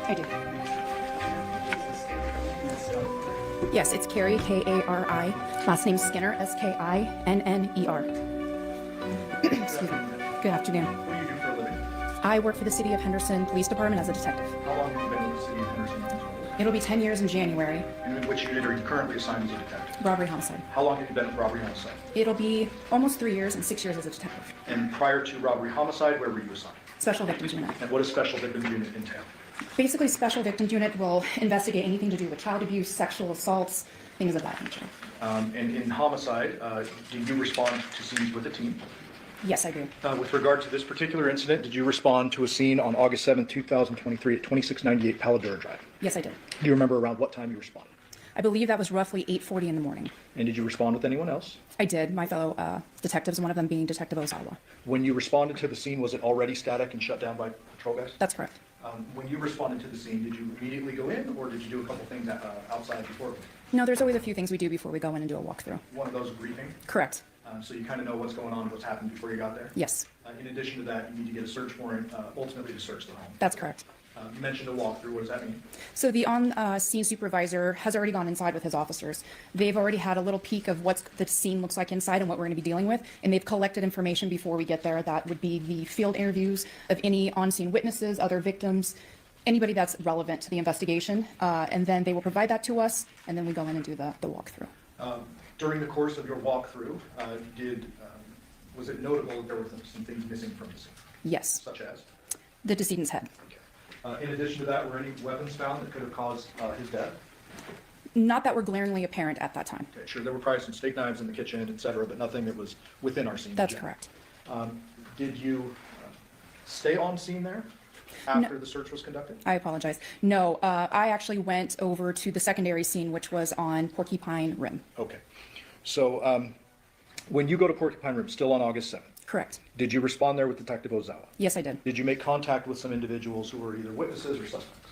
I do. Yes, it's Carrie, K-A-R-I. Last name Skinner, S-K-I-N-N-E-R. Excuse me. Good afternoon. What do you do for a living? I work for the City of Henderson Police Department as a detective. How long have you been with the city of Henderson? It'll be 10 years in January. And in which unit are you currently assigned as a detective? Robbery homicide. How long have you been with robbery homicide? It'll be almost 3 years and 6 years as a detective. And prior to robbery homicide, where were you assigned? Special Victims Unit. And what does special victims unit entail? Basically, Special Victims Unit will investigate anything to do with child abuse, sexual assaults, things of that nature. And in homicide, do you respond to scenes with a team? Yes, I do. With regard to this particular incident, did you respond to a scene on August 7, 2023 at 2698 Paladura Drive? Yes, I did. Do you remember around what time you responded? I believe that was roughly 8:40 in the morning. And did you respond with anyone else? I did. My fellow detectives, one of them being Detective Ozawa. When you responded to the scene, was it already static and shut down by patrol guys? That's correct. When you responded to the scene, did you immediately go in, or did you do a couple things outside before? No, there's always a few things we do before we go in and do a walkthrough. One of those briefing, Correct. so you kind of know what's going on, what's happened before you got there? Yes, In addition to that, you need to get a search warrant, ultimately to search the home. that's correct. You mentioned a walkthrough. What does that mean? So the on-scene supervisor has already gone inside with his officers. They've already had a little peek of what the scene looks like inside and what we're going to be dealing with, and they've collected information before we get there. That would be the field interviews of any on-scene witnesses, other victims, anybody that's relevant to the investigation, and then they will provide that to us, and then we go in and do the walkthrough. During the course of your walkthrough, was it notable that there were some things missing from the scene, Yes, such as? the decedent's head. In addition to that, were any weapons found that could have caused his death? Not that were glaringly apparent at that time. Okay, sure, there were probably some steak knives in the kitchen, et cetera, but nothing that was within our scene. That's correct. Did you stay on scene there after the search was conducted? I apologize. No, I actually went over to the secondary scene, which was on Porcupine Rim. Okay. So when you go to Porcupine Rim, still on August 7th, Correct. did you respond there with Detective Ozawa? Yes, I did. Did you make contact with some individuals who were either witnesses or suspects?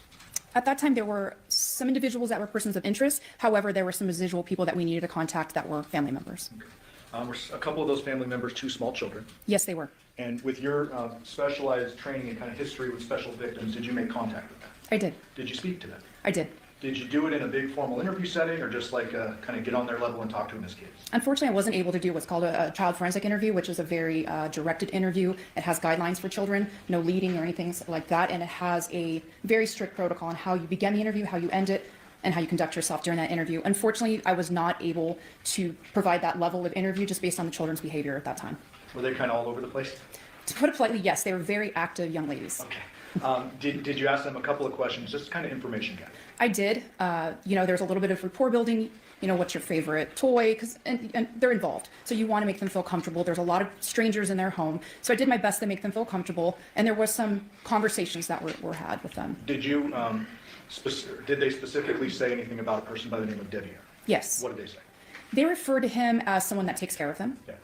At that time, there were some individuals that were persons of interest. However, there were some residual people that we needed to contact that were family members. Were a couple of those family members two small children? Yes, they were. And with your specialized training and kind of history with special victims, did you make contact with them? I did. Did you speak to them? I did. Did you do it in a big formal interview setting, or just like kind of get on their level and talk to them as kids? Unfortunately, I wasn't able to do what's called a child forensic interview, which is a very directed interview. It has guidelines for children, no leading or anything like that, and it has a very strict protocol on how you begin the interview, how you end it, and how you conduct yourself during that interview. Unfortunately, I was not able to provide that level of interview just based on the children's behavior at that time. Were they kind of all over the place? To put it politely, yes, they were very active young ladies. Okay. Did you ask them a couple of questions, just kind of information gathering? I did. There's a little bit of rapport building. What's your favorite toy? And they're involved. So you want to make them feel comfortable. There's a lot of strangers in their home. So I did my best to make them feel comfortable. And there was some conversations that were had with them. Did they specifically say anything about a person by the name of Devyn? Yes. What did they say? They refer to him as someone that takes care of them. Yeah.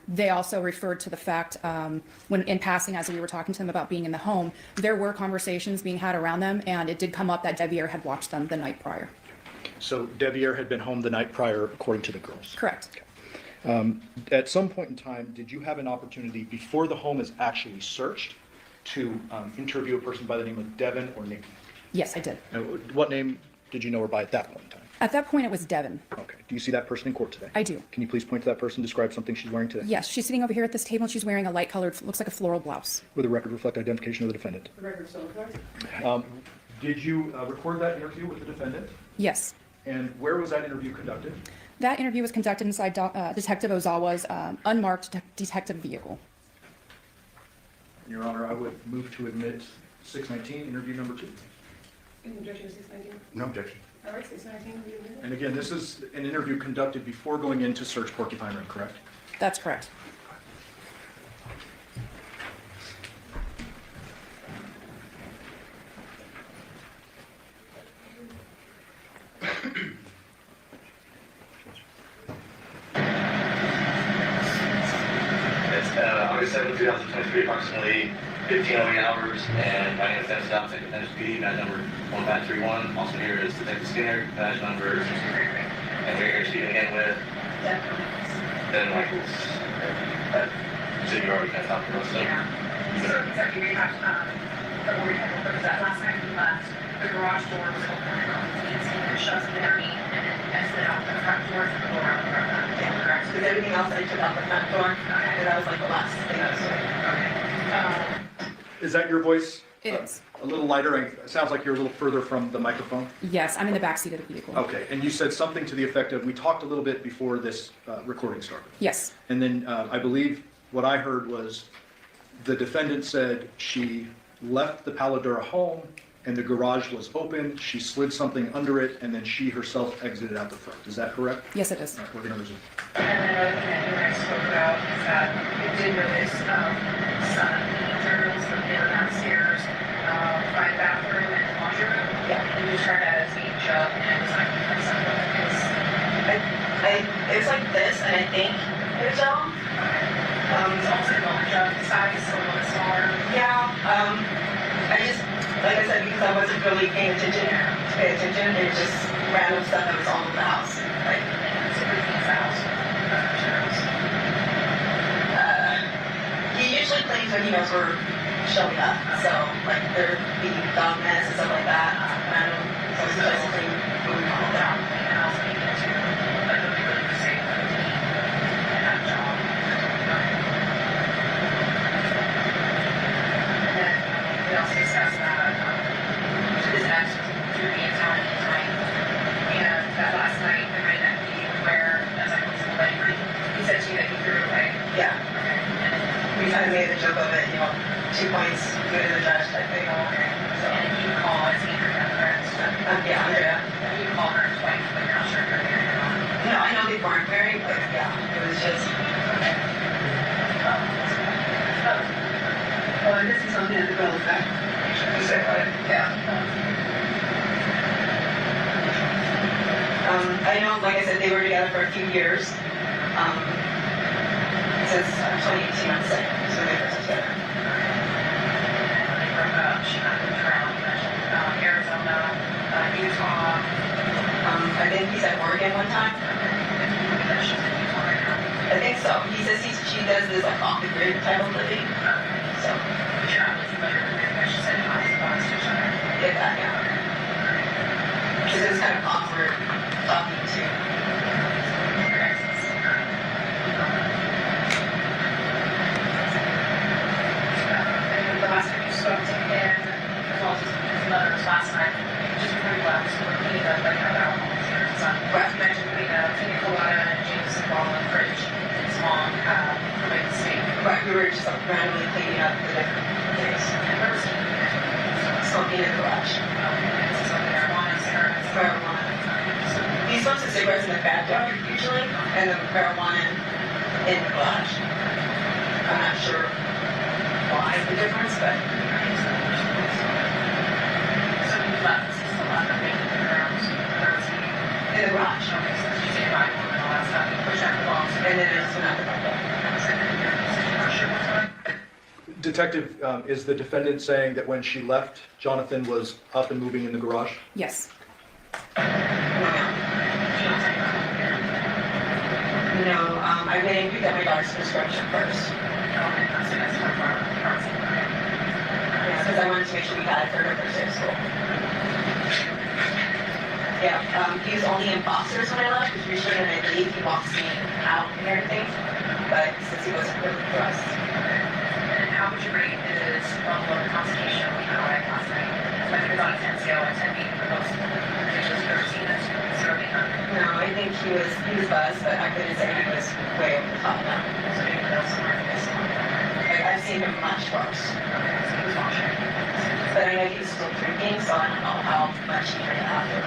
They also referred to the fact, when in passing, as we were talking to them about being in the home, there were conversations being had around them, and it did come up that Devyn had watched them the night prior. So Devyn had been home the night prior, according to the girls? Correct. Okay. At some point in time, did you have an opportunity, before the home is actually searched, to interview a person by the name of Devyn or Nikki? Yes, I did. What name did you know her by at that point in time? At that point, it was Devyn. Okay. Do you see that person in court today? I do. Can you please point to that person, describe something she's wearing today? Yes, she's sitting over here at this table, and she's wearing a light-colored, looks like a floral blouse. Will the record reflect identification of the defendant? The record so correct? Did you record that interview with the defendant? Yes. And where was that interview conducted? That interview was conducted inside Detective Ozawa's unmarked detective vehicle. Your Honor, I would move to admit 619, interview number 2. Any objection to 619? No objection. All right, 619, will you admit it? And again, this is an interview conducted before going in to search Porcupine Rim, correct? That's correct. It's August 7th, 2023, approximately 15:08 hours, and my name is Devyn South, Second PD, badge number 1531. Also here is Detective Skinner, badge number, and we're here speaking again with Devyn Michaels. So you already kind of talked to us, so. Yeah. So, you have from where we had because that last night we left, the garage door was open. You can see the shoves underneath and then exited out the front door to go around the front. Yeah, correct. Because everything else I took out the front door, and that was like the last thing I was doing. Is that your voice? It is. A little lighter, and it sounds like you're a little further from the microphone. Yes, I'm in the back seat of the vehicle. Okay, and you said something to the effect of, we talked a little bit before this recording started. Yes, And then I believe what I heard was the defendant said she left the Paladura home and the garage was open, she slid something under it, and then she herself exited out the front. Is that correct? yes, it is. All right, we're going to resume. And then another thing that you and I spoke about is that we did notice some journals that they were downstairs by the bathroom and the laundry room. Yeah. And you tried that as being jug, and it was like something like this. It's like this, and I think it's gel. It's also a milk jug size, so a little bit smaller. Yeah, I just, like I said, because I wasn't really paying attention, it was just random stuff that was all over the house. Like, It's a pretty clean house. he usually cleans when he knows we're showing up, so, like, there'd be dog mess and stuff like that, and so he likes to clean when we come down. And also making it too, like, really safe for the team and that job. And then we also discussed that his ex was doing the town tonight. And that last night, the night that he was where, as I was in the wedding ring, he said to you that he threw it away. Yeah, Okay. And we kind of made a joke of it, 2 points, good as a judge type thing. okay. So, and you call as Andrea, correct? Yeah, Andrea. You call her his wife, but you're not sure if you're married or not. No, I know they weren't married, but yeah, it was just, Well, this is something that the girl is back. yeah. I know, like I said, they were together for a few years. Since 2018, I'm saying, so they were together. And they broke up, she kind of moved around, you mentioned Arizona, Utah. I think he said Oregon one time. That she's in Utah right now. I think so. He says she does this like off the grid type of living. So, But you're not really familiar with it, she said not to each other. get that, yeah. Because it was kind of awkward talking to. Your exes. And the last time you spoke to him, as well as his mother, was last night, just before you left, so we're cleaning up like our alcohol here. So, you mentioned cleaning up, taking colada and Jameson ball in the fridge, and his mom from the state. Right, we were just like randomly cleaning up the different things. And where was he? Smoking in the garage. This is like marijuana, cigarettes. Marijuana. He smokes the cigarettes in the backyard usually, and the marijuana in the garage. I'm not sure why the difference, but So you left, this is the last of it, where was he? in the garage. Okay, so you say bye, and all that stuff, you push out the box, And then I just went out the back door. Detective, is the defendant saying that when she left, Johnathan was up and moving in the garage? Yes, No, I went and picked up my daughter's prescription first. Yeah, because I wanted to make sure we had it for her first day of school. Yeah, he was only in boxers when I left, because usually when I leave, he walks me out and everything. But since he wasn't really dressed. And how would you rate his level of intoxication when you got away last night? Like if it's on a 10 scale, like 10 being the most ridiculous you've ever seen, that's 0 being under. No, I think he was buzzed, but I couldn't say he was way over the top now. So maybe that's somewhere in this one. Like, I've seen him much worse. Okay, so he was washing. But I know he was still drinking, so I don't know how much he drank after.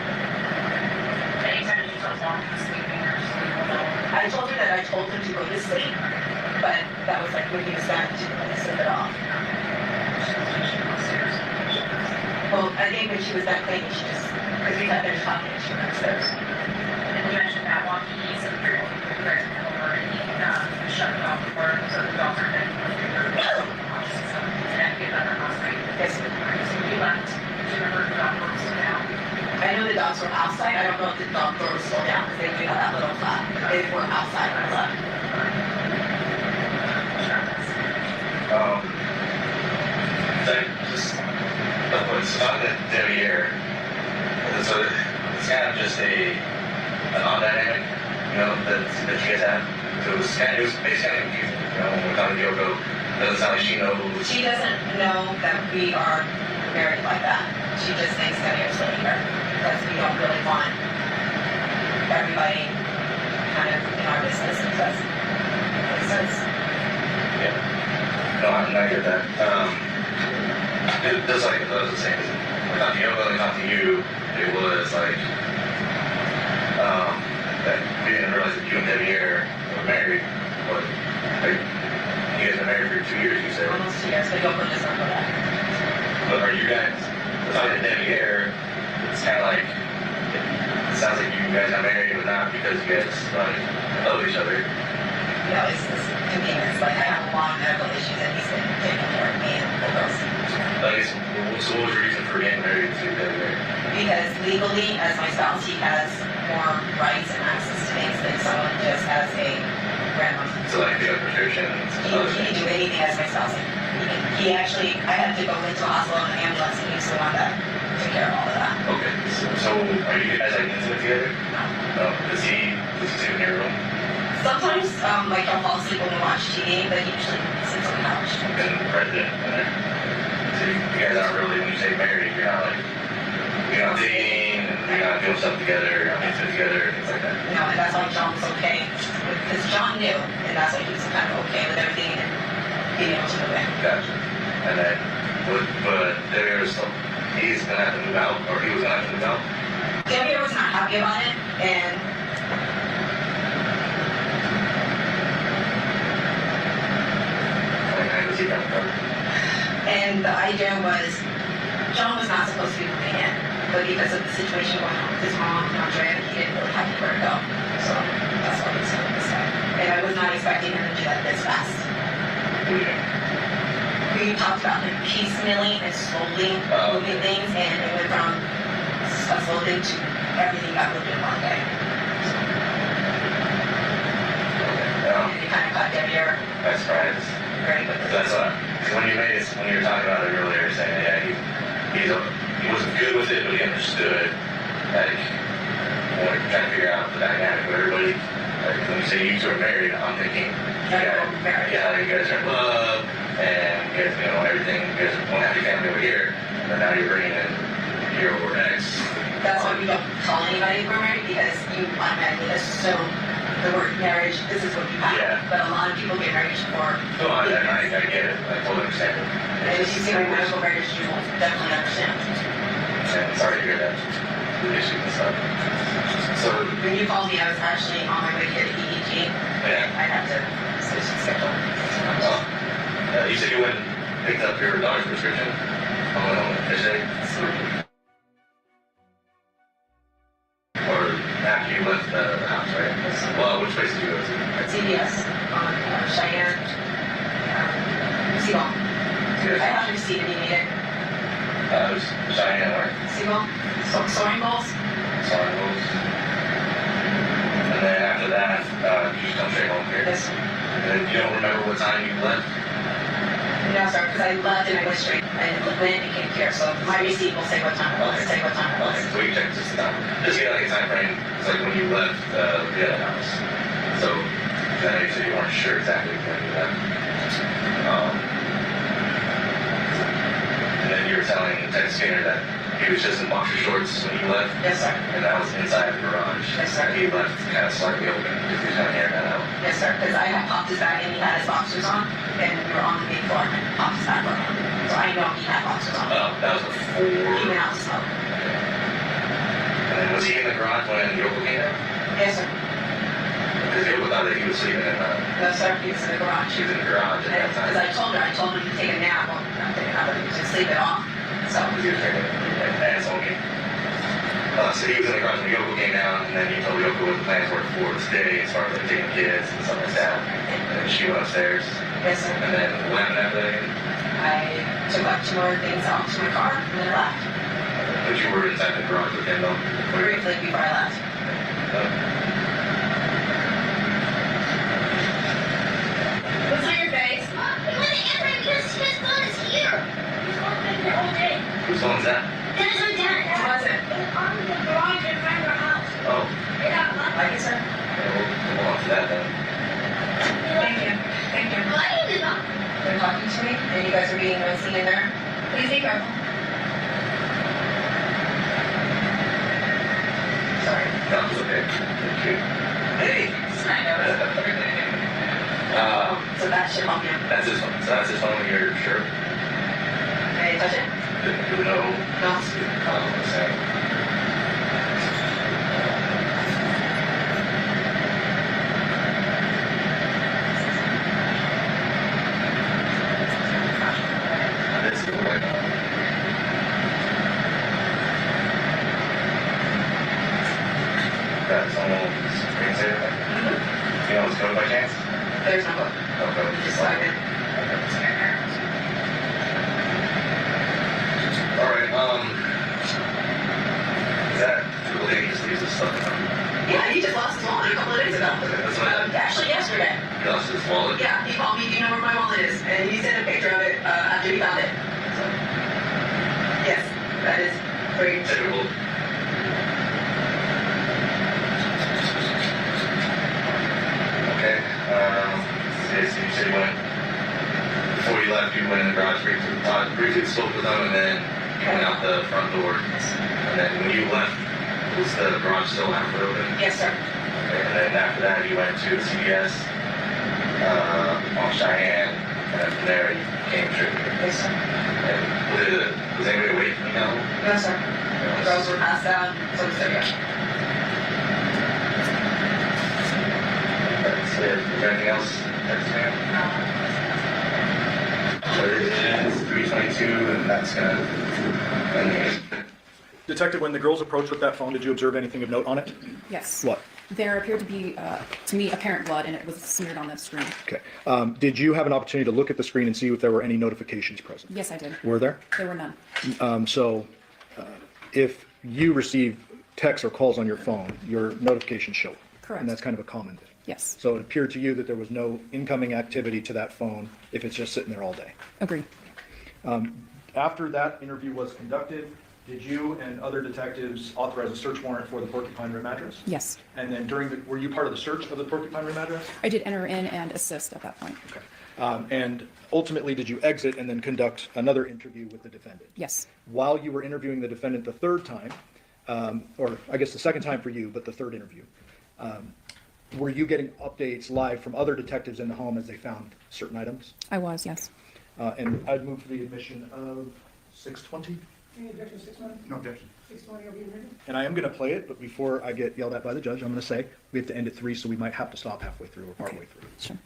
Anytime you tell someone to sleeping or just leave him alone. I told her that I told him to go to sleep, but that was like when he was done, she didn't slip it off. Well, I think when she was done cleaning, she just, because we got finished talking, and she went upstairs. And you mentioned that while he's in the crib, you guys come over and he shut it off before, so the dogs aren't in. And that gave that last night. Yes. So you left, do you remember if the dog was still down? I know the dogs were outside, I don't know if the dog door was still down, because they do have that little flap. They were outside when I left. Just it was basically kind of confusing. You know, when we're talking to Yoko, it doesn't sound like she knows. She doesn't know that we are married like that. She just thinks that we're still here because we don't really want everybody kind of in our business because it makes sense. Yeah. No, I get that. Just like I was saying, when I talked to Yoko and I talked to you, it was like, that we didn't realize that you and Devyn were married, but like, you guys been married for 2 years, you said. Almost 2 years, but Yoko doesn't know that. But are you guys, talking to Devyn here, it's kind of like, it sounds like you guys are married, but not because you guys like love each other. You know, it's convenience. Like, I have a lot of medical issues and he's been taking care of me and the girls. I guess, so what was your reason for getting married to Devyn? Because legally, as my spouse, he has more rights and access to things than someone just as a grandma. So like, you have prescriptions, He can do anything as my spouse. He actually, I had to go into a hospital in an ambulance and he was the one that took care of all of that. Okay, so are you guys like intimate together? No. Does he sleep in your room? Sometimes, like, I'll fall asleep when we watch TV, but he usually sits on the couch. And president in there? So you guys aren't really, when you say married, you're not like, you're not dating, and you're not doing stuff together, you're not intimate together, things like that. You know, and that's why John was okay. Because John knew, and that's why he was kind of okay with everything and being able to move in. Gotcha. And then, but there's, he's gonna have to move out, or he was gonna have to move out? Devyn was not happy about it, and Like, I was he from the cover? And the idea was, John was not supposed to be moving in, but because of the situation going on with his mom and Andrea, he didn't really have anywhere to go. So that's why he was doing this guy. And I was not expecting him to do that this fast. We talked about him piecemealing and slowly moving things, and it went from a slow thing to everything got moved in one day. Yeah, And it kind of got Devyn that's right. very quickly. That's what, when you made it, when you were talking about it earlier, saying, yeah, he wasn't good with it, but he understood, like, when we're trying to figure out the dynamic of everybody, like, when you say you two are married, I'm thinking, yeah, you guys are in love, and you guys, you know, everything, you guys are one happy family over here, and then now you're bringing in your ex. That's why we don't call anybody we're married, because you automatically assume the word marriage, this is what you have. Yeah. But a lot of people get married for... No, I get it. I totally understand it. And if you see my medical marriage, you will definitely understand. And sorry to hear that. The issue and stuff. So, When you called me, I was actually on my way here to EEG. yeah. I had to switch the schedule. You said you went and picked up your daughter's prescription on yesterday? Or after you left the house, right? Well, which place did you go to? At CVS on Cheyenne. Seagull. I have to receipt if you need it. It was Cheyenne, right? Seagull. Soaring balls. Sorry, those. And then after that, you just come straight home here? Yes. And then you don't remember what time you left? No, sir, because I left and I went straight. I went and came here, so my receipt will say what time it was. Say what time it was. Okay, so you check just get like a time frame. It's like when you left the other house. So I know you said you weren't sure exactly when you left. And then you were telling Ted Skinner that he was just in boxer shorts when you left. Yes, sir. And that was inside the garage. Yes, sir. And he left kind of slightly open because he was kind of airing that out. Yes, sir, because I had popped his bag and he had his boxers on, and we were on the main floor and I popped his bag on him. So I know he had boxers on. That was before. He went out to smoke. And then was he in the garage when Yoko came in? Yes, sir. Because Yoko thought that he was sleeping in the... No, sir, he was in the garage. She was in the garage at that time. Because I told him to take a nap. Well, not take a nap, but to sleep it off. So, Because he was drinking and smoking. So he was in the garage when Yoko came down, and then he told Yoko what the plans were for today as far as like taking kids and stuff like that. And then she went upstairs. yes, sir. And then what happened after that? I took like 2 more things out to my car and then I left. But you were inside the garage with him though? Briefly before I left. What's on your face? He went to answer it because his phone is here. He's on it the whole day. Whose phone is that? That is my dad. What was it? It's on the garage in front of our house. Oh. It got locked. Like it, sir? Okay, we'll go on to that then. me, and you guys are being noisy in there, please be careful. Sorry. No, it's okay. Thank you. Hey! I know. So that should help you. That's this one. So that's this one when you're sure. May I touch it? No. No. Same. This is the way. That's someone's screensaver. You know what's code by chance? There's no book. Okay. Just slide it. Alright, is that the lady just leaves this stuff in her? Yeah, he just lost his wallet a couple of days ago. That's what Actually, yesterday. he lost his wallet? Yeah, he called me, do you know where my wallet is? And he sent a picture of it after he found it. So, yes, that is very Typical. Okay, so you said you went, before you left, you went in the garage, briefly spoke with them, and then you went out the front door. And then when you left, was the garage still halfway open? Yes, sir. Okay, and then after that, you went to the CVS on Cheyenne, and then from there, you came straight here. Yes, sir. And was anybody awake from you now? No, sir. The girls were passed out, so yeah. That's it. Is there anything else? Next man? So it is 3:22, and that's gonna end the Detective, when the girls approached with that phone, did you observe anything of note on it? Yes. What? There appeared to be, to me, apparent blood, and it was smeared on the screen. Okay. Did you have an opportunity to look at the screen and see if there were any notifications present? Yes, I did. Were there? There were none. If you receive texts or calls on your phone, your notifications show. Correct. And that's kind of a common thing. Yes. So it appeared to you that there was no incoming activity to that phone if it's just sitting there all day. Agreed. After that interview was conducted, did you and other detectives authorize a search warrant for the Porcupine Rim address? Yes. And then were you part of the search of the Porcupine Rim address? I did enter in and assist at that point. Okay. And ultimately, did you exit and then conduct another interview with the defendant? Yes. While you were interviewing the defendant the third time, or I guess the second time for you, but the third interview, were you getting updates live from other detectives in the home as they found certain items? I was, yes. And I'd move for the admission of 620. Any objection, 620? No objection. 620 will be admitted. And I am going to play it, but before I get yelled at by the judge, I'm going to say we have to end at 3, so we might have to stop halfway through or partway through. Sure.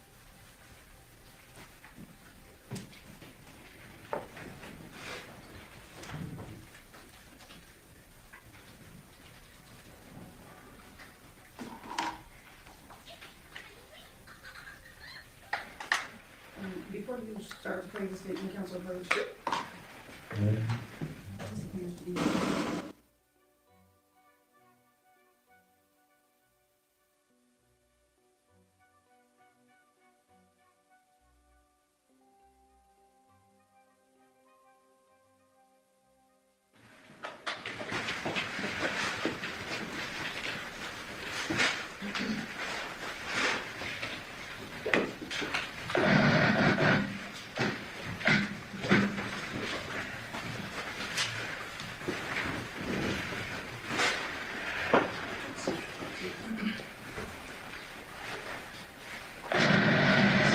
Before you start playing the statement, Council Rhodes.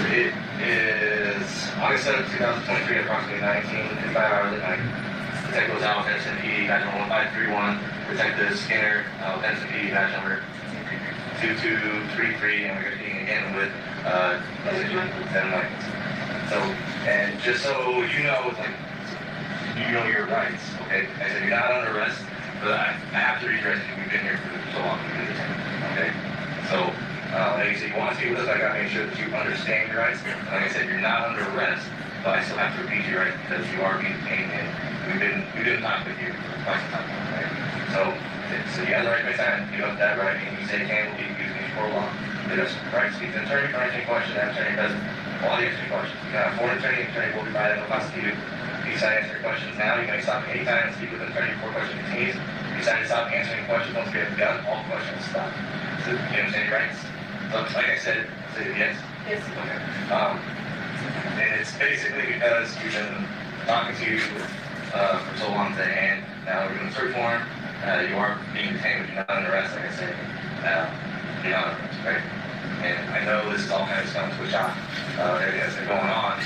It is August 7th, 2023, approximately 19:55 hours at night. Detective was out with Henderson PD, badge number 1531. Detective Skinner, Henderson PD, badge number 2233, and we're competing again with Devyn. So, and just so you know, like, you know your rights, okay? I said you're not under arrest, but I have to redress you. We've been here for so long, okay? So, like you said, you want to speak with us, I gotta make sure that you understand your rights. Like I said, you're not under arrest, but I still have to repeat your rights because you are being detained and we've been talking with you for quite some time, right? So you have the right to sign, you have that right, and you say you can't be using these for long. There's right to speak to an attorney for any question, that attorney doesn't. All the extra questions. You can have for an attorney will be provided no cost to you. If you decide to answer your questions now, you may stop anytime and speak with an attorney before question continues. If you decide to stop answering questions, don't forget the gun, all questions stop. So you understand your rights? So, like I said, say yes? Yes. Okay. And it's basically because we've been talking to you for so long today, and now we're doing a search warrant. You are being detained, but you're not under arrest, like I said. You're not under arrest, right? And I know this is all kind of coming to a shot. Everything that's been going on.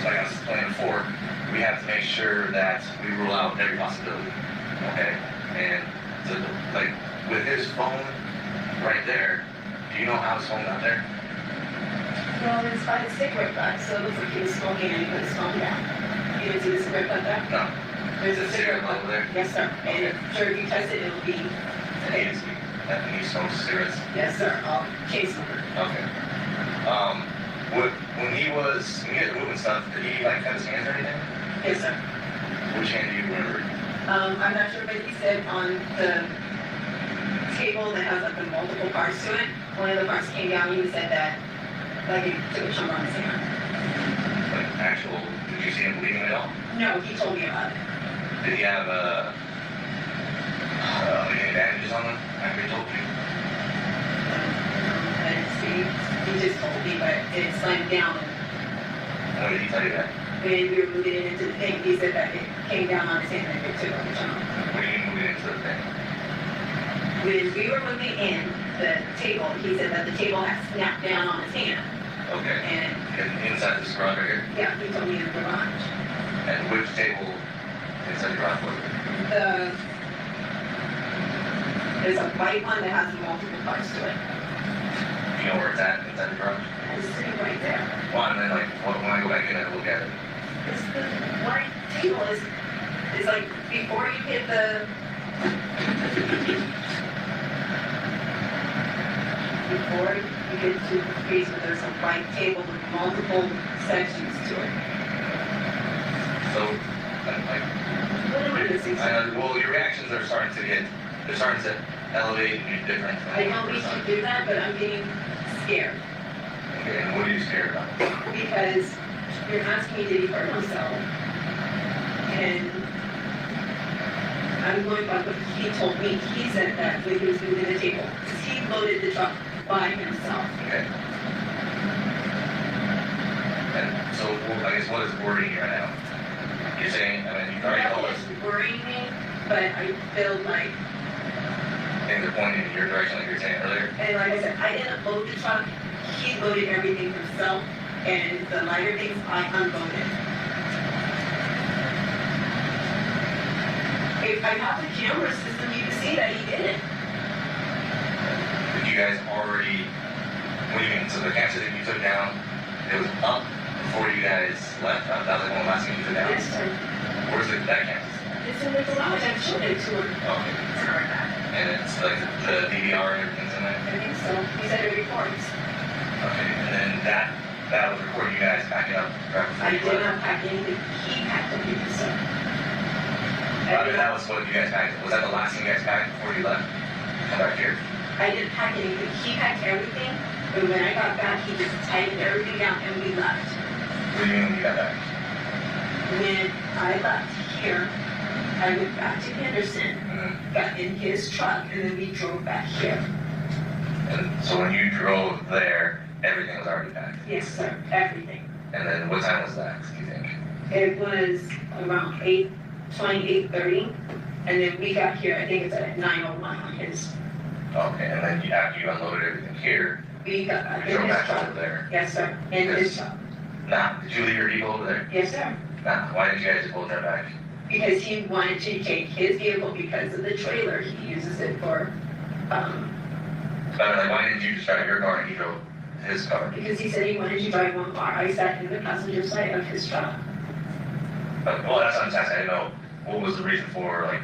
Like I was explaining before, we have to make sure that we rule out every possibility. Okay? And so, like, with his phone right there, do you know how his phone got there? Well, it's by the cigarette butt, so it looks like he was smoking and he put his phone down. You didn't see the cigarette butt there? No. There's Is a the cigarette butt over there? Yes, sir. Okay. And sure, if you test it, it'll be, And he smokes cigarettes? yes, sir, case number. Okay. When he was moving stuff, did he like have his hands or anything? Yes, sir. Which hand do you remember? I'm not sure, but he said on the table that has like the multiple parts to it, one of the parts came down, he said that, like, it took a chunk on his hand. Like actual, did you see him bleeding at all? No, he told me about it. Did he have any bandages on him after he told you? I didn't see, he just told me, but it slammed down. When did he tell you that? When we were moving it into the thing, he said that it came down on his hand and it took a chunk. What do you mean moving into the thing? When we were moving in the table, he said that the table had snapped down on his hand. Okay. And Inside this garage right here? yeah, he told me in the garage. And which table inside the garage was it? There's a white one that has multiple parts to it. You know where it's at inside the garage? It's sitting right there. Well, and then like when I go back in, I look at it. It's the white table is like before you hit the before you get to the freezer, there's a white table with multiple sections to it. So, like, What am I missing? well, your reactions are starting to elevate and be different. I know we should do that, but I'm getting scared Okay, and what are you scared about? because you're asking me, did he hurt himself? And I'm going by what he told me. He said that when he was moving the table, he loaded the truck by himself. Okay. And so, well, I guess what is worrying you right now? You're saying, I mean, you already told us It's worrying me, but I feel like, things are pointing in your direction like you were saying earlier. and like I said, I didn't load the truck. He loaded everything himself, and the lighter things I unloaded. If I have the camera system, you can see that he did it. Did you guys already, what do you mean? So the camera that you took down, it was up before you guys left? That was like one of the last things you took down? Yes, sir. Where's that camera? It's in the garage. I showed it to him. Okay. Sorry. And it's like the DVR and everything's in there? I think so. He said it records. Okay, and then that was recording you guys backing up right before I you did left? not pack anything. He packed everything, sir. I mean, that was what you guys packed. Was that the last thing you guys packed before you left? Come back here? I didn't pack anything. He packed everything, but when I got back, he just tightened everything down and we left. What do you mean when you got back? When I left here, I went back to Henderson, got in his truck, and then we drove back here. And so when you drove there, everything was already packed? Yes, sir. Everything. And then what time was that, do you think? It was around 8:30, and then we got here, I think it's at 9:01 on his. Okay, and then after you unloaded everything here, We got back you in drove his back over truck. there? Yes, sir. In his truck. Nah, did you leave your depot over there? Yes, sir. Nah, why did you guys just hold that back? Because he wanted to take his vehicle because of the trailer. He uses it for, I mean, like, why didn't you just drive your car and he drove his car? because he said he wanted to drive one car. I sat in the passenger side of his truck. Well, that's what I'm asking. I didn't know what was the reason for, like,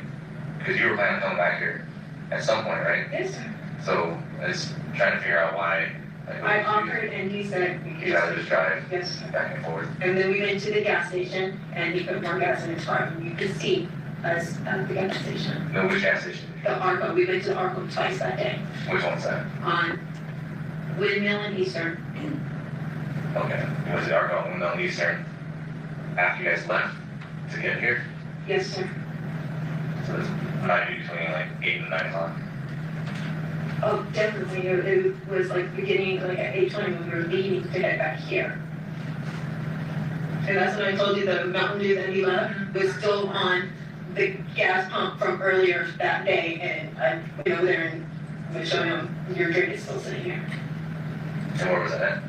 because you were planning on coming back here at some point, right? Yes, sir. So I was trying to figure out why. Like, I offered and he said, You gotta just drive yes, sir. back and forth. And then we went to the gas station and he put more gas in his car and you could see us at the gas station. No, which gas station? The Arco, we went to Arco twice that day Which one's that? on Windmill and Eastern. Okay. It was the Arco and Mill Eastern after you guys left to get here. Yes, sir. So it's probably between like 8 and 9 o'clock. Oh, definitely. It was like beginning, like at 8:20 when we were leaving to head back here. And that's when I told you the Mountain Dew that he left was still on the gas pump from earlier that day, and I went over there and was showing him, your drink is still sitting here. And where was that at?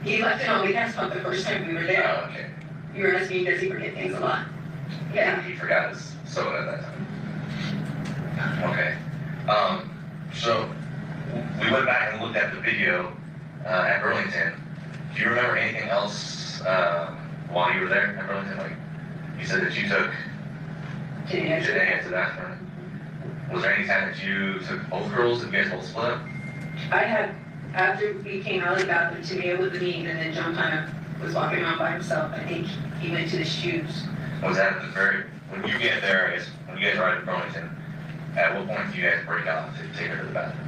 He left it on the gas pump the first time we were there. Oh, okay. You were asking, does he forget things a lot? Yeah. He forgot his soda at that time. Okay. So we went back and looked at the video at Burlington. Do you remember anything else while you were there at Burlington? Like you said that you took Janae to the bathroom. Was there any time that you took both girls? Did you guys both split up? I had, after we came out of the bathroom, Tamia was with me, and then John kind of was walking around by himself. I think he went to the shoes. Was that the very, when you get there, I guess, when you guys arrived at Burlington, at what point do you guys break off to take her to the bathroom?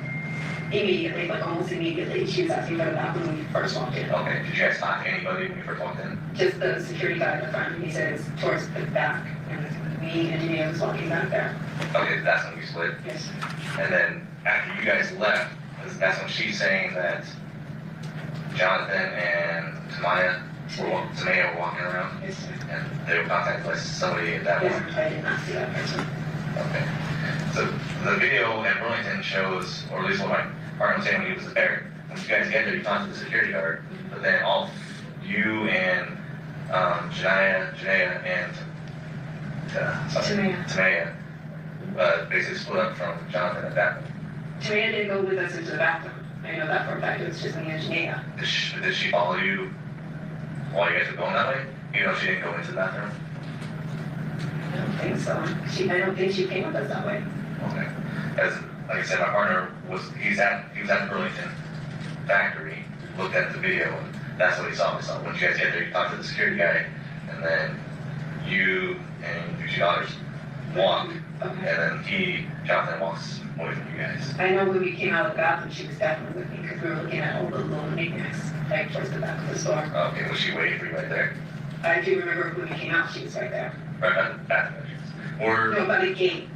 Immediately, like almost immediately, she was asking for the bathroom when we first walked in. Okay, did you guys talk to anybody when you first walked in? Just the security guy at the front, and he says towards the back, and me and Tamia was walking back there. Okay, that's when we split. Yes. And then after you guys left, that's when she's saying that Johnathan and Tamaya were walking around, Yes, sir. and they were contacted by somebody at that Yes, point. I did not see that person. Okay. So the video at Burlington shows, or at least what my partner was saying when he was there, when you guys get there, you talk to the security guard, but then all you and Janaea and Tamaya basically split up from Johnathan at that point. Tamia didn't go with us into the bathroom. I know that for a fact. It was just me and Janaea. Did she follow you while you guys were going that way? Even though she didn't go into the bathroom? I don't think so. I don't think she came with us that way. Okay. As like I said, my partner he was at the Burlington factory, looked at the video, and that's what he saw. So when you guys get there, you talk to the security guy, and then you and your two daughters walk, Okay. and then Johnathan walks away from you guys. I know when we came out of the bathroom, she was definitely with me because we were looking at all the little knickknacks right towards the back of the store. Okay, was she waiting for you right there? I do remember when we came out, she was right there. Right by the bathroom entrance? Or, No, by the gate.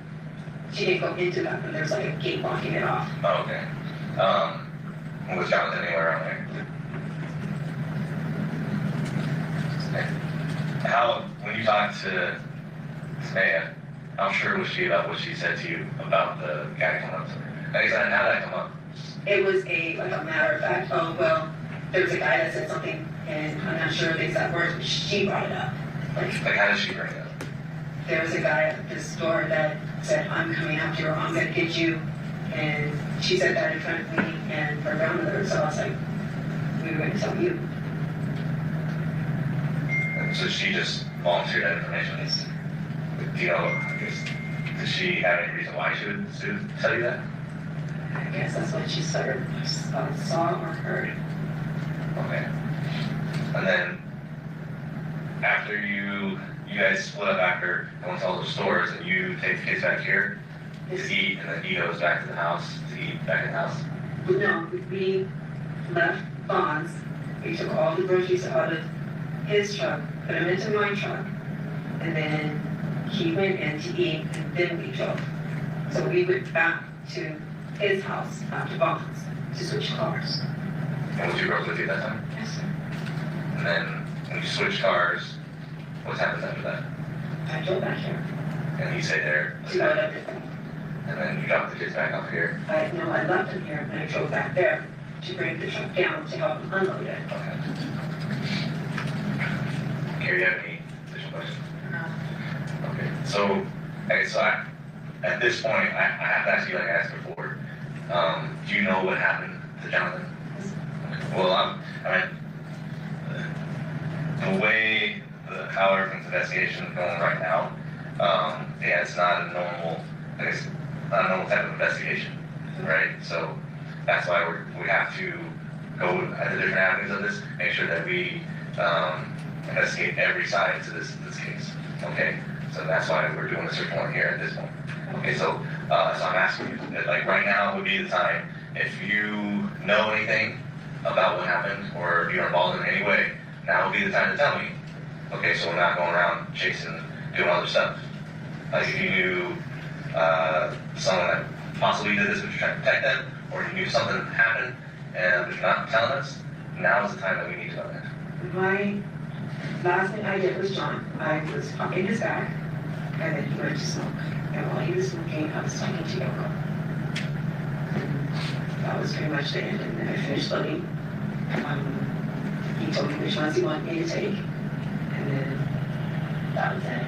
She didn't go into that, but there's like a gate blocking it off. oh, okay. Was Johnathan anywhere around there? Okay. How, when you talked to Samaya, how sure was she about what she said to you about the guy coming up to her? Like, how did that come up? It was like a matter of fact, oh, well, there was a guy that said something, and I'm not sure the exact words, but she brought it up. Like, How did she bring it up? there was a guy at the store that said, I'm coming after you, or I'm gonna get you. And she said that in front of me and her grandmother, so I was like, we were gonna tell you. And so she just volunteered that information. Do you know, I guess, did she have any reason why she would tell you that? I guess that's what she saw or heard. Okay. And then, after you guys split up after going to all the stores, and you take the kids back here to eat, and then he goes back to the house to eat back in the house? No, we left Bonds. We took all the groceries out of his truck, put them into my truck, and then he went in to eat, and then we drove. So we went back to his house after Bonds to switch cars. And was your girls with you at that time? Yes, sir. And then, when you switch cars, what happens after that? I drove back here And you stay there, to load everything. and then you drop the kids back off here? I left him here and I drove back there to bring the truck down to help him unload it. Okay. Carrie, you have any additional questions? Okay, so, at this point, I have to ask you like I asked before, do you know what happened to Johnathan? Well, the way how everything's investigation is going right now, yeah, it's not a normal, I guess, not a normal type of investigation, right? So that's why we have to go at the different avenues of this, make sure that we investigate every side to this case. Okay, so that's why we're doing this report here at this point. Okay, so I'm asking you, like right now would be the time, if you know anything about what happened, or if you're involved in any way, now would be the time to tell me. Okay, so we're not going around chasing, doing other stuff. Like if you knew someone that possibly did this, but you're trying to protect them, or you knew something happened and you're not telling us, now is the time that we need to know that. My Last thing I did was John. I was fucking his back, and then he went to smoke. And while he was smoking, I was talking to Yoko. That was pretty much the end, and then I finished loading. He told me which ones he wanted me to take, and then that was it.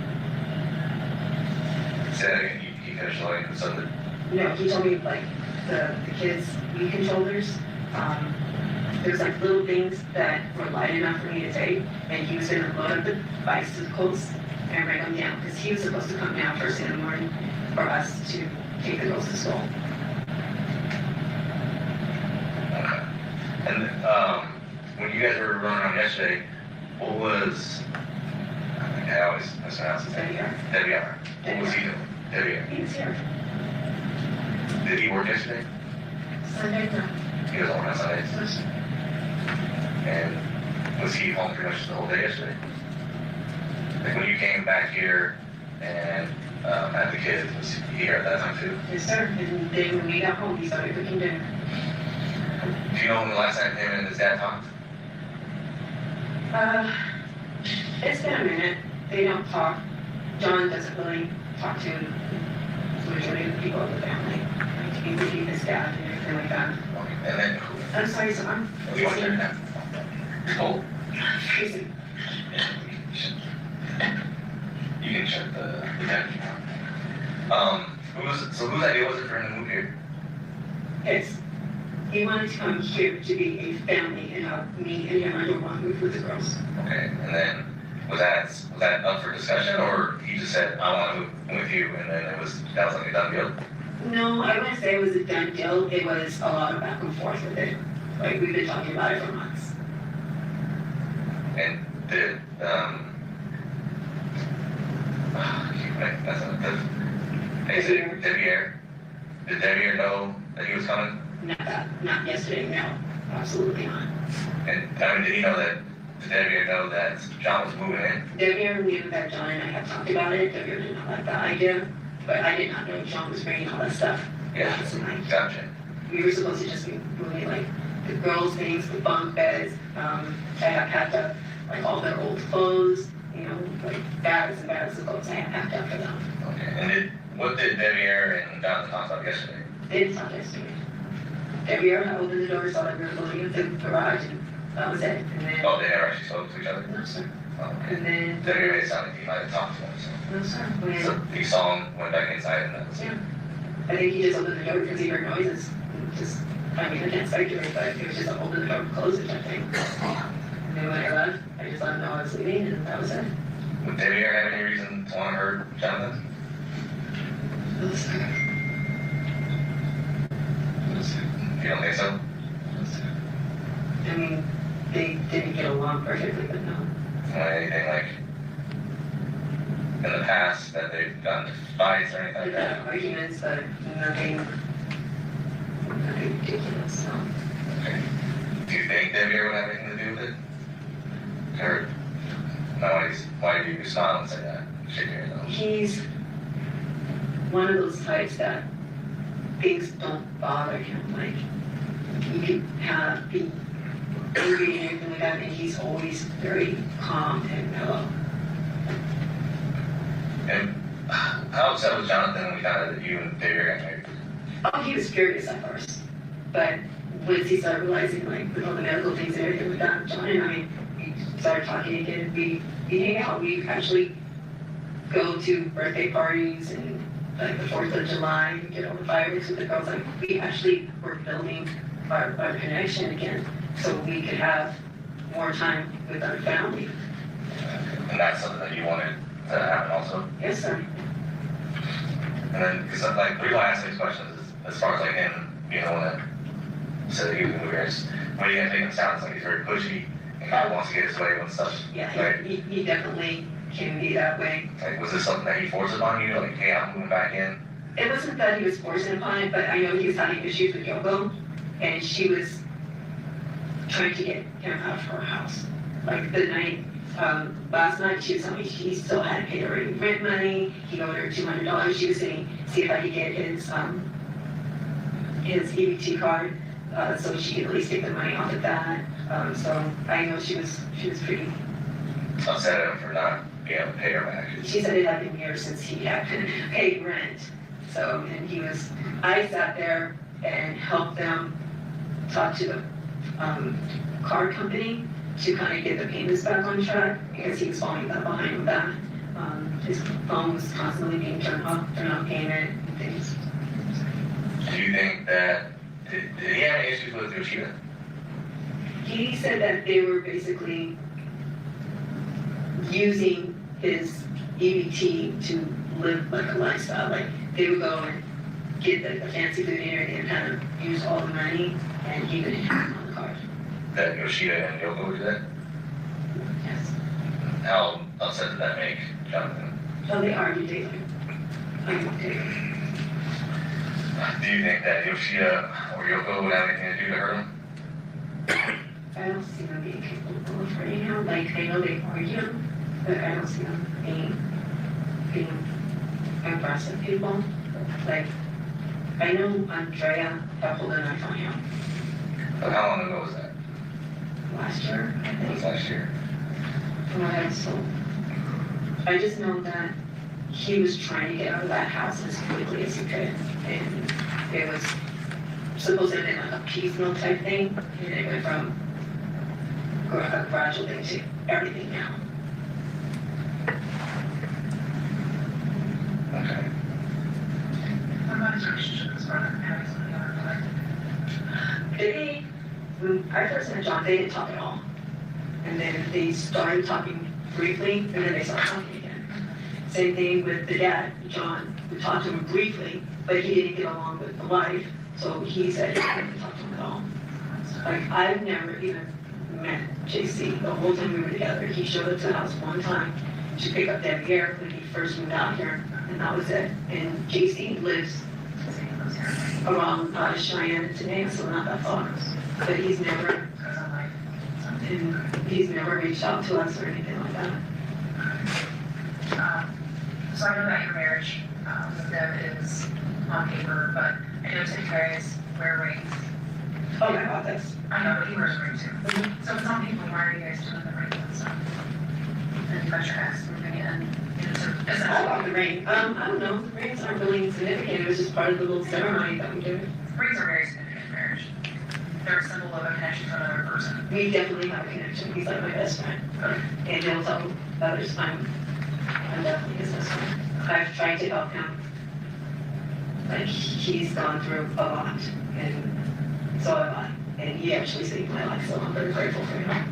Say that again, you finished loading with something? No, he told me like the kids' Wii controllers. There's like little things that were light enough for me to take, and he was going to load up the bicycles and bring them down because he was supposed to come down first in the morning for us to take the girls to school. Okay. And when you guys were running around yesterday, what was, I always mispronounce his name. Devyn. What was he doing? Devyn. He was here. Did he work yesterday? Sunday, no. He was on Sundays. And was he home pretty much the whole day yesterday? Like when you came back here and had the kids, was he here at that time too? Yes, sir. And then when we got home, he started cooking dinner. Do you know when the last time him and his dad talked? It's been a minute. They don't talk. John doesn't really talk to the majority of the people of the family. Like, he would be his dad and everything like that. Okay. And then who? I'm sorry, son. What do you want to do now? Oh. Crazy. You can check the deck. Whose idea was it for him to move here? He wanted to come here to be a family and have me and him under one roof with the girls. Okay, and then was that up for discussion, or he just said, I want to move with you, and then that was like a done deal? No, I wouldn't say it was a done deal. It was a lot of back and forth with it. Like, we've been talking about it for months. And did did Devyn know that he was coming? Not yesterday, no. Absolutely not. And did he know that? Did Devyn know that John was moving in? Devyn knew that John and I had talked about it. Devyn did not like the idea, but I did not know John was bringing all that stuff. Yeah, Tonight. gotcha. We were supposed to just be moving like the girls' things, the bunk beds. I have packed up like all their old clothes, you know, like bags and bags of clothes I have packed up for them. Okay, and what did Devyn and Jonathan talk about yesterday? They didn't talk yesterday. Devyn opened the door, saw that we were going into the garage, and that was it. And then, Oh, they never actually spoke to each other? no, sir. Oh, okay. And then, Devyn made it sound like he might have talked to him, no, sir. so he saw him, went back inside, and that was it. Yeah. I think he just opened the door because he heard noises. Just, I mean, I can't speculate, but it was just open the door, close it, type thing. And then when I left, I just let him know I was leaving, and that was it. Would Devyn have any reason to want to hurt Jonathan? No, sir. You don't think so? No, sir. I mean, they didn't get along perfectly, but no. Anything like in the past that they've gotten into fights or anything like Like that? arguments, but nothing ridiculous, so. Okay. Do you think Devyn would have anything to do with it? Or no? Why do you smile and say that? Shake your head no. He's one of those types that things don't bother him. Like, you can be angry and everything like that, and he's always very calm and mellow. And how upset was Jonathan when we found out that you and Devyn got married? Oh, he was furious at first, but once he started realizing, like, with all the medical things and everything like that, John and I, we started talking again. We hang out. We actually go to birthday parties and like the 4th of July, get all the fireworks with the girls. Like, we actually were building our connection again so we could have more time with our family. And that's something that you wanted to happen also? Yes, sir. And then, because like, the reason why I ask these questions is, as far as like him being the one that said that he was moving, when you think it sounds like he's very pushy and kind of wants to get his way with stuff. Yeah, Right? he definitely can be that way. Like, was this something that he forced upon you? Like, hey, I'm moving back in? It wasn't that he was forcing upon it, but I know he was having issues with Yoko, and she was trying to get him out of her house. Like the night, last night, she was telling me she still hadn't paid her rent money. He owed her $200. She was saying, see if I could get his EBT card, so she could at least take the money off of that. So I know she was pretty upset at him for not being able to pay her back. She said it had been years since he had paid rent. So, and I sat there and helped them talk to the car company to kind of get the payments back on track because he was falling behind with that. His phone was constantly being turned off, they're not payment and things. Do you think that, did he have any issues with Yoshida? He said that they were basically using his EBT to live like a lifestyle. Like they would go and get the fancy food and everything and kind of use all the money and he would have it on the card. That Yoshida and Yoko would do that? Yes. How upset did that make Johnathan? So they argue daily. Do you think that Yoshida or Yoko would have anything to do to hurt him? I don't see them being capable of hurting him. Like I know they argue, but I don't see them being aggressive people. Like I know Andrea had pulled a knife on him But how long ago was that? last year, I It was think. last year. From what I was told. I just know that he was trying to get out of that house as quickly as he could. And it was supposed to have been like a piecemeal type thing. And it went from a gradual thing to everything now. Okay. What about his relationship with his brother? How is he They, when I first met John, they didn't talk at all. And then they started talking briefly, and then they started talking again. Same thing with the dad, John. We talked to him briefly, but he didn't get along with the wife, so he said he didn't talk to him at all. Like, I've never even met JC the whole time we were together. He showed up to the house one time to pick up Devyn here when he first moved out here, and that was it. And JC lives around Cheyenne today, so not that far. But he's never reached out to us or anything like that. So I know that your marriage with Deb is on paper, but I know Tim Carey's wear rings. Oh, I got this. I know, but he wears rings too. So if it's on paper, why are you guys doing the rings and stuff? And you got your ex moving in, I got the ring. I don't know. Rings aren't really significant. It was just part of the little ceremony that we did. Rings are very significant in marriage. They're a symbol of a connection to another person. We definitely have a connection. He's like my best friend. And he'll tell others I'm definitely his best friend. I've tried to help him. Like, he's gone through a lot. And so have I. And he actually saved my life, so I'm very grateful for him.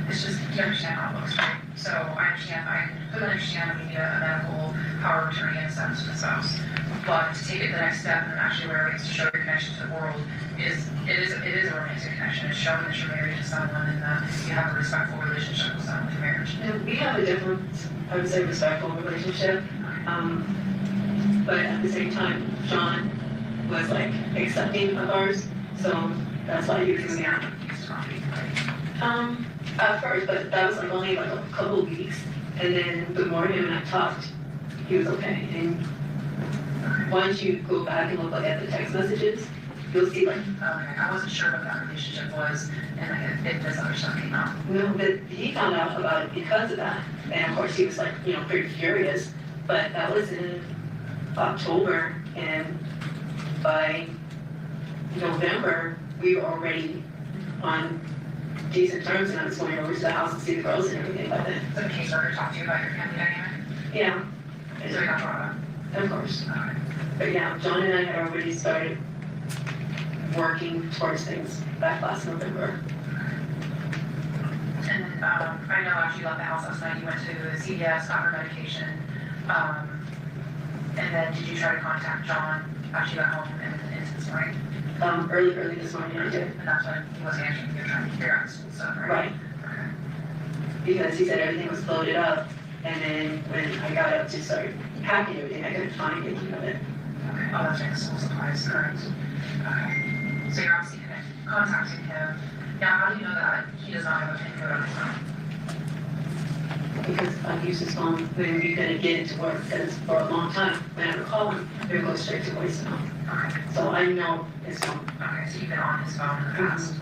It's just, you understand how it looks, right? So I understand, I completely understand when you need a medical power of attorney and sense to the spouse. But to take it the next step and actually wear rings to show your connection to the world it is a romantic connection. It's showing that you're married to someone and that you have a respectful relationship with someone through marriage. And we have a different, I would say, respectful relationship. But at the same time, John was like accepting of ours, so that's why he was doing that. At first, but that was like only like a couple of weeks. And then the more him and I talked, he was okay. And once you go back and look at the text messages, you'll see like, Okay, I wasn't sure what that relationship was and like if this other stuff came out. no, but he found out about it because of that. And of course, he was like, pretty furious. But that was in October, and by November, we were already on decent terms, and I was going over to the house to see the girls and everything like that. So the caseworker talked to you about your family dynamic? Yeah, So you got brought up? of course. Okay. But yeah, John and I had already started working towards things back last November. And then, I know after you left the house last night, you went to CVS, got her medication. And then did you try to contact John after you got home and this morning? Early this morning I did. And that's when he wasn't answering, you were trying to figure out the school stuff, right? Right. Okay. Because he said everything was loaded up, and then when I got up to start packing everything, I couldn't find any of it. Okay, oh, that's right, the school supplies, correct. Okay, so you're obviously contacting him. Now, how do you know that he does not have a PIN code on his phone? Because I've used his phone when we couldn't get into work, because for a long time, whenever I call him, it would go straight to voicemail. Okay, So I know his phone. okay, so you've been on his phone in the past.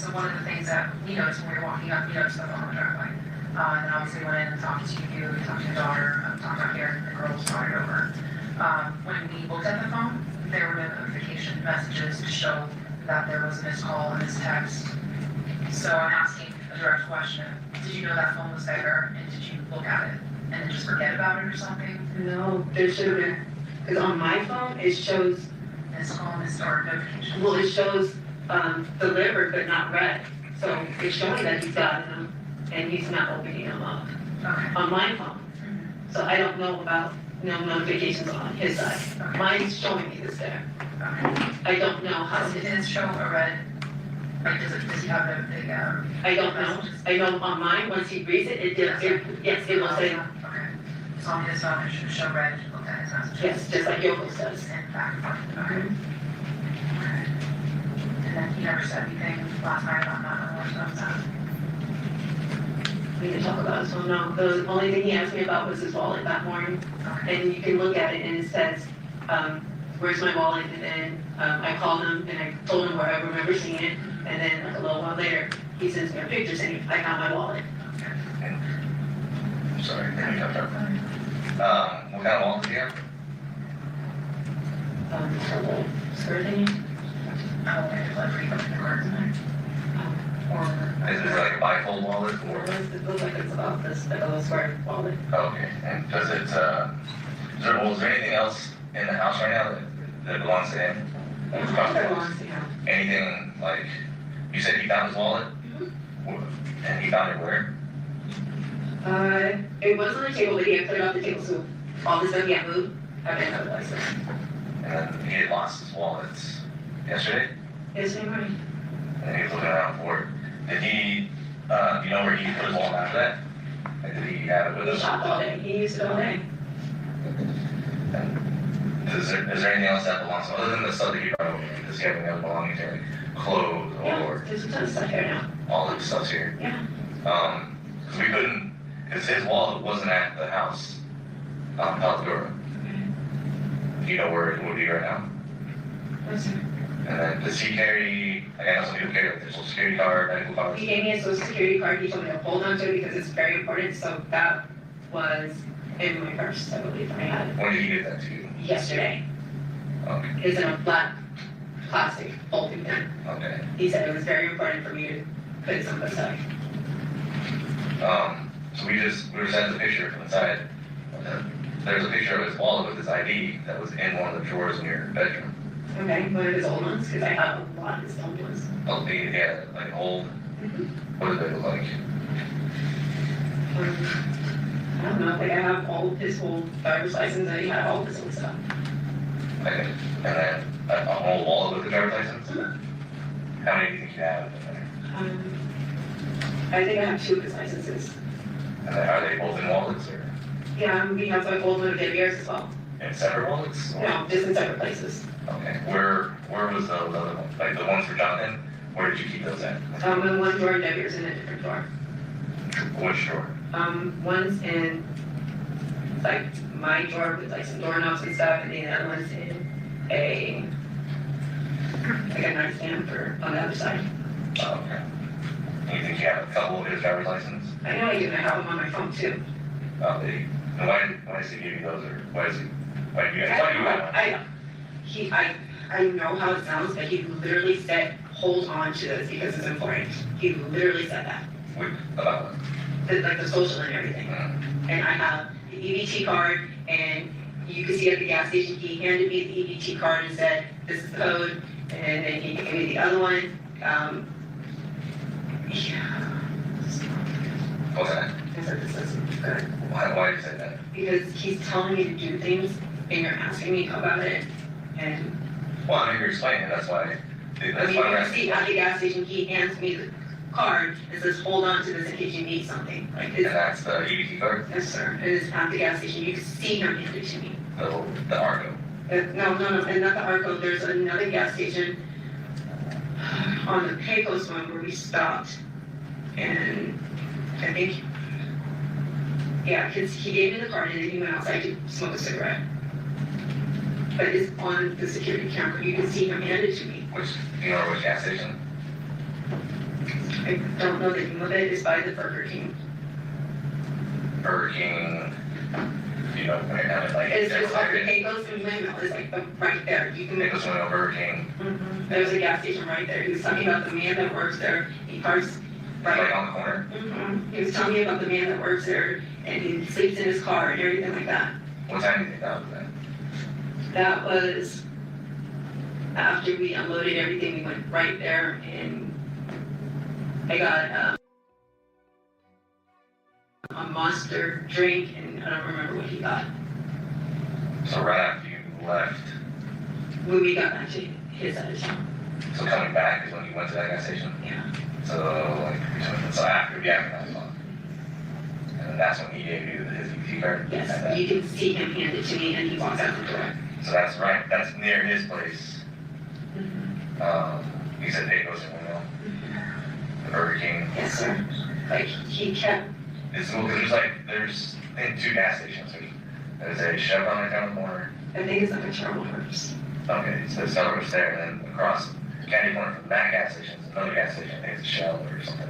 So one of the things that we noticed when we were walking up, we noticed the phone on the driveway. And then obviously went in and talked to you, talked to your daughter, talked about Eric, the girls brought it over. When we looked at the phone, there were no notification messages to show that there was a missed call and this text. So I'm asking a direct question. Did you know that phone was there and did you look at it and then just forget about it or something? No, there should have been, because on my phone, it shows, Missed call, missed or notification? well, it shows, delivered but not read. So it's showing that he's gotten them and he's not opening them up Okay. on my phone. So I don't know about no notifications on his side. Mine's showing me this there. Okay. I don't know how Does his, it show a red, like, does he have a big, I don't know. I know on mine, once he reads it, yes, it will say, Okay. So on his phone, it should show red if you looked at his messages? yes, just like Yoko says. And back and forth, okay. Okay. And then he never said anything last night about not knowing where stuff's at? We didn't talk about it, so no. The only thing he asked me about was his wallet that morning. Okay. And you can look at it and it says, where's my wallet? And then I called him and I told him where I remember seeing it. And then like a little while later, he sends me a picture saying, I found my wallet. Sorry, can you jump up? What kind of wallet do you have? A little skirt thingy. Oh, okay, like, free the cards in there? Or? Is it like a bifold wallet or? It looks like it's about this, like a little square wallet. Okay, and does it, is there anything else in the house right now that belongs to him? It belongs to him. Anything like, you said he found his wallet? And he found it where? It was on the table, but he had put it off the table, so all this stuff got moved. I've been other places. And then he had lost his wallet yesterday, Is it money? and he was looking around for it. Did he, you know where he put his wallet after that? Like, did he have it with He him? shopped all day. He used it all day. And is there anything else that belongs to him, other than the stuff that he brought over? Does he have any other belongings here, like clothes Yeah, or there's a ton of stuff here now. all of the stuff's here? Yeah. Because we couldn't, because his wallet wasn't at the house on Palladora. Do you know where it would be right now? That's it. And then does he carry, like, I know some people carry like their social security card, medical cards. He gave me a social security card. He told me to hold on to it because it's very important. So that was in my purse, I believe I had When did he get that to you? yesterday. Okay, It's in a black plastic folding bin. okay. He said it was very important for me to put it someplace else. So we were sent a picture from inside. There's a picture of his wallet with his ID that was in one of the drawers in your bedroom. Okay, one of his old ones, because I have a lot of his old ones. Oh, he had like an old, what did they look like? I don't know, like I have all of his old driver's license, and he had all of his old stuff. Like, and then a whole wallet with the driver's license? How many do you think you have? I think I have 2 of his licenses. And then are they both in wallets or Yeah, we have my old one of Devy's as well. in separate wallets? Or- No, just in separate places. Okay, where was those other ones? Like the ones for Johnathan? Where did you keep those at? In one drawer, Devy's in a different drawer. Which drawer? One's in like my drawer with like some doorknobs and stuff, and the other one's in a nightstand for on the other side. Oh, okay. And you think you have a couple of his driver's license? I know I do. I have them on my phone too. And why does he give you those, or why do you I tell don't you know. that? I know how it sounds, but he literally said, "Hold on to this because it's important." He literally said that, About like the social and everything. And I have the EBT card, and you can see at the gas station, he handed me the EBT card and said, "This is the code," and then he gave me the other one. what's that? I said, "This isn't good." Why did you say that? Because he's telling me to do things, and you're asking me about it, and Well, I mean, you're explaining, that's why I we're mean, you can asking. see at the gas station, he hands me the card and says, "Hold on to this in case you need something." Like, And it's, that's the EBT card, yes, sir. It is at the gas station. You can see him hand it to me. the Argo. No, and not the Arco. There's another gas station on the Pecos one where we stopped, and I think, yeah, because he gave me the card and then he went outside to smoke a cigarette. But it's on the security camera. You can see him hand it to me. Do you know which gas station? I don't know the name of it. It's by the Burger King. Burger King, you know, right now, like. It's just like the Pecos and Windmill is like right there. You can. Nicholas Windmill, Burger King, There's a gas station right there. He was talking about the man that works there. He parks like right. on the corner. He was telling me about the man that works there and he sleeps in his car and everything like that. What time do you think that was then? That was after we unloaded everything. We went right there and I got a Monster drink and I don't remember what he got. So right after you left, When we got back to his side of town. so coming back is when you went to that gas station? Yeah. So so after that month. And then that's when he gave you his EBT card? Yes, you can see him hand it to me and he walks out the door. So that's right, that's near his place. You said Pecos and Windmill, the Burger King. Yes, sir. Like he kept. It's cool because there's I think 2 gas stations. There's a Chevron right down the corner. I think it's like a Charles Horse. Okay, so there's Starbucks there, and then across Candy Corner from that gas station is another gas station. I think it's a Shell or something.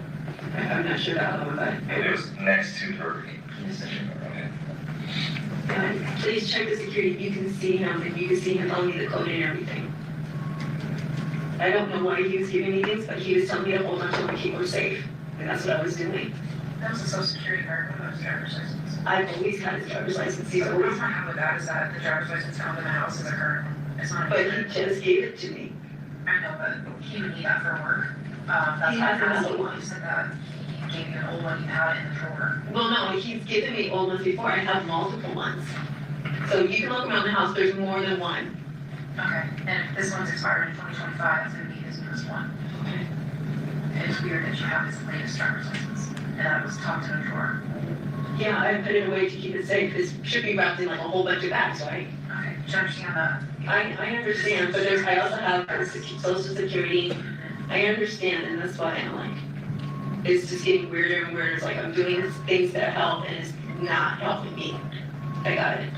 I'm not sure about one, but. It was next to the Burger King. Yes, sir. Okay. Please check the security. You can see him and you can see him telling me the code and everything. I don't know why he was giving me things, but he was telling me to hold on to my keep her safe. And that's what I was doing. That was a social security card, one of those driver's license. I've always had his driver's license. He's So the always, problem I have with that is that the driver's license found in the house is a current one. It's not. but he just gave it to me. I know, but he would need that for work. That's He why I has asked another you, one. you said that he gave you an old one, you had it in the drawer. Well, no, he's given me old ones before. I have multiple ones. So you can look around the house. There's more than one. Okay, and if this one's expired in 2025, it's gonna be his newest one. Okay. It's weird that you have his latest driver's license, and that was tucked in a drawer. Yeah, I put it away to keep it safe. This should be wrapped in like a whole bunch of bags, right? Okay, do you understand that? I understand, but I also have social security. I understand, and that's why I'm like, it's just getting weirder and weirder. It's like I'm doing things that help and it's not helping me. I got it.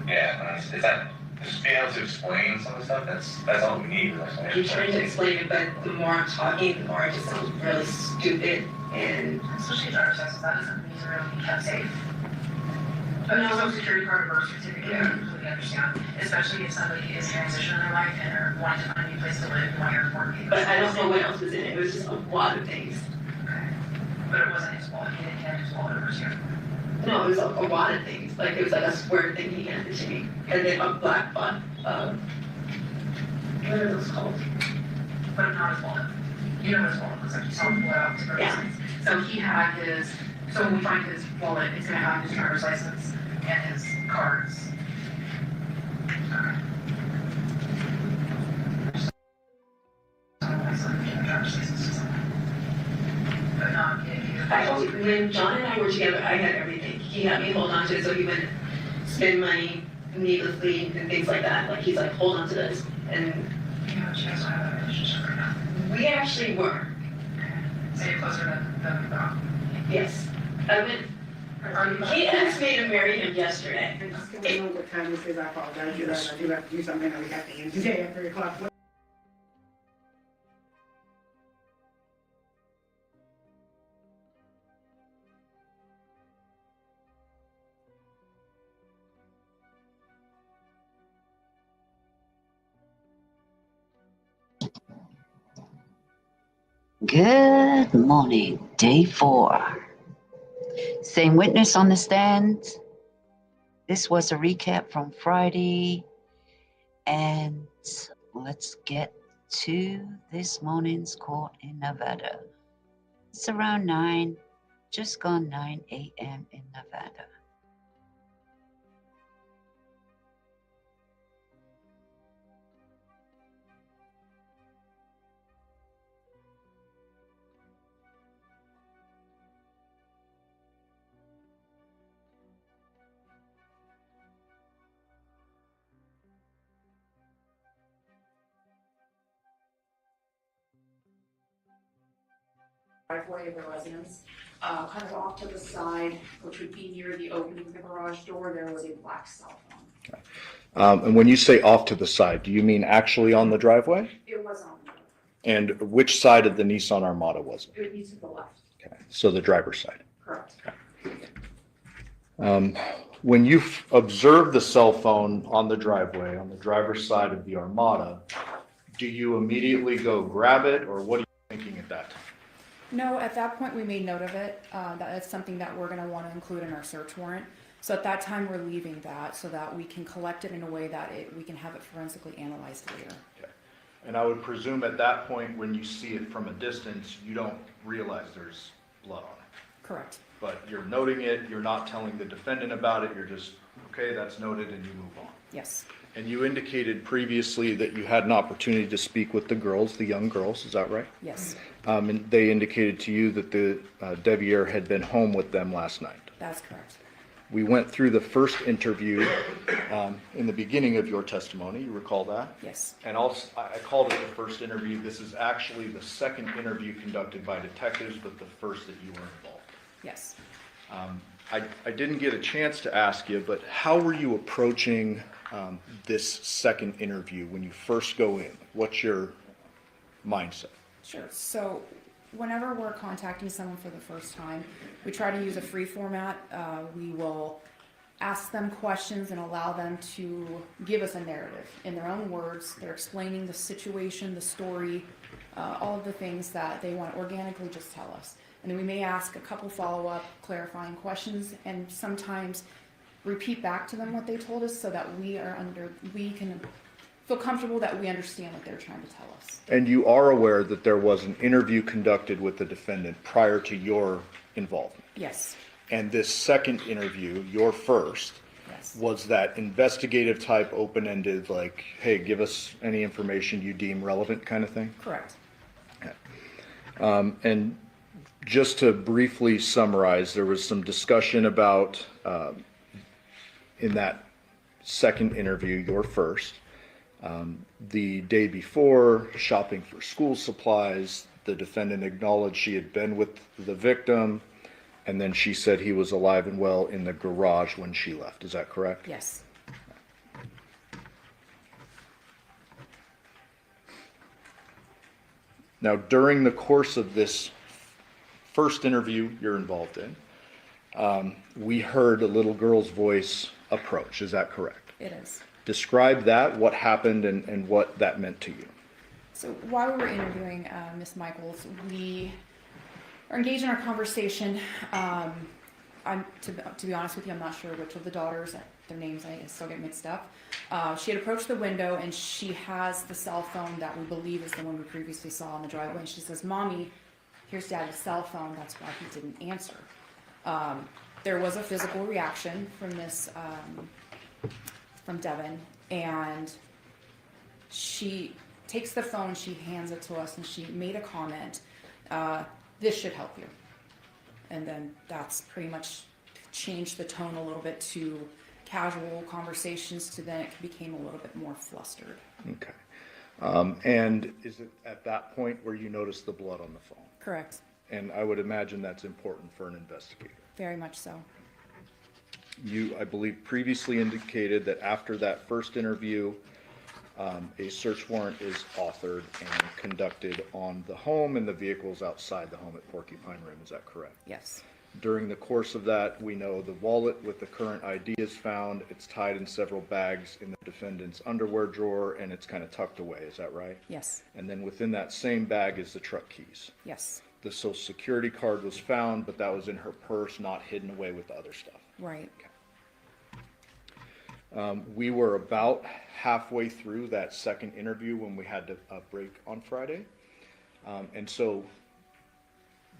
Yeah, is that just being able to explain some of the stuff? That's all we need. I'm trying to explain it, but the more I'm talking, the more it just sounds really stupid and. Especially a driver's license, that doesn't mean you're really kept safe. A social security card or birth certificate, I completely understand, especially if somebody is transitioning their life and are wanting to find a new place to live, and want your important papers. But I don't know what else was in it. It was just a lot of things. Okay. But it wasn't his wallet, he didn't hand his wallet over to you. No, it was a lot of things. Like it was like a square thing he handed to me, and then a black bun. What are those called? But not his wallet. You know what his wallet looks like, you saw him pull it out to driver's Yeah. license. So he had his, so when we find his wallet, it's gonna have his driver's license and his cards. Okay. Driver's license to someone. But not if you. When John and I were together, I had everything. He had me hold on to it so he wouldn't spend money needlessly and things like that. Like he's like, hold on to this. And You know, you guys don't have that relationship right now. we actually were. So you're closer than we thought. Yes. I went. He asked me to marry him yesterday. And just because I know what time this is, I apologize. You guys, I do have to do something that we have to end today at 3 o'clock. Good morning, day 4. Same witness on the stand. This was a recap from Friday. And let's get to this morning's court in Nevada. It's around 9, just gone 9 a.m. in Nevada. Driveway of the residence, kind of off to the side, which would be near the opening of the garage door, there was a black cell phone. And when you say off to the side, do you mean actually on the driveway? It was on the, And which side of the Nissan Armada was it? it would be to the left, Okay, so the driver's side. correct. When you observe the cell phone on the driveway, on the driver's side of the Armada, do you immediately go grab it, or what are you thinking at that time? No, at that point, we made note of it. That is something that we're gonna wanna include in our search warrant. So at that time, we're leaving that so that we can collect it in a way that we can have it forensically analyzed later. Okay. And I would presume at that point, when you see it from a distance, you don't realize there's blood on it. Correct. But you're noting it, you're not telling the defendant about it, you're just, okay, that's noted, and you move on. Yes, And you indicated previously that you had an opportunity to speak with the girls, the young girls, is that right? yes, And they indicated to you that the Devyn had been home with them last night. that's correct. We went through the first interview in the beginning of your testimony, you recall that? Yes, And also, I called it the first interview. This is actually the second interview conducted by detectives, but the first that you were involved. yes. I didn't get a chance to ask you, but how were you approaching this second interview when you first go in? What's your mindset? Sure. So whenever we're contacting someone for the first time, we try to use a free format. We will ask them questions and allow them to give us a narrative in their own words. They're explaining the situation, the story, all of the things that they want to organically just tell us. And then we may ask a couple follow-up clarifying questions and sometimes repeat back to them what they told us so that we can feel comfortable that we understand what they're trying to tell us. And you are aware that there was an interview conducted with the defendant prior to your involvement? Yes, And this second interview, your first, yes, was that investigative type, open-ended, like, hey, give us any information you deem relevant kind of thing? correct. And just to briefly summarize, there was some discussion about, in that second interview, your first, the day before, shopping for school supplies, the defendant acknowledged she had been with the victim, and then she said he was alive and well in the garage when she left. Is that correct? Yes, Now, during the course of this first interview you're involved in, we heard a little girl's voice approach. Is that correct? it is. Describe that, what happened, and what that meant to you. So while we were interviewing Miss Michaels, we are engaged in our conversation. To be honest with you, I'm not sure which of the daughters, their names I still get mixed up. She had approached the window and she has the cell phone that we believe is the one we previously saw on the driveway. And she says, "Mommy, here's Daddy's cell phone. That's why he didn't answer." There was a physical reaction from from Devyn, and she takes the phone, she hands it to us, and she made a comment, "This should help you." And then that's pretty much changed the tone a little bit to casual conversations to then it became a little bit more flustered. Okay. And is it at that point where you noticed the blood on the phone? Correct. And I would imagine that's important for an investigator. Very much so. You, I believe, previously indicated that after that first interview, a search warrant is authored and conducted on the home and the vehicles outside the home at Porcupine Rim. Is that correct? Yes. During the course of that, we know the wallet with the current ID is found. It's tied in several bags in the defendant's underwear drawer, and it's kind of tucked away. Is that right? Yes. And then within that same bag is the truck keys. Yes. The social security card was found, but that was in her purse, not hidden away with the other stuff. Right. We were about halfway through that second interview when we had to break on Friday. And so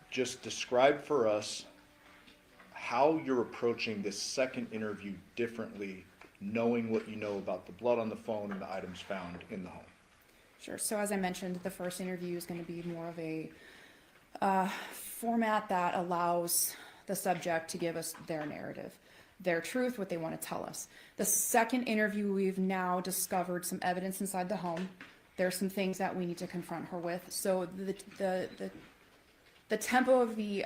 just describe for us how you're approaching this second interview differently, knowing what you know about the blood on the phone and the items found in the home. Sure. So as I mentioned, the first interview is going to be more of a format that allows the subject to give us their narrative, their truth, what they want to tell us. The second interview, we've now discovered some evidence inside the home. There's some things that we need to confront her with. So the tempo of the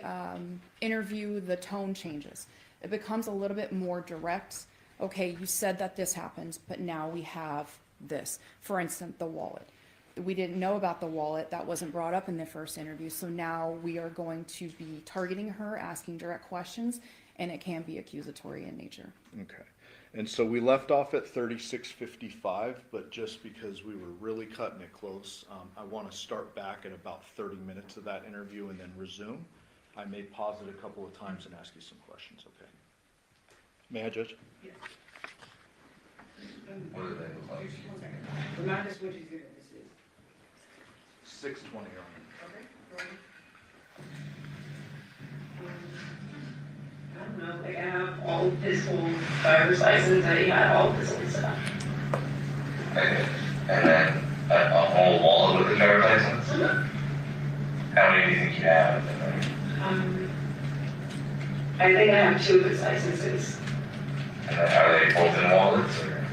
interview, the tone changes. It becomes a little bit more direct. Okay, you said that this happened, but now we have this. For instance, the wallet. we didn't know about the wallet. That wasn't brought up in the first interview. So now we are going to be targeting her, asking direct questions, and it can be accusatory in nature. Okay. And so we left off at 36:55, but just because we were really cutting it close, I want to start back at about 30 minutes of that interview and then resume. I may pause it a couple of times and ask you some questions, okay? May I, Judge? Yes. What do they look like? Remind us what you said this is. 620 on Okay. Right. I don't know, like I have all of his whole driver's license, I had all of his old stuff. Okay. And then a whole wallet with the driver's license? How many do you think you have? I think I have 2 of his licenses. And then are they both in wallets or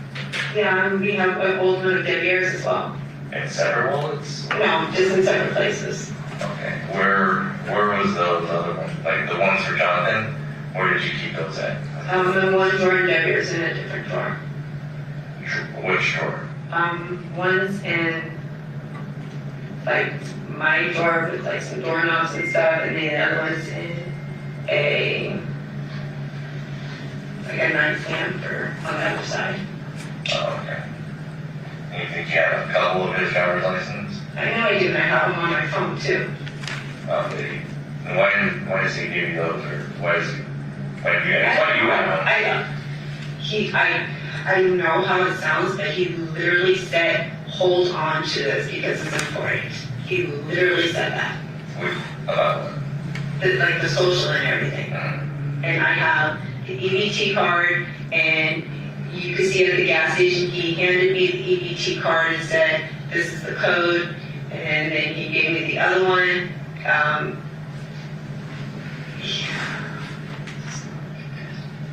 Yeah, and we have an old one of Devyn's as well. in separate wallets? No, just in separate places. Okay. Where was the other one? Like the ones for Jonathan? Where did you keep those at? The one drawer in Devyn's in a different drawer. Which drawer? One's in like my drawer with like some doorknobs and stuff, and the other one's in a nightstand or on the other side. Oh, okay. And you think you have a couple of his driver's license? I know I do, and I have them on my phone too. And why does he give you those, or why did you have them? I know how it sounds, but he literally said, hold on to this because it's important. He literally said that. About what? Like the social and everything. And I have the EBT card, and you could see it at the gas station. He handed me the EBT card and said, this is the code. And then he gave me the other one.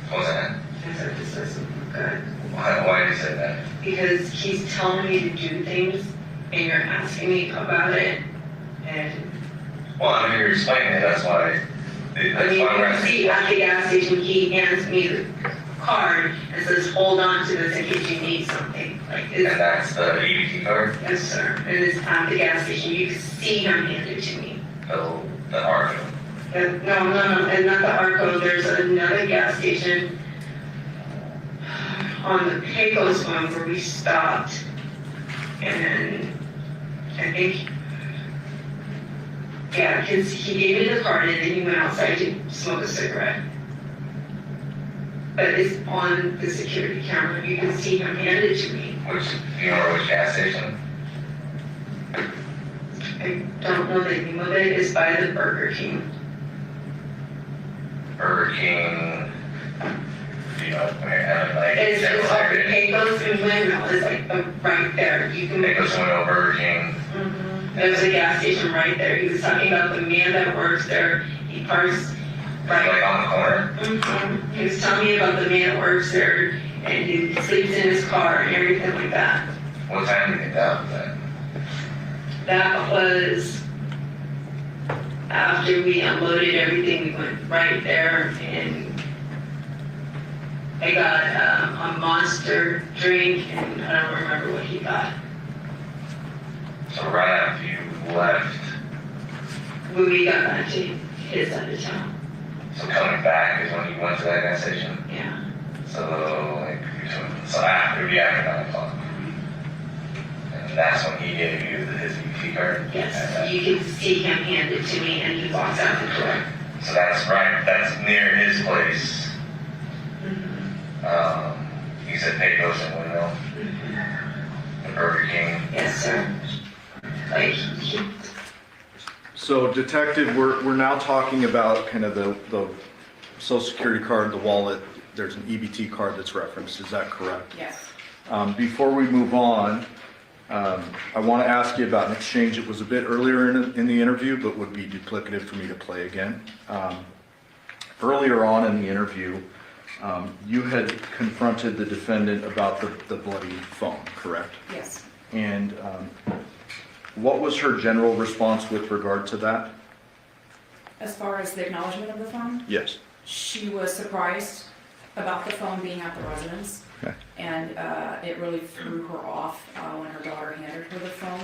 What was that? I said, this isn't good. Why did he say that? Because he's telling me to do things, and you're asking me about it, and Well, I mean, you're explaining it, that's why. I mean, you can see at the gas station, he hands me the card and says, hold on to this in case you need something. Like, And it's, that's the EBT card? yes, sir. And it's at the gas station. You can see him hand it to me. The ARCO. And, no, and not the Arco. There's another gas station on the Pecos one where we stopped. And I think, yeah, because he gave me the card and then he went outside to smoke a cigarette. But it's on the security camera. You can see him hand it to me. Do you know which gas station? I don't know the name of it. It's by the Burger King. Burger King. Do you know, like, It's off the Pecos and Windmill. It's like right there. You can. Pecos Window, Burger King. There's a gas station right there. He was talking about the man that works there. He parks Like right. on the corner? He was telling me about the man that works there, and he sleeps in his car and everything like that. What time did you get that? That was after we unloaded everything. We went right there, and I got a Monster drink, and I don't remember what he got. So right after you left, When we got back to his side of town. so coming back is when you went to that gas station? Yeah. So after 9 o'clock. And that's when he gave you his EBT card? Yes, you can see him hand it to me, and he walks out the door. So that's right, that's near his place. You said Pecos and Windmill? The Burger King? Yes, sir. Like, So Detective, we're now talking about kind of the social security card, the wallet. There's an EBT card that's referenced, is that correct? Yes. Before we move on, I want to ask you about an exchange that was a bit earlier in the interview, but would be duplicative for me to play again. Earlier on in the interview, you had confronted the defendant about the bloody phone, correct? Yes. And what was her general response with regard to that? As far as the acknowledgement of the phone, Yes. she was surprised about the phone being at the residence. Okay. And it really threw her off when her daughter handed her the phone.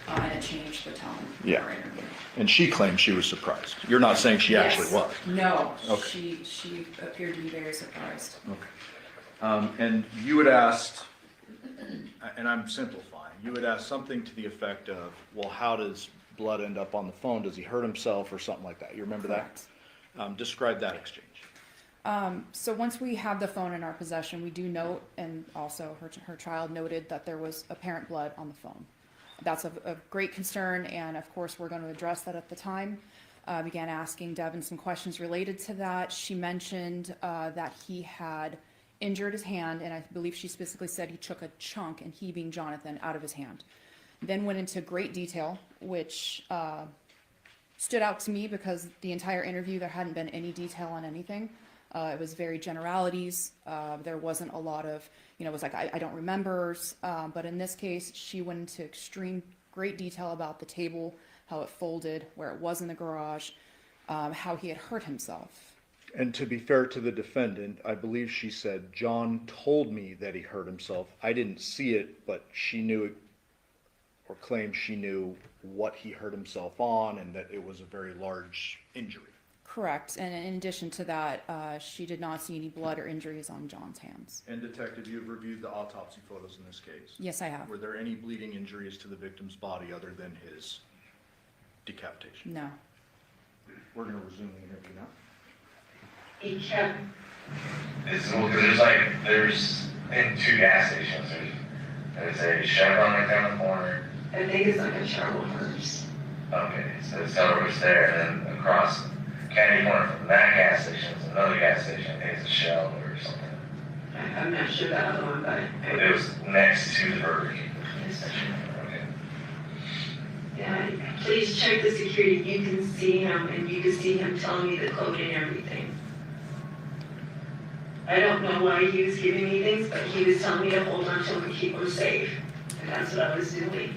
and it changed the tone of Yeah. our interview. And she claimed she was surprised. You're not saying she actually Yes. was? No, Okay. she appeared to be very surprised. Okay. And you had asked, and I'm simplifying, you had asked something to the effect of, well, how does blood end up on the phone? Does he hurt himself or something like that? You remember Correct. that? Describe that exchange. So once we have the phone in our possession, we do note, and also her child noted that there was apparent blood on the phone. That's of great concern, and of course, we're going to address that at the time. Began asking Devyn some questions related to that. She mentioned that he had injured his hand, and I believe she specifically said he took a chunk, and he being Johnathan, out of his hand. Then went into great detail, which stood out to me because the entire interview, there hadn't been any detail on anything. It was very generalities. There wasn't a lot of, it was like, I don't remember. But in this case, she went into extreme great detail about the table, how it folded, where it was in the garage, how he had hurt himself. And to be fair to the defendant, I believe she said, John told me that he hurt himself. I didn't see it, but she knew it, or claimed she knew what he hurt himself on and that it was a very large injury. Correct. And in addition to that, she did not see any blood or injuries on John's hands. And Detective, you've reviewed the autopsy photos in this case. Yes, I have. Were there any bleeding injuries to the victim's body other than his decapitation? No. We're going to resume the interview now. He kept, It's, well, 'cause there's in 2 gas stations, there's a Chevron right down the corner. I think it's like a Charlotte Horse. Okay, so it's over there, and then across Candy Corner from that gas station is another gas station. I think it's a Shell or something. I'm not sure the other one, but But it was next to the Burger King. Okay. yeah, please check the security. You can see him, and you can see him telling me the code and everything. I don't know why he was giving me things, but he was telling me to hold on to him and keep him safe. And that's what I was doing.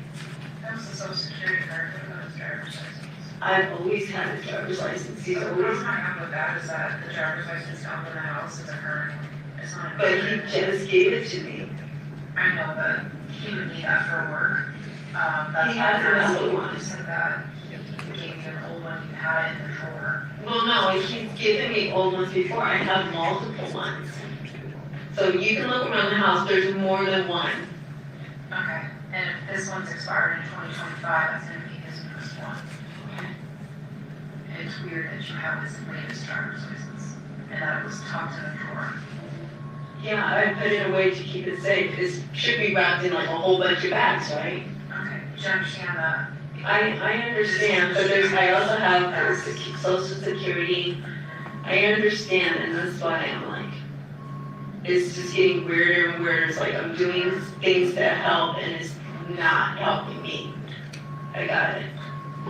That was the social security card for those driver's license. I've always had a driver's license. He's The always, problem I have with that is that the driver's license found in the house is a current, it's not. but he just gave it to me. I know, but he would need that for work. That's He why has I'm asking another you one. to send that. He gave you an old one, you had it in the drawer. Well, no, he's given me old ones before. I have multiple ones. So you can look around the house. There's more than one. Okay, and if this one's expired in 2025, that's gonna be his first one. It's weird that you have his latest driver's license, and that it was tucked in a drawer. Yeah, I put it away to keep it safe. It should be wrapped in like a whole bunch of bags, right? Okay, do you understand that? I understand, but I also have social security. I understand, and that's why I'm like, it's just getting weirder and weirder. It's like I'm doing things that help, and it's not helping me. I got it.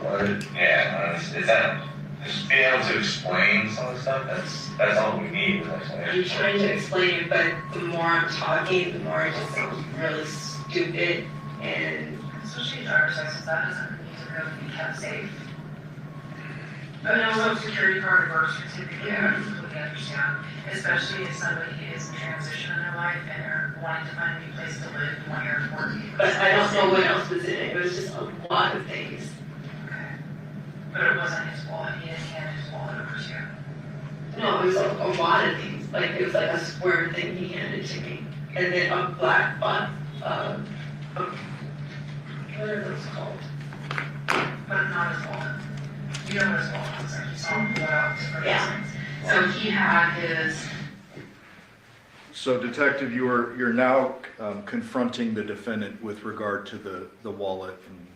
Well, yeah, is that just being able to explain some of the stuff? That's all we need. Is I'm explanation. trying to explain it, but the more I'm talking, the more it just sounds really stupid. And Especially driver's license, that doesn't need to really be kept safe. But no, social security card or birth certificate, I completely understand, especially if somebody is in transition in their life and they're wanting to find a new place to live, one year or 4 years. but I don't know what else was in it. It was just a lot of things. Okay. But it wasn't his wallet, he didn't hand his wallet over to you. No, it was a lot of things. Like it was like a square thing he handed to me, and then a black box. What are those called? But not his wallet. You know what his wallet looks like, you saw him pull it out for Yeah. things. So he had his, So Detective, you're now confronting the defendant with regard to the wallet and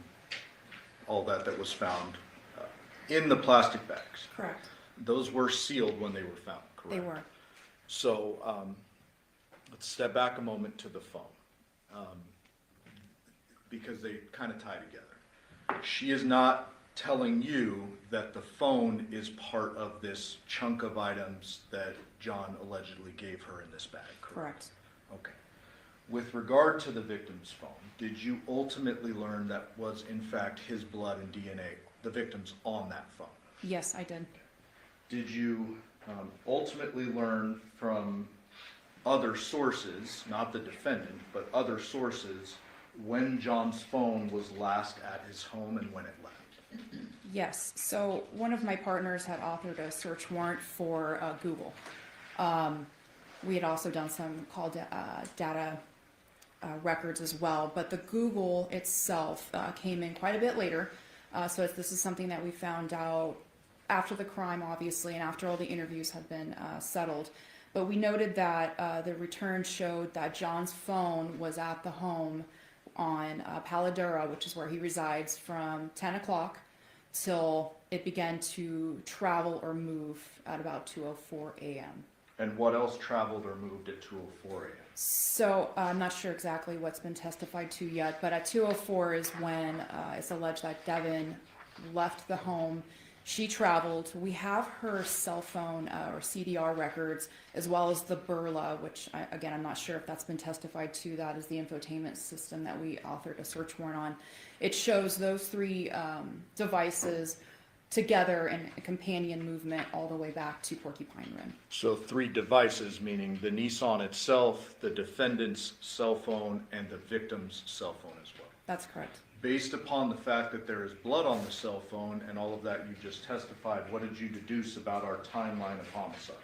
all that was found in the plastic bags. Correct. Those were sealed when they were found, correct? They were. So let's step back a moment to the phone because they kind of tie together. She is not telling you that the phone is part of this chunk of items that John allegedly gave her in this bag, correct? Correct. Okay. With regard to the victim's phone, did you ultimately learn that was in fact his blood and DNA, the victim's, on that phone? Yes, I did. Did you ultimately learn from other sources, not the defendant, but other sources, when John's phone was last at his home and when it left? Yes, so one of my partners had authored a search warrant for Google. We had also done some data records as well, but the Google itself came in quite a bit later. So this is something that we found out after the crime, obviously, and after all the interviews had been settled. But we noted that the return showed that John's phone was at the home on Paladura, which is where he resides, from 10 o'clock till it began to travel or move at about 2:04 a.m. And what else traveled or moved at 2:04 a.m.? So I'm not sure exactly what's been testified to yet, but at 2:04 is when it's alleged that Devyn left the home. She traveled. We have her cell phone or CDR records, as well as the Burla, which again, I'm not sure if that's been testified to. That is the infotainment system that we authored a search warrant on. It shows those three devices together in a companion movement all the way back to Porcupine Rim. So 3 devices, meaning the Nissan itself, the defendant's cell phone, and the victim's cell phone as well. That's correct. Based upon the fact that there is blood on the cell phone and all of that you just testified, what did you deduce about our timeline of homicide?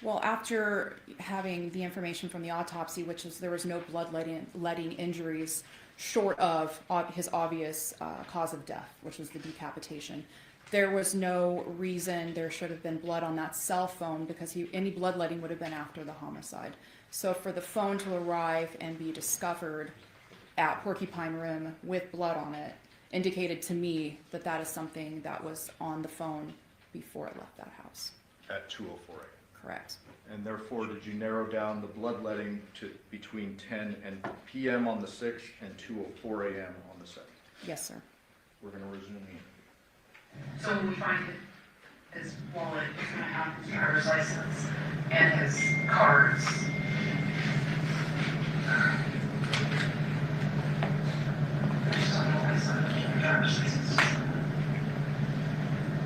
Well, after having the information from the autopsy, which is there was no bloodletting injuries short of his obvious cause of death, which was the decapitation, there was no reason there should have been blood on that cell phone because any bloodletting would have been after the homicide. So for the phone to arrive and be discovered at Porcupine Rim with blood on it indicated to me that that is something that was on the phone before it left that house. At 2:04 a.m. Correct. And therefore, did you narrow down the bloodletting to between 10 p.m. on the 6th and 2:04 a.m. on the 7th? Yes, sir. We're going to resume here. So when we find his wallet, he's gonna have his driver's license and his cards. I just don't know why he's not getting a driver's license.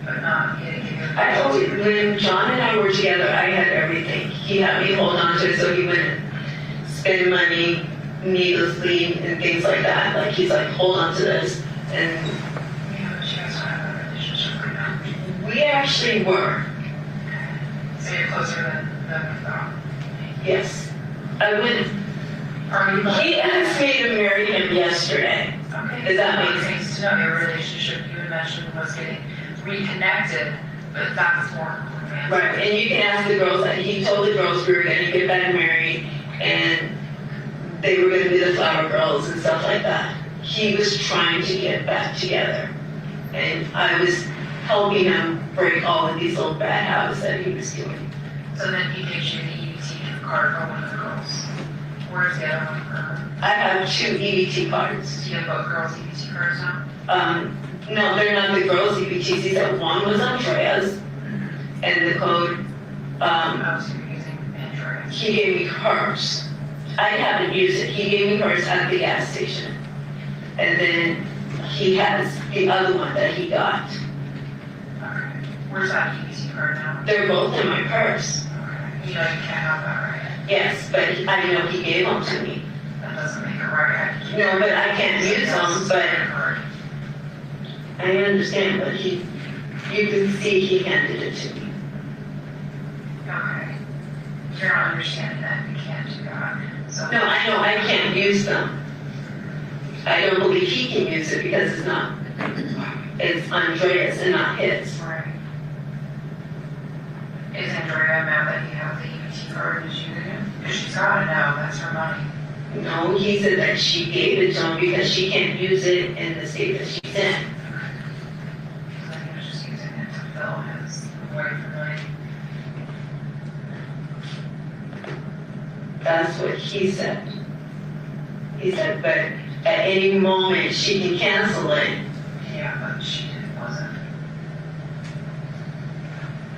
But not, he didn't give you. I always, when John and I were together, I had everything. He had me hold on to it so he wouldn't spend money needlessly and things like that. Like he's like, hold on to this. And Yeah, but you guys don't have a relationship right now. we actually were. So you're closer than we thought. Yes. I went, Are you? he asked me to marry him yesterday. Okay. Does that make sense? Things to know your relationship you had mentioned was getting reconnected, but that's more romantic. Right, and you can ask the girls, that he told the girls we were gonna get back married and they were gonna be the flower girls and stuff like that. He was trying to get back together. And I was helping him break all of these little bad habits that he was doing. So then he gives you the EBT card for one of the girls. Where's the other one for her? I have 2 EBT cards. Do you have both girls' EBT cards now? No, they're not the girls' EBTs. He said one was Andrea's and the code, Oh, so you're using Android. he gave me hers. I haven't used it. He gave me hers at the gas station. And then he has the other one that he got. Okay. Where's that EBT card now? They're both in my purse. Okay. You know you can't have that, right? Yes, but I know he gave them to me. That doesn't make it right. No, but I can't use them, but I understand, but you can see he handed it to me. Okay. You're not understanding that you can't do that. So. No, I know I can't use them. I don't believe he can use it because it's Andrea's and not his. Right. Is Andrea mad that you have the EBT card? Did you get it? Because she's got it now, that's her money. No, he said that she gave it to him because she can't use it in the state that she's in. So he was just using it to fill his wife for money. That's what he said. He said, but at any moment she can cancel it. Yeah, but she wasn't.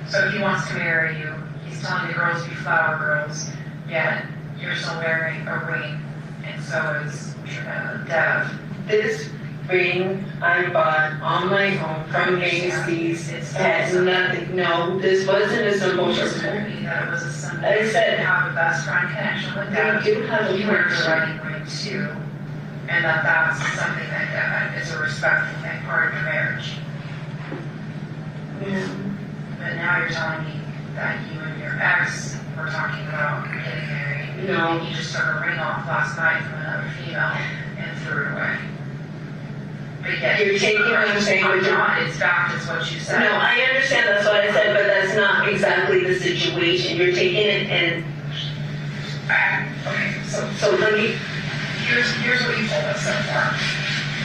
So he wants to marry you. He's telling the girls to be flower girls, yet you're still wearing a ring, and so is Dev. This ring I bought on my own from Macy's. It had nothing. No, this wasn't a symbol You just for told her. me that it was a symbol. I said- You have a best friend connection with We Dev. do have a You wear your connection. wedding ring too. and that that's something that is a respectful thing, part of your marriage. But now you're telling me that you and your ex were talking about getting married. No. And you just took a ring off last night from another female and threw it away. But yet, You're taking what I'm saying, but you're not. It's fact, is what you said. No, I understand, that's what I said, but that's not exactly the situation. You're taking it and, Okay, so let me, here's what you told us so far.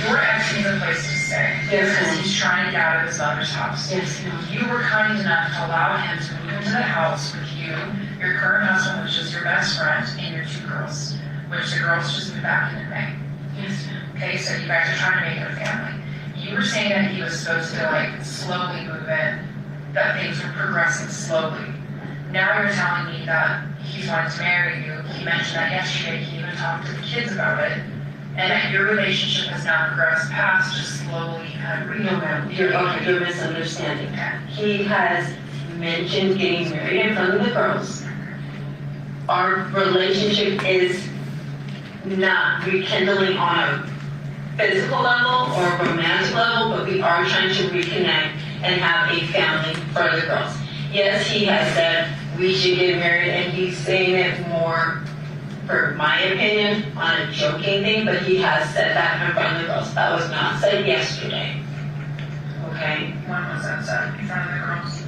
Your ex needs a place to stay. Yes, Because ma'am. he's trying to get out of his mother's house. yes, no. You were kind enough to allow him to move into the house with you, your current husband, which is your best friend, and your 2 girls, which the girls just moved back in May. Yes, ma'am. Okay, so you guys are trying to make it a family. You were saying that he was supposed to like slowly move in, that things were progressing slowly. Now you're telling me that he's wanting to marry you. He mentioned that yesterday. He even talked to the kids about it. And that your relationship has now progressed past just slowly kind of No, ma'am, you're misunderstanding. He has mentioned getting married in front of the girls. Our relationship is not rekindling on a physical level or romantic level, but we are trying to reconnect and have a family for the girls. Yes, he has said we should get married, and he's saying it more, for my opinion, on a joking thing, but he has said that in front of the girls. That was not said yesterday. Okay? When was that said in front of the girls?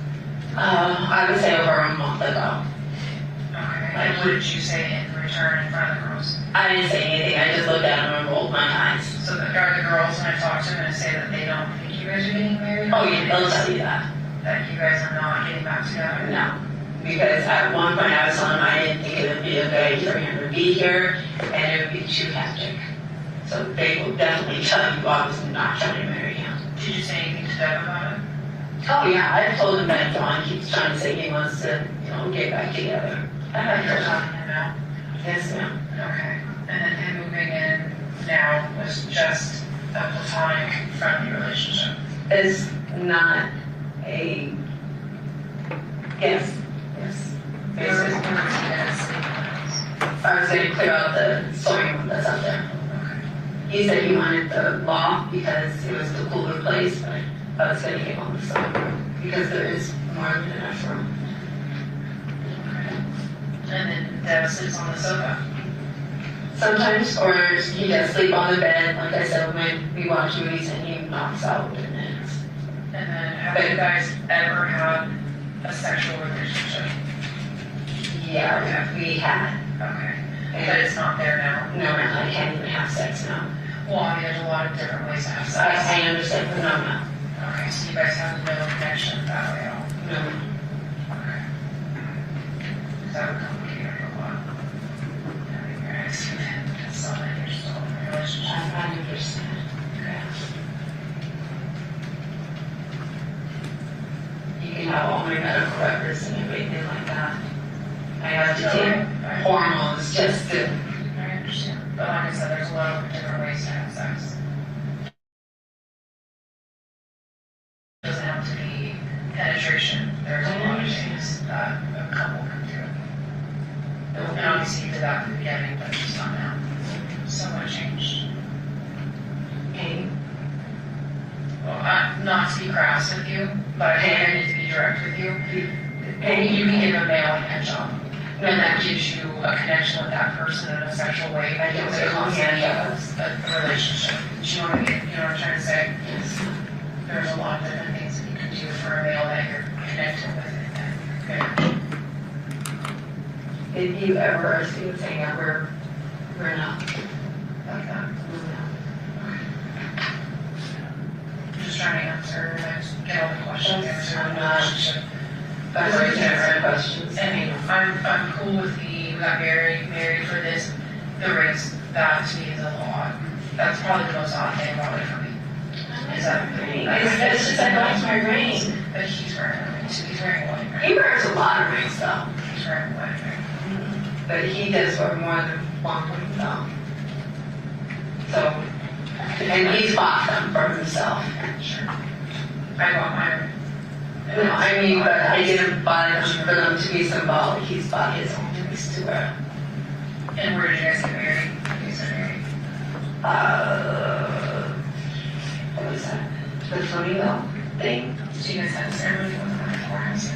I would say over a month ago. Okay. And what did you say in return in front of the girls? I didn't say anything, I just looked at him and rolled my eyes. So are the girls, when I talk to them, going to say that they don't think you guys are getting married? Oh yeah, they'll tell you that. That you guys are not getting back together? No. Because at one point I was telling him I didn't think it would be a good idea for him to be here, and it would be too hectic. So they will definitely tell you I was not trying to marry him. Did you say anything to Deb about it? Oh yeah, I told him that John keeps trying to say he wants to, get back together. I You're heard talking that. to him now? Yes, ma'am. Okay. And then him moving in now was just a platonic friendly relationship? It's not a, yes, yes. Where was Basically. he gonna sleep in the house? I was going to clear out the sewing room that's up there. Okay. He said he wanted the loft because it was the cooler place, but I was going to give him the sewing room because there is more than enough room. And then Deb sleeps on the sofa? Sometimes, or he does sleep on the bed, like I said, when we watch movies and he knocks out within minutes. And then have you guys ever had a sexual relationship? Yeah, we had. Okay. But And it's not there now? no, I can't even have sex now. Well, I mean, there's a lot of different ways to have sex. I understand, but no. Okay, so you guys have no connection that way at all? No. Okay. That would complicate it a lot. Having your ex with him, because so many years still in a relationship. I understand. You can have all my medical records and everything like that. I have to take hormones just to. I understand. But like I said, there's a lot of different ways to have sex. It doesn't have to be penetration. There's a lot of things that a couple can do. And obviously you did that from the beginning, but it's not now. So much changed. Okay. Well, not to be crass with you, but I think I need to be direct with you. And you can give a male a hand job. And that gives you a connection with that person in a sexual way. I don't It causes say a relationship. Do you know what I mean? You know what I'm trying to say? Yes. There's a lot of different things that you can do for a male that you're connected with. Okay. If you ever see a thing ever, we're not. Like that. I'm just trying to answer and get all the questions answered in the relationship. That's right, answer questions. I mean, I'm cool with we got married for this, the rings. That to me is a lot. That's probably the most odd thing about it for me. Is that It's just I like my ring. But he's wearing a ring too. He's wearing a wedding ring. He wears a lot of rings though, He's wearing a wedding ring. but he does wear more than one ring though. So, and he's bought them for himself. Sure. I got mine. No, I mean, but I didn't buy them for them to be symbolic. He's bought his own rings to wear. And where did you guys get married? You guys got married. What was that? The flamingo thing? She guys had a ceremony with the courthouse.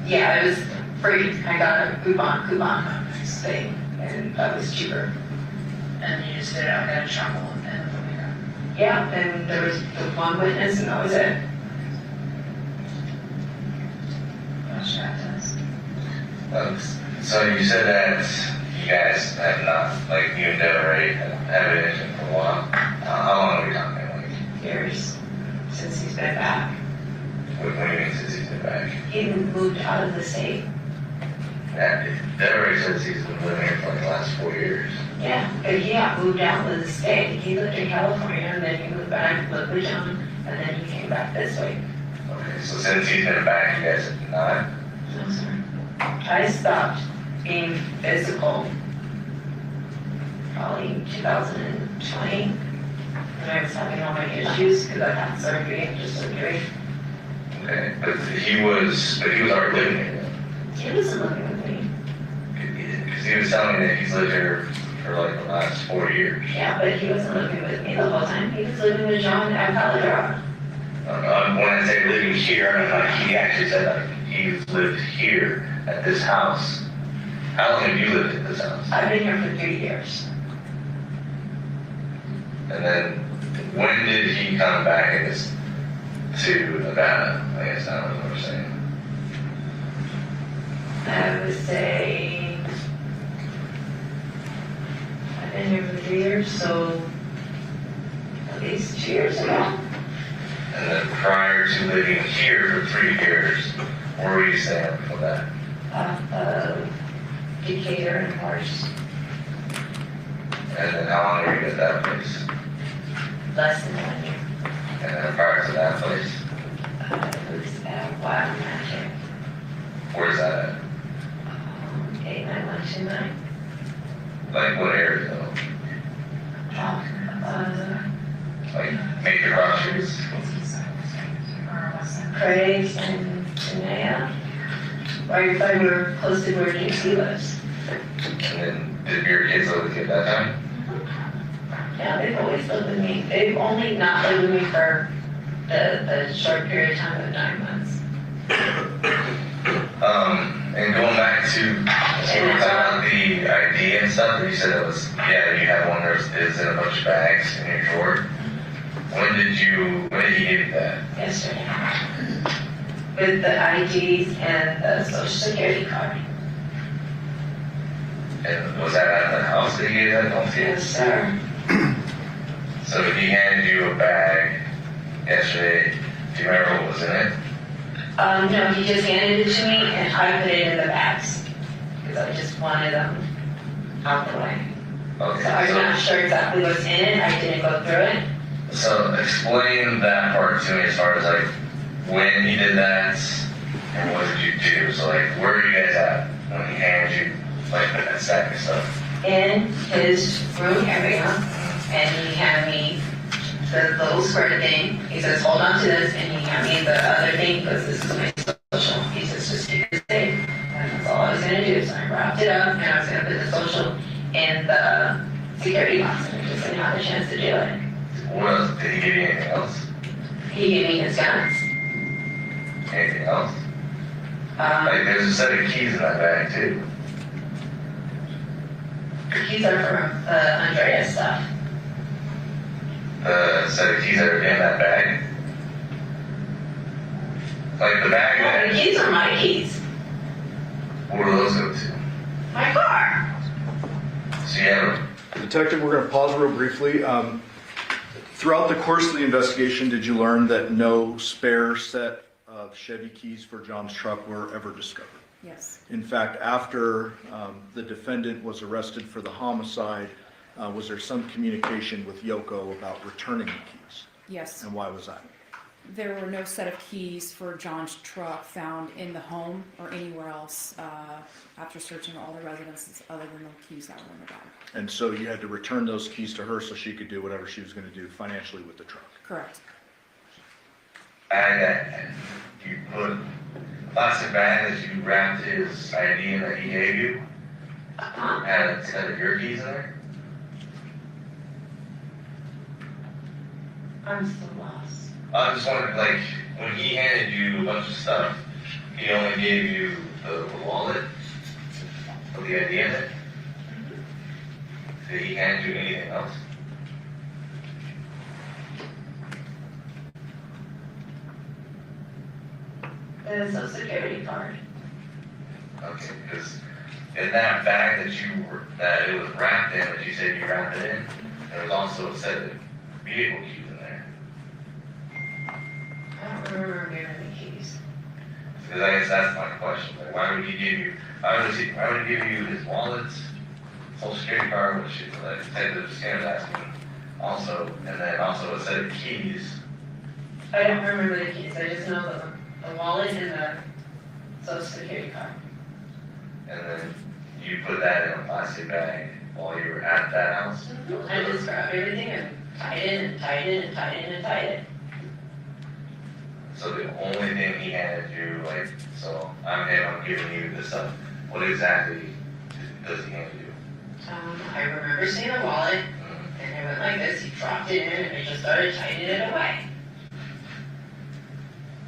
Yeah, it was free. I got a coupon thing, and that was cheaper. And you just did it out at a chapel and the flamingo. Yeah, and there was the one witness, and that was it. Gosh, that does. So you said that you guys have not, like, you and Devyn have been in for a while. How long are we talking? Like, Years since he's been back. what do you mean since he's been back? He moved out of the state. Devyn says he's been living here for like the last 4 years. Yeah, but he got moved out of the state. He lived in California, and then he moved back, lived with John, and then he came back this way. Okay, so since he's been back, you guys have not? No, sir. I stopped being physical probably in 2020 when I was having all my issues because I had surgery after surgery. Okay, but he was already living here then? He wasn't living with me. Because he was telling me that he's lived here for like the last 4 years. Yeah, but he wasn't living with me the whole time. He was living with John at Paladora. When I say living here, I mean like he actually said like he's lived here at this house. How long have you lived at this house? I've been here for 3 years. And then when did he come back to Nevada? I guess I don't know what we're saying. I would say I've been here for 3 years, so at least 2 years ago. And then prior to living here for 3 years, where were you staying before that? Decatur and Horse. And then how long were you at that place? Less than 1 year. And then prior to that place, It was at Wild Magic. where's that at? 89129. Like what area though? Like major cross streets? Craig's and Tanea. Right by where, close to where JC lives. And then did your kids live with you at that time? Yeah, they've always lived with me. They've only not lived with me for the short period of time of 9 months. And going back to, so we're talking about the ID and stuff, and you said it was, yeah, you had one that is in a bunch of bags in your drawer. When did he give you that? Yesterday. With the IDs and the social security card. And was that at the house that he gave that? Don't see it. Yes, sir. So he handed you a bag yesterday. Do you remember what was in it? No, he just handed it to me and I put it in the bags. Because I just wanted them out the way. Okay. So I'm not sure exactly what's in it. I didn't go through it. So explain that part to me as far as like when he did that and what did you do? So like where are you guys at when he handed you like that stack of stuff? In his room area, and he handed me the little square thing. He says, hold on to this, and he handed me the other thing because this is my social. He says, just take this thing. And that's all I was going to do. So I wrapped it up, and I was going to put the social in the security box, and I just didn't have a chance to do it. What else? Did he give you anything else? He gave me his guns. Anything else? Like there's a set of keys in that bag too. The keys are from Andrea's stuff. The set of keys that are in that bag. Like the bag No, the that, keys are my keys. where do those go to? My car. So you have Detective, we're going to pause real briefly. Throughout the course of the investigation, did you learn that no spare set of Chevy keys for John's truck were ever discovered? Yes. In fact, after the defendant was arrested for the homicide, was there some communication with Yoko about returning the keys? Yes. And why was that? There were no set of keys for John's truck found in the home or anywhere else after searching all the residences other than the keys that were in the bag. And so you had to return those keys to her so she could do whatever she was going to do financially with the truck. Correct. bag that you put, plastic bag that you wrapped his ID in that he gave you, had a set of your keys in there? I'm still lost. I'm just wondering, like, when he handed you a bunch of stuff, he only gave you the wallet with the ID in it? Did he hand you anything else? And a social security card. Okay, because in that bag that it was wrapped in, that you said you wrapped it in, there was also a set of vehicle keys in there. I don't remember giving the keys. Because I guess that's my question. Like, why would he give you his wallet, social security card, which is like detective scanner's asking, also, and then also a set of keys. I don't remember the keys. I just know the wallet and the social security card. And then you put that in a plastic bag while you were at that house? I just grabbed everything and tied it and tied it and tied it and tied it. So the only thing he handed you, like, so I'm giving you this stuff. What exactly does he hand you? I remember seeing a wallet, and it went like this. He dropped it in, and I just started tightening it away.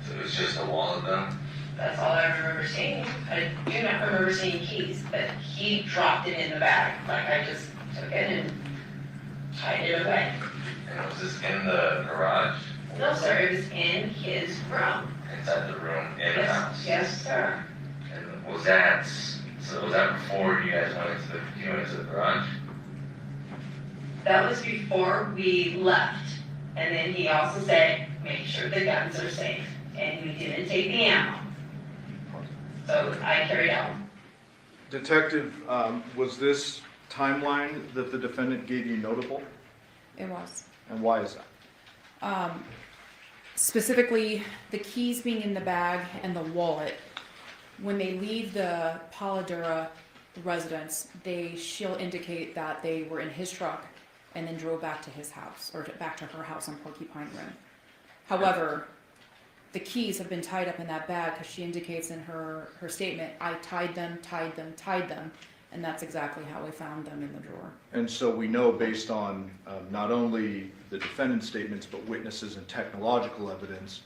So it's just a wallet then? That's all I remember seeing. I do not remember seeing keys, but he dropped it in the bag. Like, I just took it and tied it away. And was this in the garage? No, sir, it was in his room. Inside the room, in the house? Yes, sir. And was that before you guys went into the garage? That was before we left. And then he also said, make sure the guns are safe. And we didn't take the ammo. So I carried on. Detective, was this timeline that the defendant gave you notable? It was. And why is that? Specifically, the keys being in the bag and the wallet. When they leave the Paladura residence, she'll indicate that they were in his truck and then drove back to his house, or back to her house on Porcupine Rim. However, the keys have been tied up in that bag because she indicates in her statement, I tied them, and that's exactly how we found them in the drawer. And so we know based on not only the defendant's statements, but witnesses and technological evidence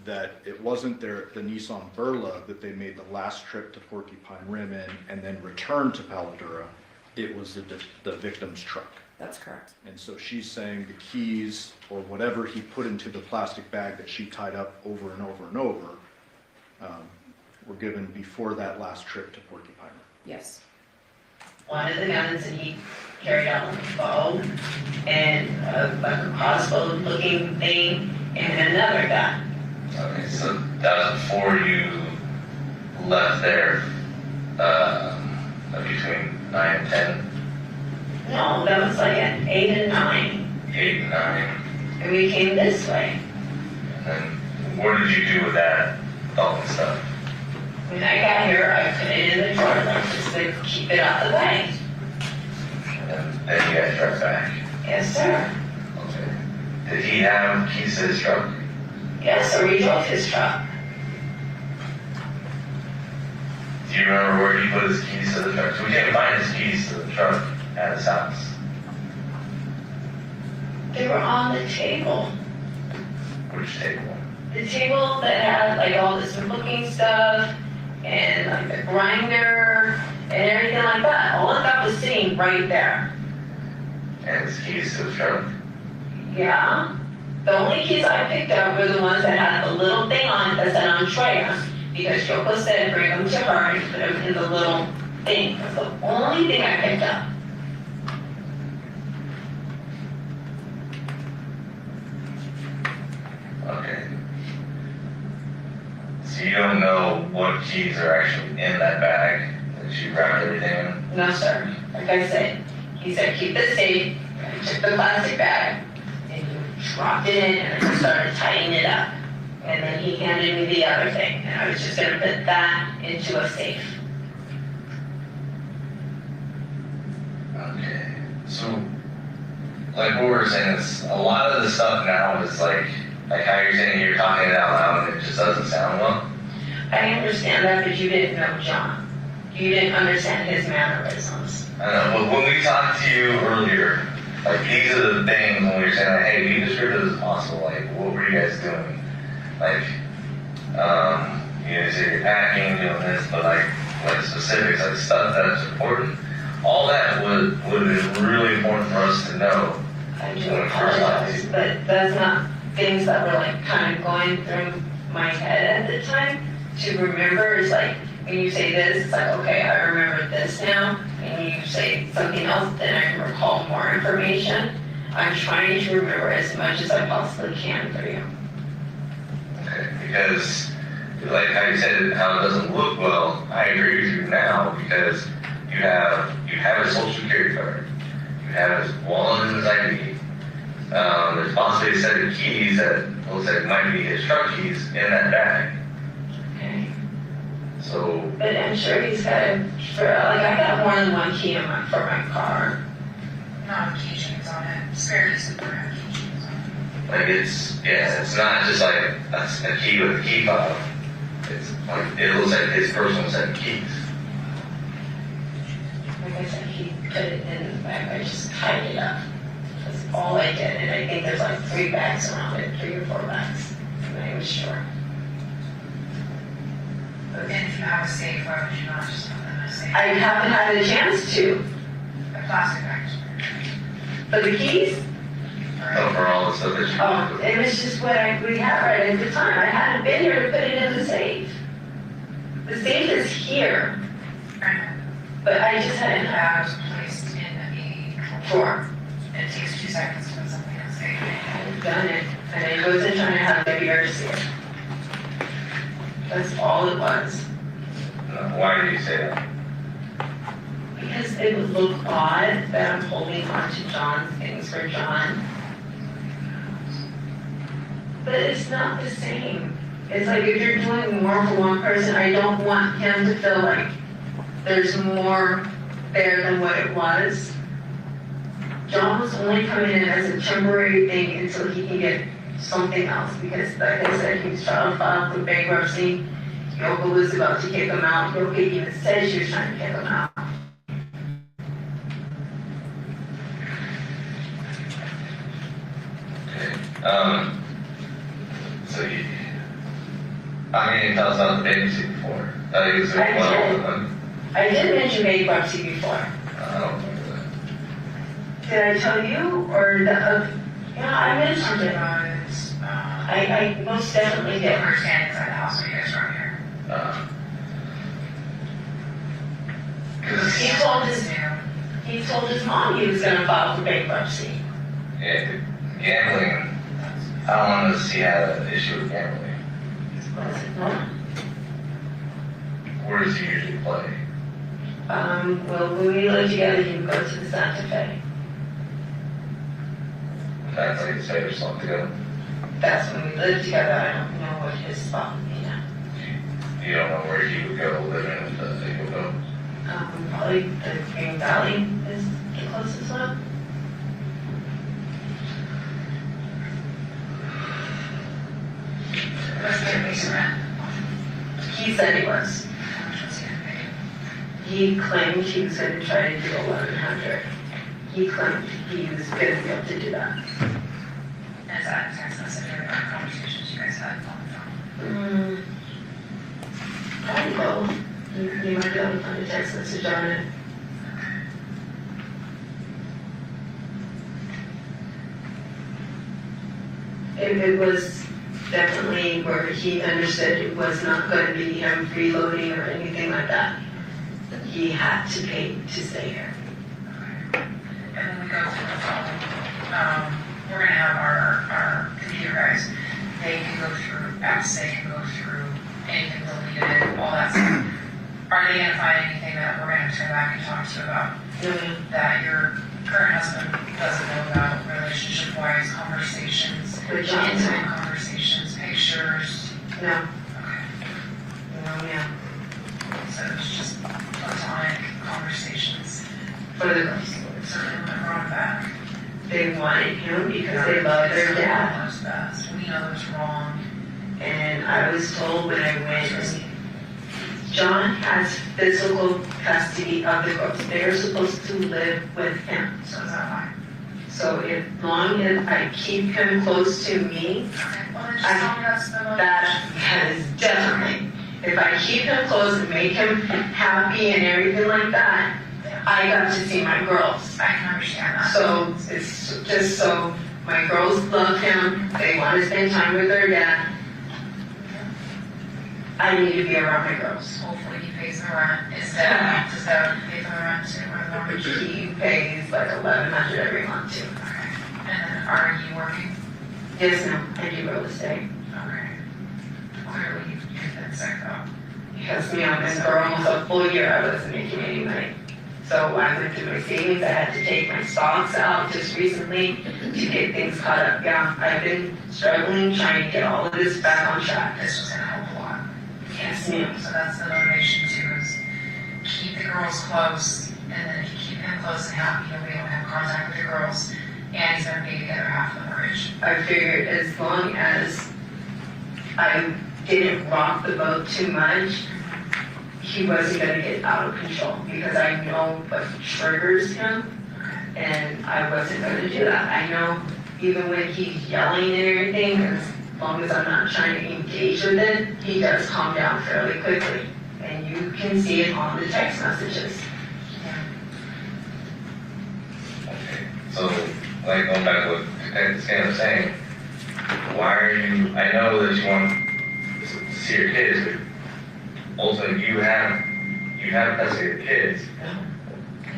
that it wasn't the Nissan Berla that they made the last trip to Porcupine Rim in and then returned to Paladura. It was the victim's truck. That's correct. And so she's saying the keys or whatever he put into the plastic bag that she tied up over and over and over were given before that last trip to Porcupine Rim. Yes. One of the guns, and he carried out a bow and a crossbow looking thing and another gun. Okay, so that was before you left there, between 9 and 10? No, that was like at 8 and 9. 8 and 9. And we came this way. And then what did you do with that, all the stuff? When I got here, I put it in the drawer, like just to keep it out of the way. And then you guys drove back? Yes, sir. Okay. Did he have keys to his truck? Yes, sir, we drove his truck. Do you remember where he put his keys to the truck? So we can't find his keys to the truck at his house. They were on the table. Which table? The table that had like all this looking stuff and like the grinder and everything like that. All of that was sitting right there. And his keys to the truck? Yeah. The only keys I picked up were the ones that had the little thing on it that said Andrea, because Yoko said bring them to her and put them in the little thing. That's the only thing I picked up. Okay. So you don't know what keys are actually in that bag that you wrapped everything in? No, sir. Like I said, he said keep it safe. I took the plastic bag and he dropped it in and I started tying it up. And then he handed me the other thing, and I was just gonna put that into a safe. Okay. So, like what we were saying is, a lot of the stuff now is like how you're saying you're talking it out loud and it just doesn't sound well. I understand that, but you didn't know John. You didn't understand his mannerisms. I know, but when we talked to you earlier, Like, these are the things when you're saying, like, hey, we just heard this is possible. Like, what were you guys doing? Like, you say you're packing, doing this, but like specifics, like stuff that's important. All that would have been really important for us to know. I do apologize, but that's not things that were like kind of going through my head at the time to remember. Is like, when you say this, it's like, okay, I remember this now. And you say something else, then I can recall more information. I'm trying to remember as much as I possibly can for you. Okay, because like how you said how it doesn't look well, I agree with you now because you have his social security card, you have his wallet and his ID. There's possibly a set of keys that looks like might be his truck keys in that bag. Okay. So, But I'm sure he's got I got more than one key for my car. Not keychains on it. Spare keys that don't have keychains on it. like it's not just like a key with a key fob. It's like, it looks like his personal set of keys. Like I said, he put it in the bag. I just tied it up. That's all I did. And I think there's like 3 bags around it, 3 or 4 bags. I'm not even sure. And if you have a safe, why would you not just put them in a safe? I haven't had a chance to. A plastic bag. But the keys, So for all the stuff that you it was just what we had right at the time. I hadn't been here to put it in the safe. The safe is here, but I just hadn't had Bags placed in a form. It takes 2 seconds to put something in a safe. I've done it, and I wasn't trying to have it here to see it. That's all it was. why do you say that? Because it would look odd that I'm holding on to John's things for John. But it's not the same. It's like if you're doing more for one person, I don't want him to feel like there's more there than what it was. John was only coming in as a temporary thing until he can get something else, because like I said, he was trying to file for bankruptcy. Yoko was about to kick him out. Yoko even said she was trying to kick him out. So you, I mean, you tell us about the bankruptcy before. Is it I one did. of them? I did mention bankruptcy before. I don't remember that. Did I tell you, or the, yeah, I mentioned it. About it, I most definitely did. we're standing inside the house when you guys were out here. He told his mom he was gonna file for bankruptcy. Yeah, gambling. How long does he have an issue with gambling? Where does he usually play? Well, when we lived together, he would go to the Santa Fe. That's like say or something. That's when we lived together. I don't know what his spot would be now. You don't know where he would go living with the go. Probably the Green Valley is the closest one. What's their base rent? He said he was. How much was he gonna pay? He claimed he was going to try to do 1,100. He claimed he was going to be able to do that. And is that text message or conversations you guys had on the phone? Probably both. You might be able to find a text message on it. It was definitely where he understood it was not going to be him freeloading or anything like that. He had to pay to stay here. And when we go through the phone, we're gonna have our computer guys, they can go through, apps, they can go through anything deleted, all that stuff. Are they gonna find anything that we're gonna have to go back and talk to you about, that your current husband doesn't know about, relationship-wise conversations, With John? intimate conversations, pictures? No, Okay, yeah. so it's just platonic conversations. For the girls. So they went wrong back. They wanted him because they love their dad. Knows best. We know it's wrong. And I was told when I went, John has physical custody of the girls. They're supposed to live with him. So is that why? So as long as I keep him close to me, Well, then just tell me that's the motivation. that is definitely, if I keep him close and make him happy and everything like that, I got to see my girls. I can understand that. So it's just so my girls love him, they want to spend time with their dad. I need to be around my girls. Hopefully he pays the rent. Does that pay for the rent too, or the mortgage? He pays like $1,100 every month too. Okay. And then are you working? Yes, no, I do real estate. Okay. Clearly you've been sick though. Yes, me, I've been for almost a full year, I wasn't making any money. So when I went through my savings, I had to take my stocks out just recently to get things caught up. Yeah, I've been struggling, trying to get all of this back on track. This was gonna help a lot. Yes, ma'am. So that's the motivation too, is keep the girls close, and then if you keep him close and happy, he'll be able to have contact with the girls, and he's gonna pay together half the mortgage. I figured as long as I didn't rock the boat too much, he wasn't gonna get out of control because I know what triggers him, and I wasn't gonna do that. I know even when he's yelling and everything, as long as I'm not trying to engage with it, he does calm down fairly quickly. And you can see it on the text messages. Okay, so, like, going back to what Detective Stan was saying, why are you, I know that you want to see your kids, but ultimately you have custody of your kids.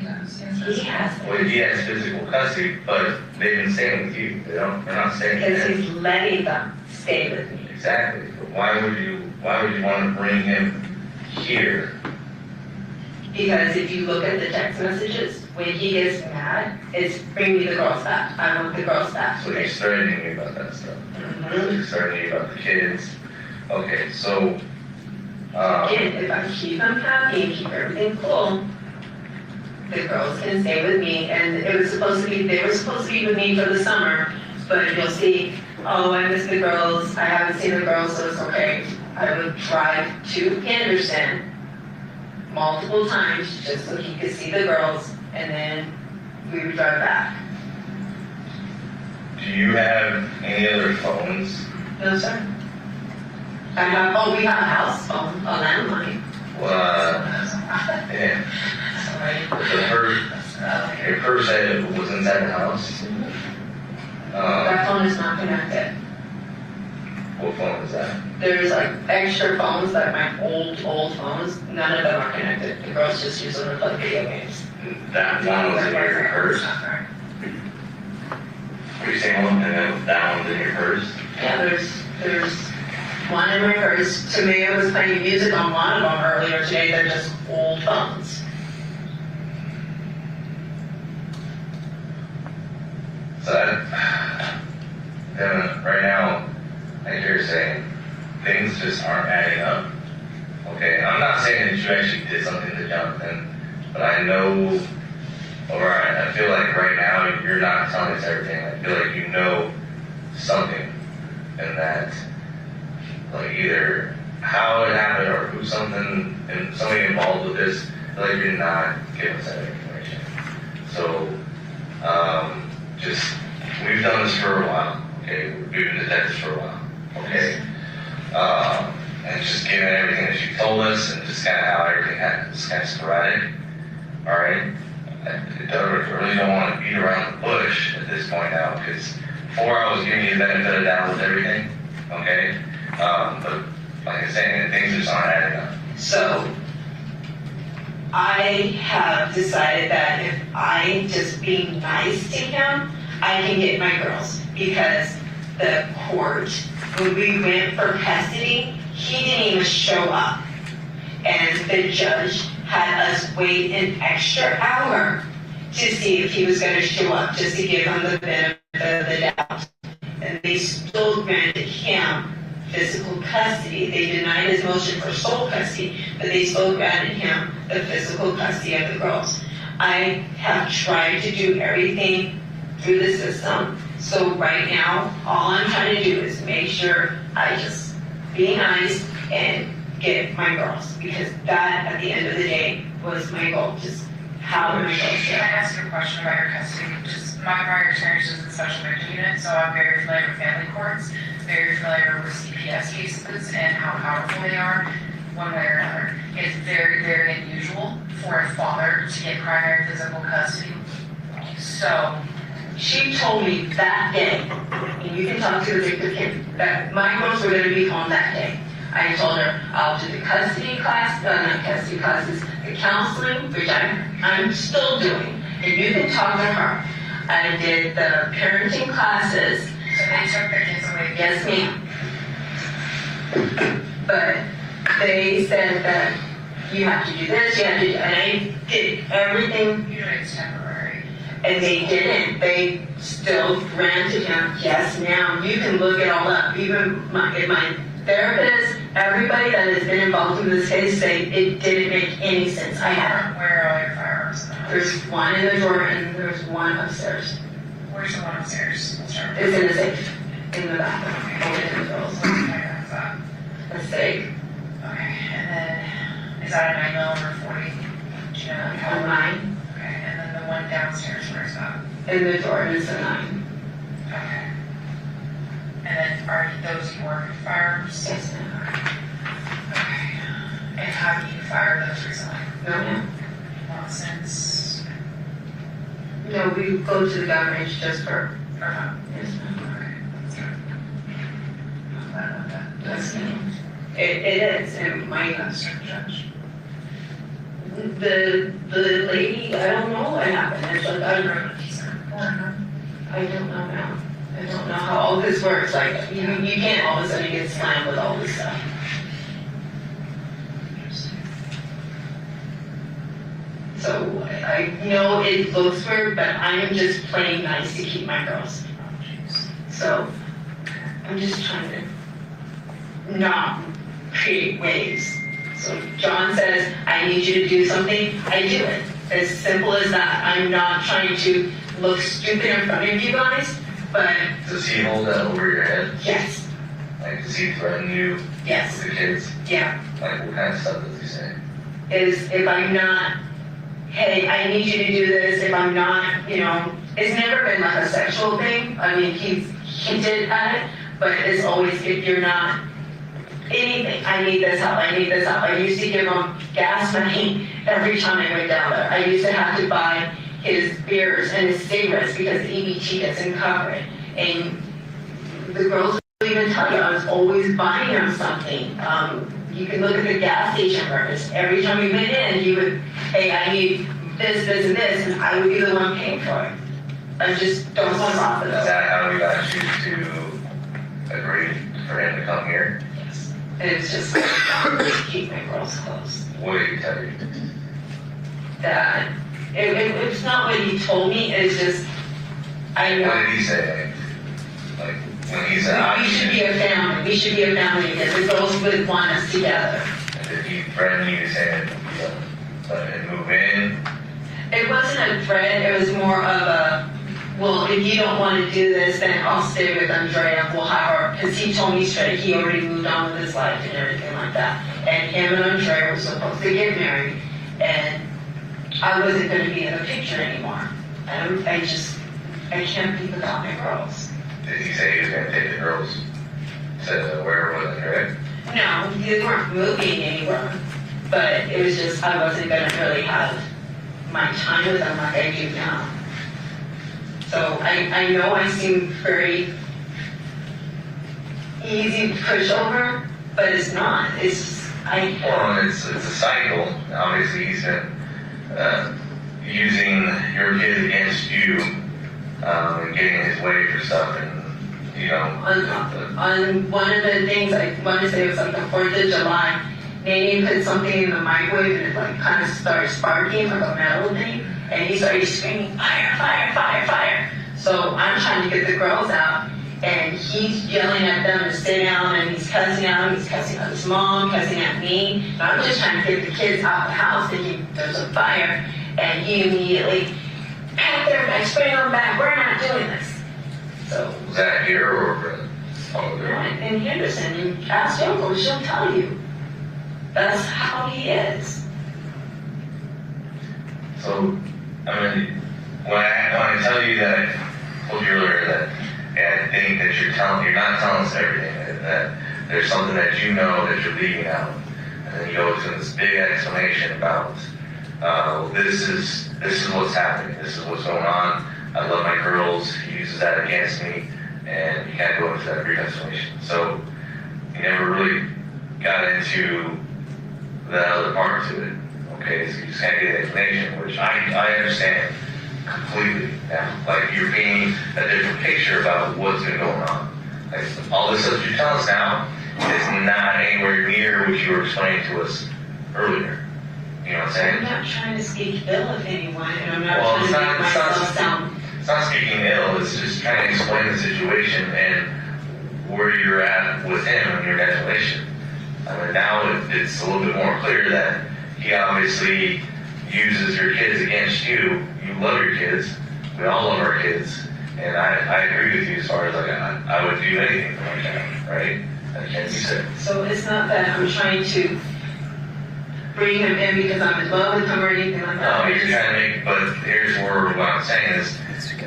He has Well, he has physical custody, but they've been staying with you, they're not staying with because him. he's letting them stay with me. Exactly, but why would you want to bring him here? Because if you look at the text messages, when he gets mad, it's bring me the girls back. I want the girls back. So he's threatening you about that stuff. Mhm. He's threatening you about the kids. Okay, so, Again, if I keep them happy and keep everything cool, the girls can stay with me. And they were supposed to be with me for the summer, but you'll see, oh, I miss the girls. I haven't seen the girls, so it's okay. I would drive to Henderson multiple times just so he could see the girls, and then we would drive back. do you have any other phones? No, sir. We have a house phone, a landline. Yeah. Your purse said was inside the house. That phone is not connected. What phone is that? There's like extra phones, like my old phones, none of them are connected. The girls just use them to play video games. That one was in your purse. Were you saying one and then that one's in your purse? Yeah, there's one in my purse. Tamia was playing music on one of them earlier today. They're just old phones. So Devyn, right now, like you're saying, things just aren't adding up. Okay, I'm not saying that you actually did something to Johnathan, but I know, or I feel like right now you're not telling us everything. I feel like you know something, and that, like, either how it happened or who somebody involved with this. I feel like you're not giving us that information. So, we've done this for a while. Okay, we've been detectives for a while. Okay. And just given everything that you told us and just kind of how everything happened, just kind of sporadic. All right. I really don't want to beat around the bush at this point now, because before I was giving you the benefit of the doubt with everything. Okay. But like I said, things just aren't adding up. So I have decided that if I just be nice to him, I can get my girls, because the court, when we went for custody, he didn't even show up. And the judge had us wait an extra hour to see if he was going to show up, just to give him the benefit of the doubt. And they still granted him physical custody. They denied his motion for sole custody, but they still granted him the physical custody of the girls. I have tried to do everything through the system. So right now, all I'm trying to do is make sure I just be nice and get my girls, because that, at the end of the day, was my goal. Just how we're supposed Can I to. ask you a question about your custody? Just my prior experience is in special victim unit, so I'm very familiar with family courts, very familiar with CPS cases and how powerful they are, one way or another. It's very, very unusual for a father to get primary physical custody. So, She told me that day, and you can talk to the victim kid, that my girls were gonna be home that day. I told her, I'll do the custody class, not custody classes, the counseling, which I'm still doing, and you can talk to her. I did the parenting classes. so they took the kids away. Yes, ma'am. But they said that you have to do this, you have to do, and I did everything, Usually it's temporary. and they didn't. They still granted him, yes, now, you can look it all up. Even my therapist, everybody that has been involved in this case say it didn't make any sense. I had, Where are all your firearms in the house? there's one in the drawer and there's one upstairs. Where's the one upstairs? Let's start with It's in the safe, in the bathroom, over in the girls. What's that? The safe, Okay, and then, is that a 9mm or 40? Do you know? on mine, Okay, and then the one downstairs, where's that? in the drawer, and it's a 9. Okay. And then are those your firearms? Yes, ma'am. Okay. And have you fired those recently? No, ma'am. Not since, No, we go to the gun range just for, or not? yes, ma'am. Okay, that's good. I'm glad about that. Yes, ma'am. It is, and my, That's the judge. the lady, I don't know what happened. It's like, I don't know now. I don't know how all this works. Like, you can't all of a sudden get slammed with all this stuff. So I know it looks weird, but I am just playing nice to keep my girls. So I'm just trying to not create waves. So John says, I need you to do something, I do it. As simple as that. I'm not trying to look stupid in front of you guys, but Does he hold that over your head? yes, Like, does he threaten you yes, with the kids? yeah. Like, what kind of stuff does he say? Is if I'm not, hey, I need you to do this, if I'm not, it's never been like a sexual thing. I mean, he's hinted at it, but it's always if you're not anything, I need this help, I need this help. I used to give him gas money every time I went down there. I used to have to buy his beers and his cigarettes because the EBT doesn't cover it. And the girls will even tell you, I was always buying him something. You can look at the gas station records. Every time we went in, he would, hey, I need this, this, and this, and I would be the one paying for it. I just don't want to profit Is though. that how we got you to agree for him to come here? And it's just like, just keep my girls close. What did he tell you? That, it's not what he told me, it's just, I know. What did he say? Like when he said, We should be a family, we should be a family, because the girls would want us together. did he threaten you saying, let him move in? It wasn't a threat, it was more of a, well, if you don't want to do this, then I'll stay with Andrea, we'll have her, because he told me straight, he already moved on with his life and everything like that. And him and Andrea were supposed to get married, and I wasn't going to be in the picture anymore. And I can't be without my girls. Did he say he was going to take the girls to where it wasn't right? No, they weren't moving anywhere, but it was just, I wasn't going to really have my time with them like I do now. So I know I seem very easy to push over, but it's not. It's Well, it's a cycle. Obviously, he's been using your kids against you and getting his way for stuff, and on one of the things I want to say was like the 4th of July, Nene put something in the microwave and it like kind of started sparking like a metal thing, and he started screaming, fire, fire, fire, fire. So I'm trying to get the girls out, and he's yelling at them to stay down, and he's cussing out his mom, cussing at me. And I'm just trying to get the kids out the house, thinking there's a fire, and he immediately, pack their bags, bring them back, we're not doing this. So, was that here or all over there? in Henderson, you ask Yoko, she'll tell you. That's how he is. So, I mean, when I tell you that, I told you earlier that, I think that you're not telling us everything, that there's something that you know that you're leaving out. And then you go into this big explanation about, this is what's happening, this is what's going on, I love my girls, he uses that against me, and you can't go into that brief explanation. So, you never really got into that other part to it, okay? So you just can't get an explanation, which I understand completely now. Like, you're painting a different picture about what's been going on. Like, all this stuff you tell us now is not anywhere near what you were explaining to us earlier. You know what I'm saying? I'm not trying to speak ill of anyone, and I'm not Well, trying to make myself sound. It's not speaking ill, it's just trying to explain the situation and where you're at with him and your explanation. I mean, now it's a little bit more clear that he obviously uses your kids against you. You love your kids. We all love our kids. And I agree with you as far as like I would do anything for my child, right? As you said. So it's not that I'm trying to bring him in because I'm in love with him or anything like that. No, you're trying to make, but here's where what I'm saying is,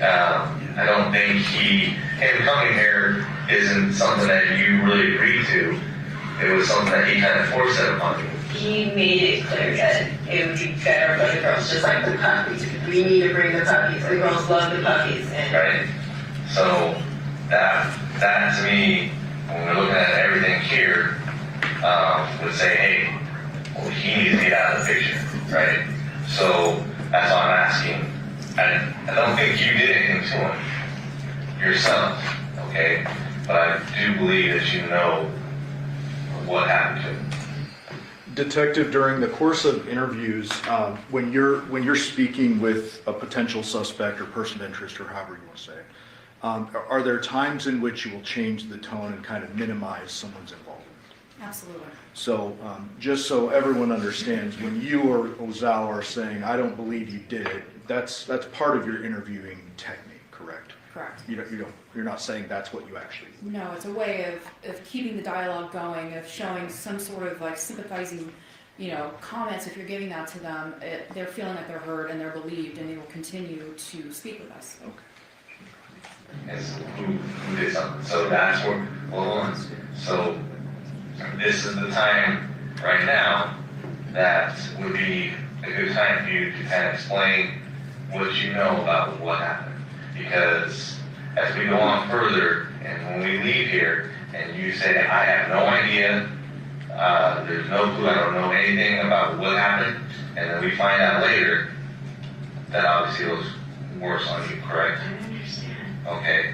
I don't think him coming here isn't something that you really agreed to. It was something that he kind of forced it upon you. He made it clear that it would be better for the girls, just like the puppies. We need to bring the puppies. The girls love the puppies. And Right? So that to me, when we're looking at everything here, would say, hey, well, he needs to get out of the picture, right? So that's why I'm asking. I don't think you did anything to him yourself, okay? But I do believe that you know what happened to him. Detective, during the course of interviews, when you're speaking with a potential suspect or person of interest or however you want to say it, are there times in which you will change the tone and kind of minimize someone's involvement? Absolutely. So just so everyone understands, when you or Ozawa are saying, I don't believe you did it, that's part of your interviewing technique, correct? Correct. You're not saying that's what you actually. No, it's a way of keeping the dialogue going, of showing some sort of like sympathizing, comments. If you're giving that to them, they're feeling that they're heard and they're believed, and they will continue to speak with us. Okay. Is who did something. So that's where, hold on. So this is the time right now that would be a good time for you to kind of explain what you know about what happened. Because as we go on further, and when we leave here, and you say, I have no idea, there's no clue, I don't know anything about what happened, and then we find out later, that obviously was worse on you, correct? I understand. Okay,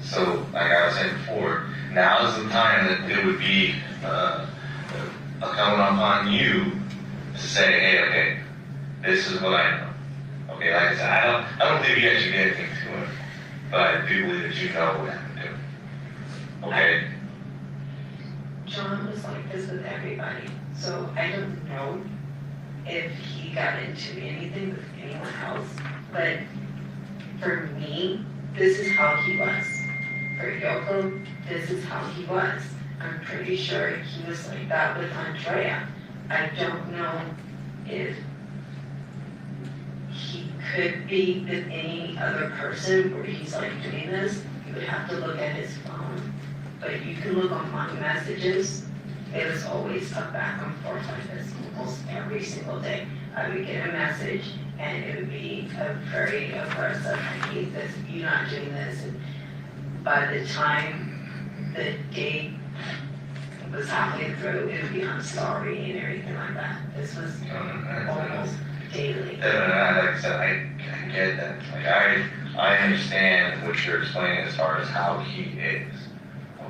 so like I was saying before, now is the time that it would be coming upon you to say, hey, okay, this is what I know. Okay, like I said, I don't believe you actually did anything to him, but I do believe that you know what happened to him. Okay? John was like this with everybody, so I don't know if he got into anything with anyone else, but for me, this is how he was. For Yoko, this is how he was. I'm pretty sure he was like that with Andrea. I don't know if he could be with any other person where he's like doing this. You would have to look at his phone. But you can look on my messages. It was always a back and forth like this almost every single day. I would get a message and it would be a very aggressive, I hate this, you're not doing this. And by the time the date was halfway through, it would be I'm sorry and everything like that. This was almost daily. Like I said, I get that. Like I understand what you're explaining as far as how he is.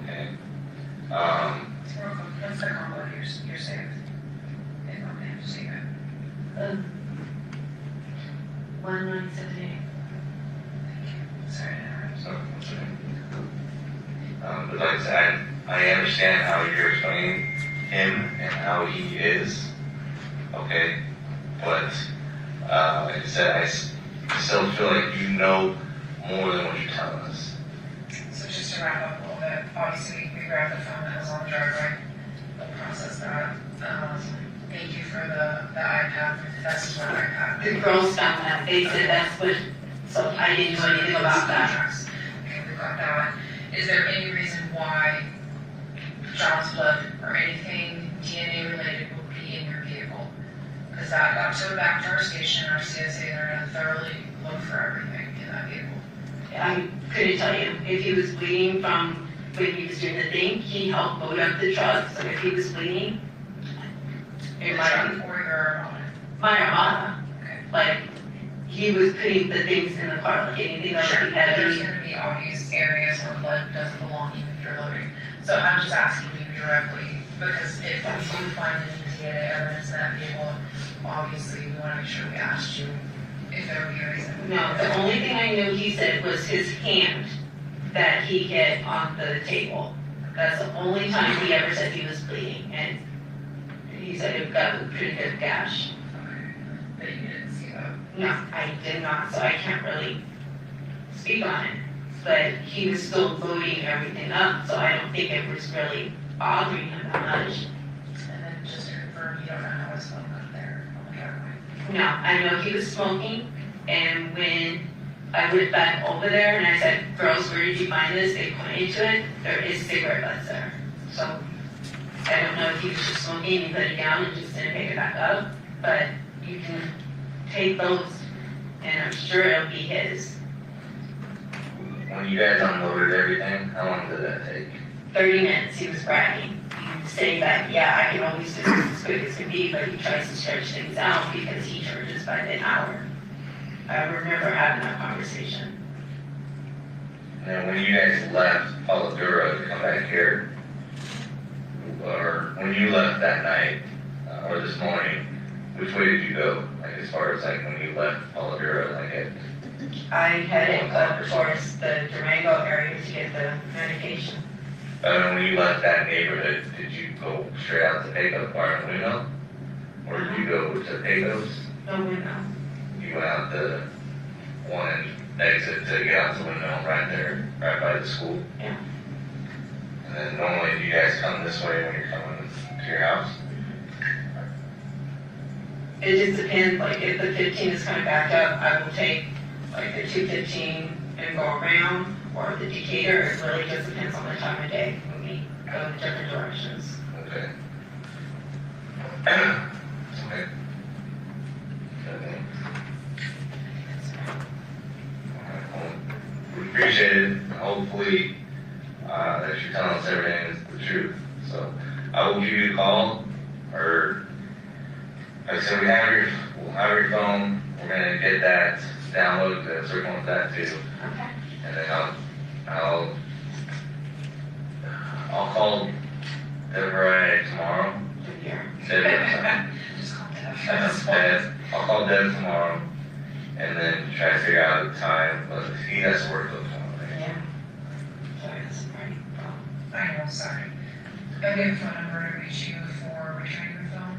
Okay. What's the combo you're saying? If I'm going to say that. 1978. Sorry. So, but like I said, I understand how you're explaining him and how he is. Okay. But like I said, I still feel like you know more than what you're telling us. So just to wrap up a little bit, obviously we grabbed the phone that was on the driveway, we'll process that. Thank you for the iPad, that's what iPad. The girls found that, they said that's what, so I didn't know anything about that. Okay, we got that one. Is there any reason why John's blood or anything DNA related would be in your vehicle? Because that got towed back to our station, our CSA, they're gonna thoroughly look for everything in that vehicle. I couldn't tell you if he was bleeding from when he was doing the thing, he helped load up the truck, so if he was bleeding, it might have Or your own. my Armada. Okay. Like, he was putting the things in the car, like anything else Sure, he but there's had. gonna be obvious areas where blood doesn't belong even if you're loading. So I'm just asking you directly, because if we do find any DNA evidence in that vehicle, obviously we wanna make sure we asked you if there would be a reason. No, the only thing I knew he said was his hand that he hit on the table. That's the only time he ever said he was bleeding, and he said it got a pretty good gash. Okay, but you didn't see that. No, I did not, so I can't really speak on it. But he was still loading everything up, so I don't think it was really bothering him that much. And then just to confirm, you don't know how it smelled up there on the driveway. No, I know he was smoking, and when I went back over there and I said, girls, where did you find this? They pointed to it, there is cigarette butts there. So I don't know if he was just smoking and put it down and just didn't pick it back up, but you can take those, and I'm sure it'll be his. When you guys unloaded everything, how long did that take? 30 minutes, he was bragging, saying that, yeah, I can always do this as quick as can be, but he tries to stretch things out because he charges by the hour. I remember having that conversation. And then when you guys left Paladura to come back here, or when you left that night, or this morning, which way did you go? Like as far as like when you left Paladura, like at I headed up towards the Durango area to get the medication. when you left that neighborhood, did you go straight out to Pecos Bar and Window? Or did you go to Pecos? No window. You went out the one exit to get out the window right there, right by the school? Yeah. And then normally do you guys come this way when you're coming to your house? It just depends, like if the 15 is coming back up, I will take like the 215 and go around, or the Decatur, it really just depends on the time of day when we go in different directions. Okay. Okay. Okay. Alright, well, we appreciate it. Hopefully, that you're telling us everything is the truth. So I will give you a call, or like I said, we'll have your phone. We're gonna get that downloaded, circle with that too. Okay. And then I'll call Devyn tomorrow. Here. Devyn, Just call it Dev. I'll call Dev tomorrow, and then try to figure out the time. But he has to work those tomorrow. Right? Yeah. Sorry, that's right. I know, sorry. I gave a phone number to reach you for returning your phone.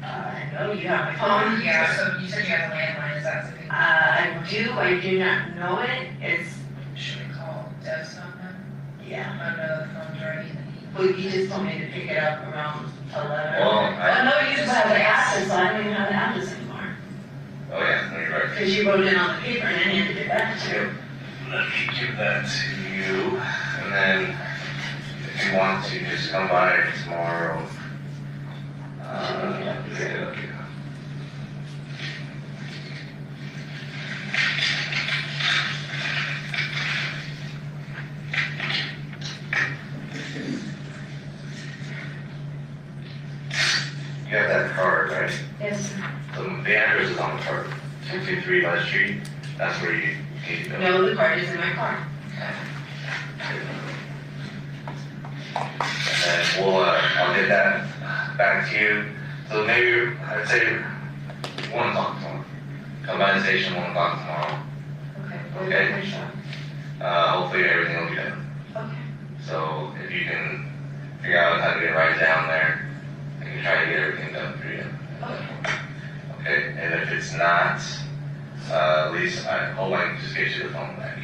I know you have my phone. Yeah, so you said you have a landline, is that something? I do not know it. It's, Should we call Dev's phone then? yeah. I don't know the phone's ready. Well, you just told me to pick it up around 11. Well, Oh, no, you just have the address, so I don't even have the address anymore. Oh yeah, no, you're right. Because you wrote it on the paper and then handed it back to you. Yep. Let me give that to you, and then if you want to just come by tomorrow. Yeah. You have that card, right? Yes. The address is on the card. 223 West Street. That's where you need to go. No, the card is in my car. And then I'll get that back to you. So maybe, I'd say 1 o'clock tomorrow. Come by the station 1 o'clock tomorrow. Okay. Okay. Hopefully everything will be done. Okay. So if you can figure out how to get right down there, I can try to get everything done for you. Okay. Okay, and if it's not, at least I hope I can just get you the phone back.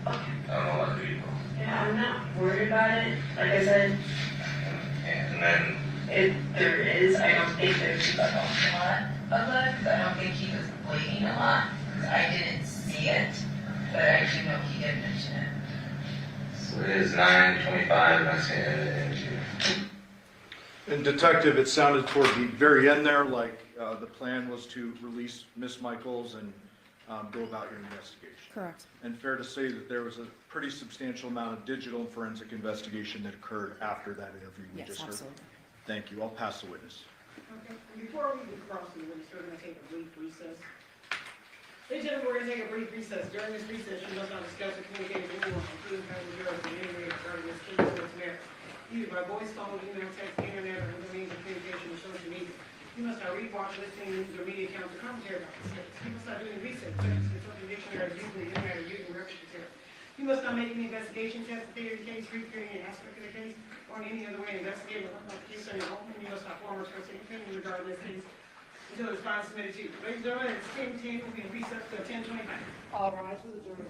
Okay. I don't know about the people. Yeah, I'm not worried about it. Like I said, And then If there is, I don't think there's like a lot of that, because I don't think he was bleeding a lot, because I didn't see it, but I actually know he did mention it. So it is 9:25, and I see it. And Detective, it sounded toward the very end there like the plan was to release Miss Michaels and go about your investigation. Correct. And fair to say that there was a pretty substantial amount of digital and forensic investigation that occurred after that interview we Yes, just heard. absolutely. Thank you. I'll pass the witness. Okay, before we move across the room, we're gonna take a brief recess. Ladies and gentlemen, we're gonna take a brief recess. During this recess, you must not discuss or communicate with anyone, including passengers in any way regarding this case or its merits, either by voice, phone, email, text, internet, or other means of communication or social media. You must not read, watch, listen, use, or media accounts or commentary about this case. You must not do any research, such as consulting dictionaries, using the internet, or using reference material. You must not make any investigation, testify in the case, report any aspect of the case, or in any other way investigate or look up the case on your own. You must not form or express any opinion regarding this case until the response is submitted to you. Ladies and gentlemen, it's 10:10, we'll be in recess till 10:25. All rise for the jury.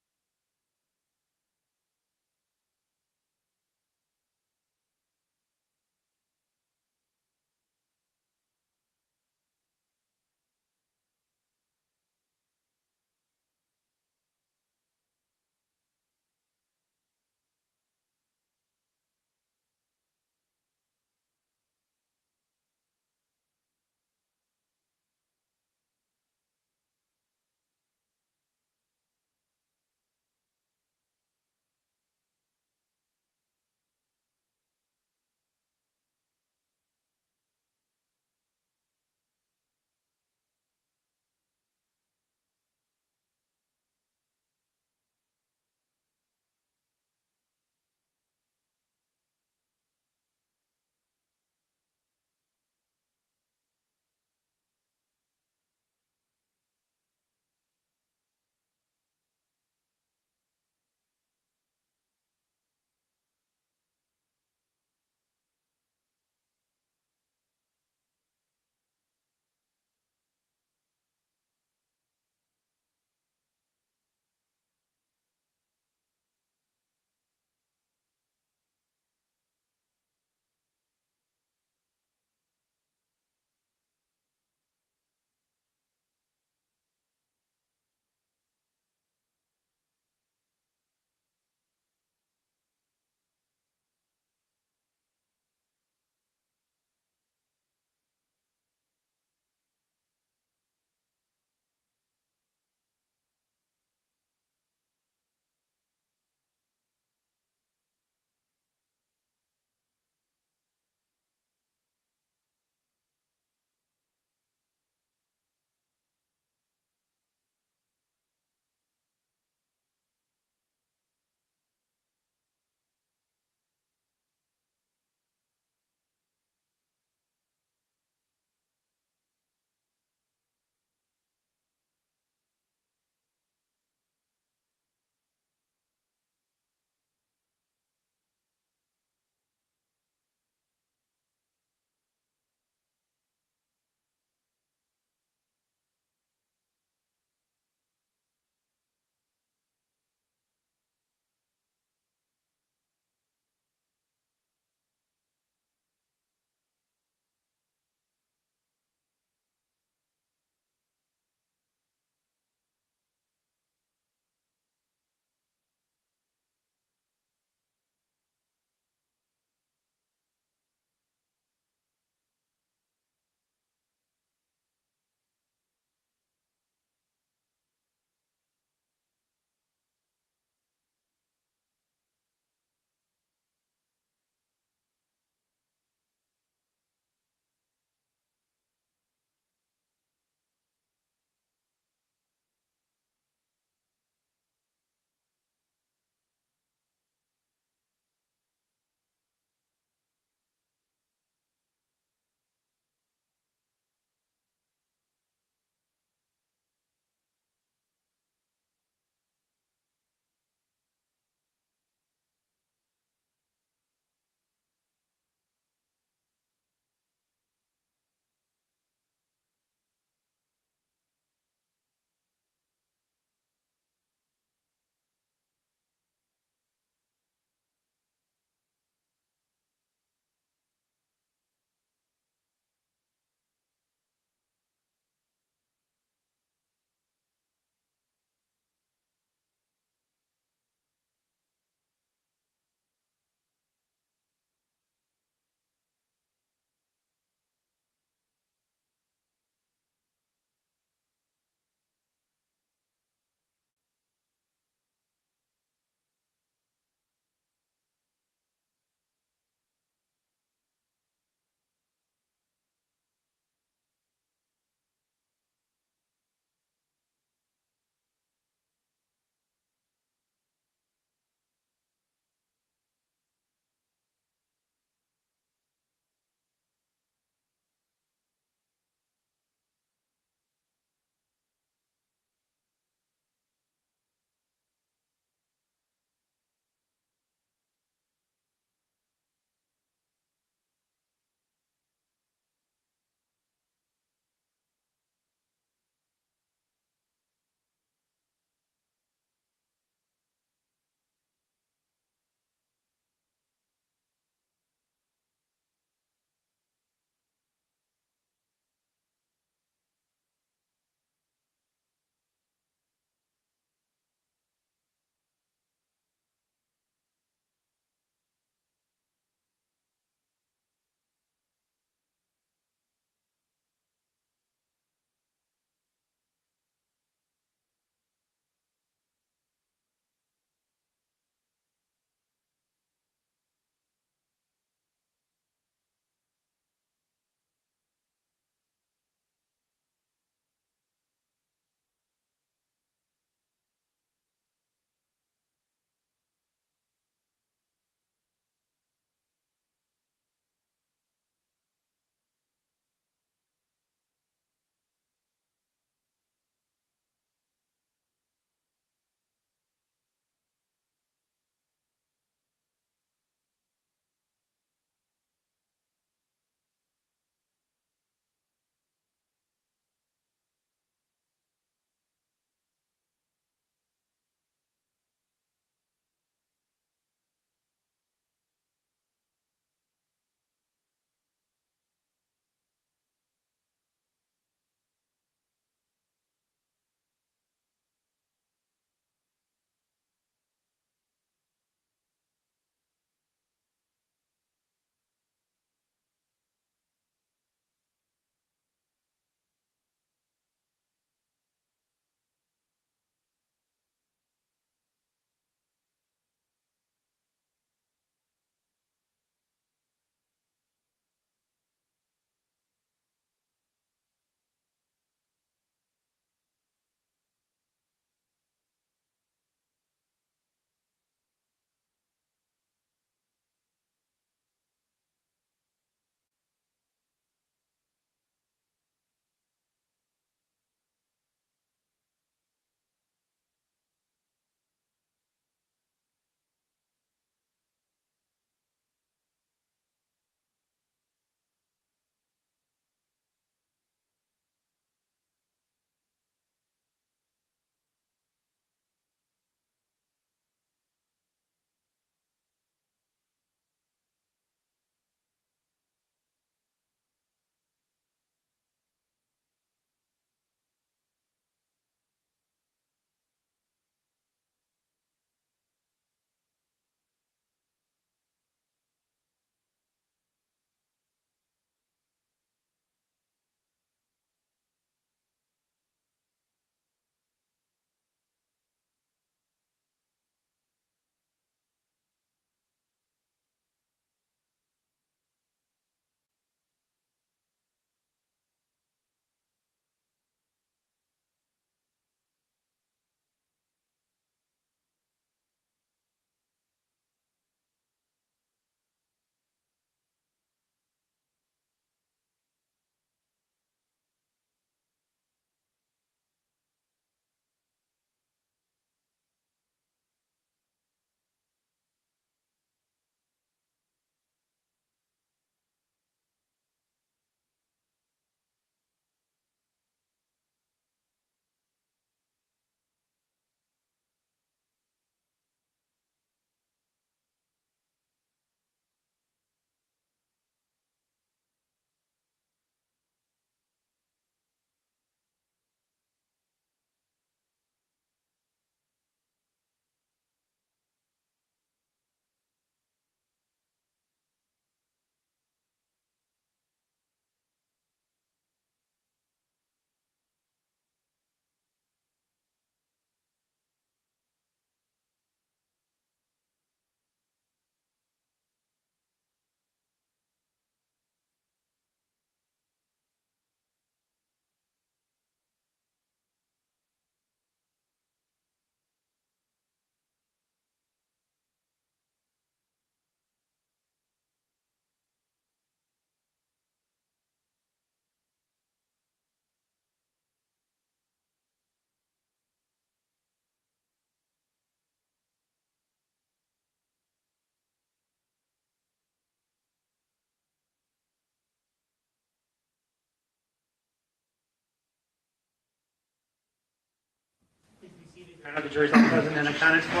I know the jury's all present and accounted for.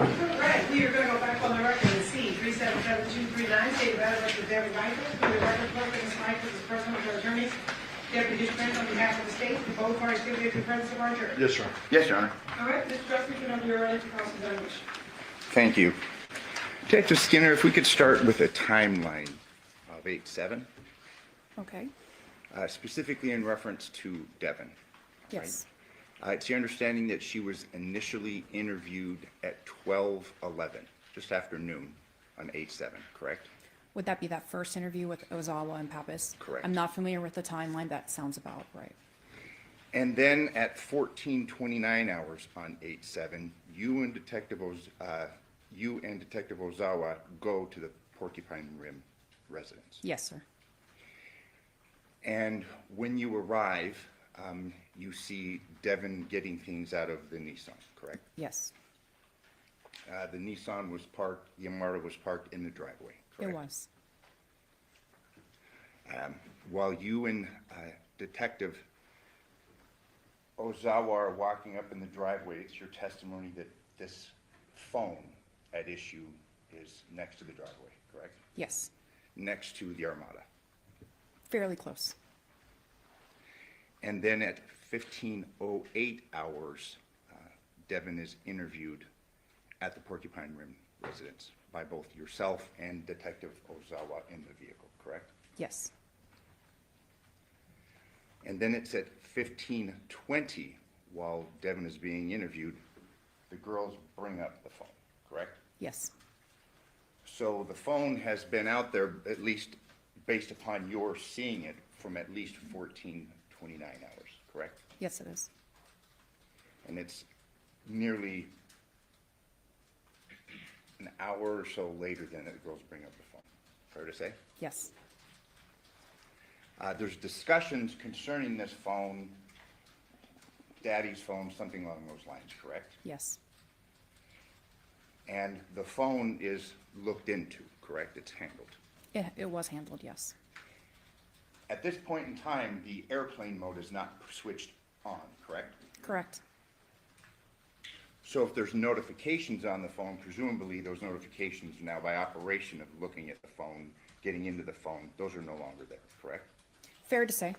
All right, we are going to go back on the record and see 377239, state of Address with Devyn Michael, for the record clerk, Ms. Michaels is present with her attorneys. Deputy Prince, on behalf of the state, do both parties give the presence of our jury. Yes, Your Honor. Yes, Your Honor. All right, Mr. Trustee, whenever you're ready to cross-examine. Thank you. Detective Skinner, if we could start with a timeline of 8/7, Okay, specifically in reference to Devyn. yes, It's your understanding that she was initially interviewed at 12:11, just after noon on 8/7, correct? would that be that first interview with Ozawa and Pappas? Correct. I'm not familiar with the timeline, that sounds about right. And then at 14:29 hours on 8/7, you and Detective Ozawa go to the Porcupine Rim residence. Yes, sir, And when you arrive, you see Devyn getting things out of the Nissan, correct? yes, The Nissan was parked, the Yamato was parked in the driveway, it correct? was, While you and Detective Ozawa are walking up in the driveway, it's your testimony that this phone at issue is next to the driveway, correct? yes, Next to the Armada. fairly close, And then at 15:08 hours, Devyn is interviewed at the Porcupine Rim residence by both yourself and Detective Ozawa in the vehicle, correct? yes, And then it's at 15:20, while Devyn is being interviewed, the girls bring up the phone, correct? yes, So the phone has been out there, at least based upon your seeing it, from at least 14:29 hours, correct? yes, it is, And it's nearly an hour or so later than the girls bring up the phone. Fair to say? yes, There's discussions concerning this phone, Daddy's phone, something along those lines, correct? yes, And the phone is looked into, correct? It's handled. it was handled, yes, At this point in time, the airplane mode is not switched on, correct? correct, So if there's notifications on the phone, presumably those notifications now by operation of looking at the phone, getting into the phone, those are no longer there, correct? fair to say,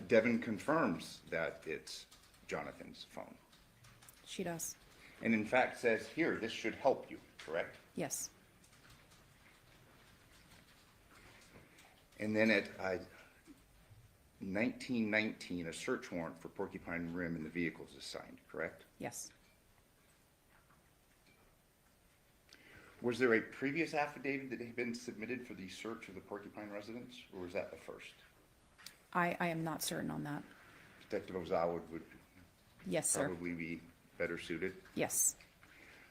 Devyn confirms that it's Jonathan's phone. she does, And in fact says, here, this should help you, correct? yes, And then at 19:19, a search warrant for Porcupine Rim and the vehicles is signed, correct? yes, Was there a previous affidavit that had been submitted for the search of the Porcupine residence, or was that the first? I am not certain on that, Detective Ozawa would yes, sir, probably be better suited. yes,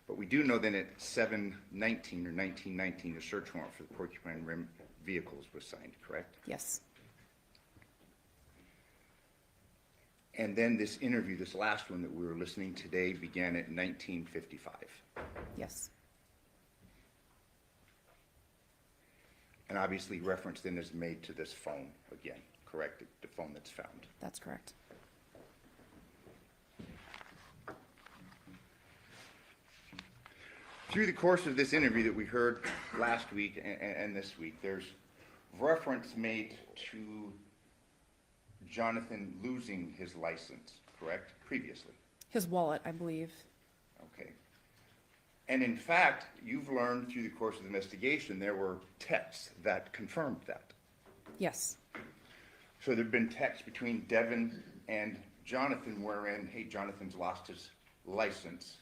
But we do know that at 7:19 or 19:19, a search warrant for the Porcupine Rim vehicles was signed, correct? yes, And then this interview, this last one that we were listening today, began at 19:55. yes, And obviously reference then is made to this phone again, correct? The phone that's found. that's correct, Through the course of this interview that we heard last week and this week, there's reference made to Jonathan losing his license, correct? Previously. his wallet, I believe, Okay. And in fact, you've learned through the course of the investigation, there were texts that confirmed that. yes, So there've been texts between Devyn and Jonathan wherein, hey, Jonathan's lost his license.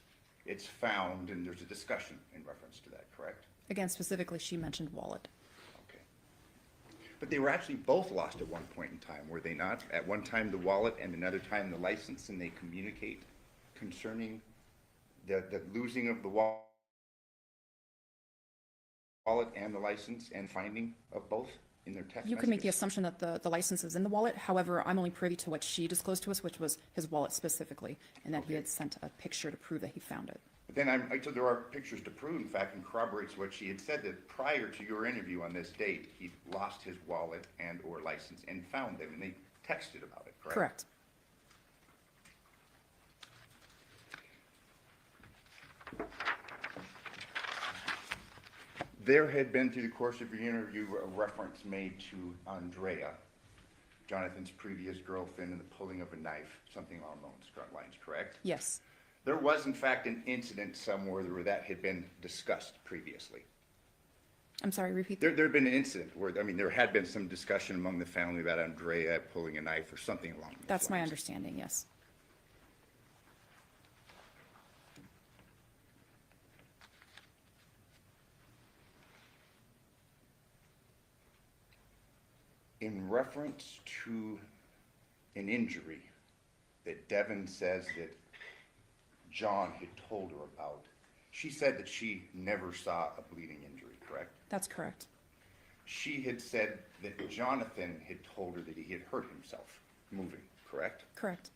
It's found, and there's a discussion in reference to that, correct? again, specifically, she mentioned wallet, Okay. But they were actually both lost at one point in time, were they not? At one time the wallet and another time the license, and they communicate concerning the losing of the wallet and the license and finding of both in their text you could make the messages? assumption that the license is in the wallet, however, I'm only privy to what she disclosed to us, which was his wallet specifically, and that he had sent a picture to prove that he found it. then so there are pictures to prove, in fact, and corroborates what she had said, that prior to your interview on this date, he lost his wallet and or license and found them, and they texted about it, correct? Correct. There had been, through the course of your interview, a reference made to Andrea, Jonathan's previous girlfriend, and the pulling of a knife, something along those lines, correct? Yes. There was, in fact, an incident somewhere where that had been discussed previously. I'm sorry, repeat There that. had been an incident where, I mean, there had been some discussion among the family about Andrea pulling a knife or something along those That's my lines. understanding, yes. In reference to an injury that Devyn says that John had told her about, she said that she never saw a bleeding injury, correct? That's correct. She had said that Jonathan had told her that he had hurt himself moving, correct? Correct.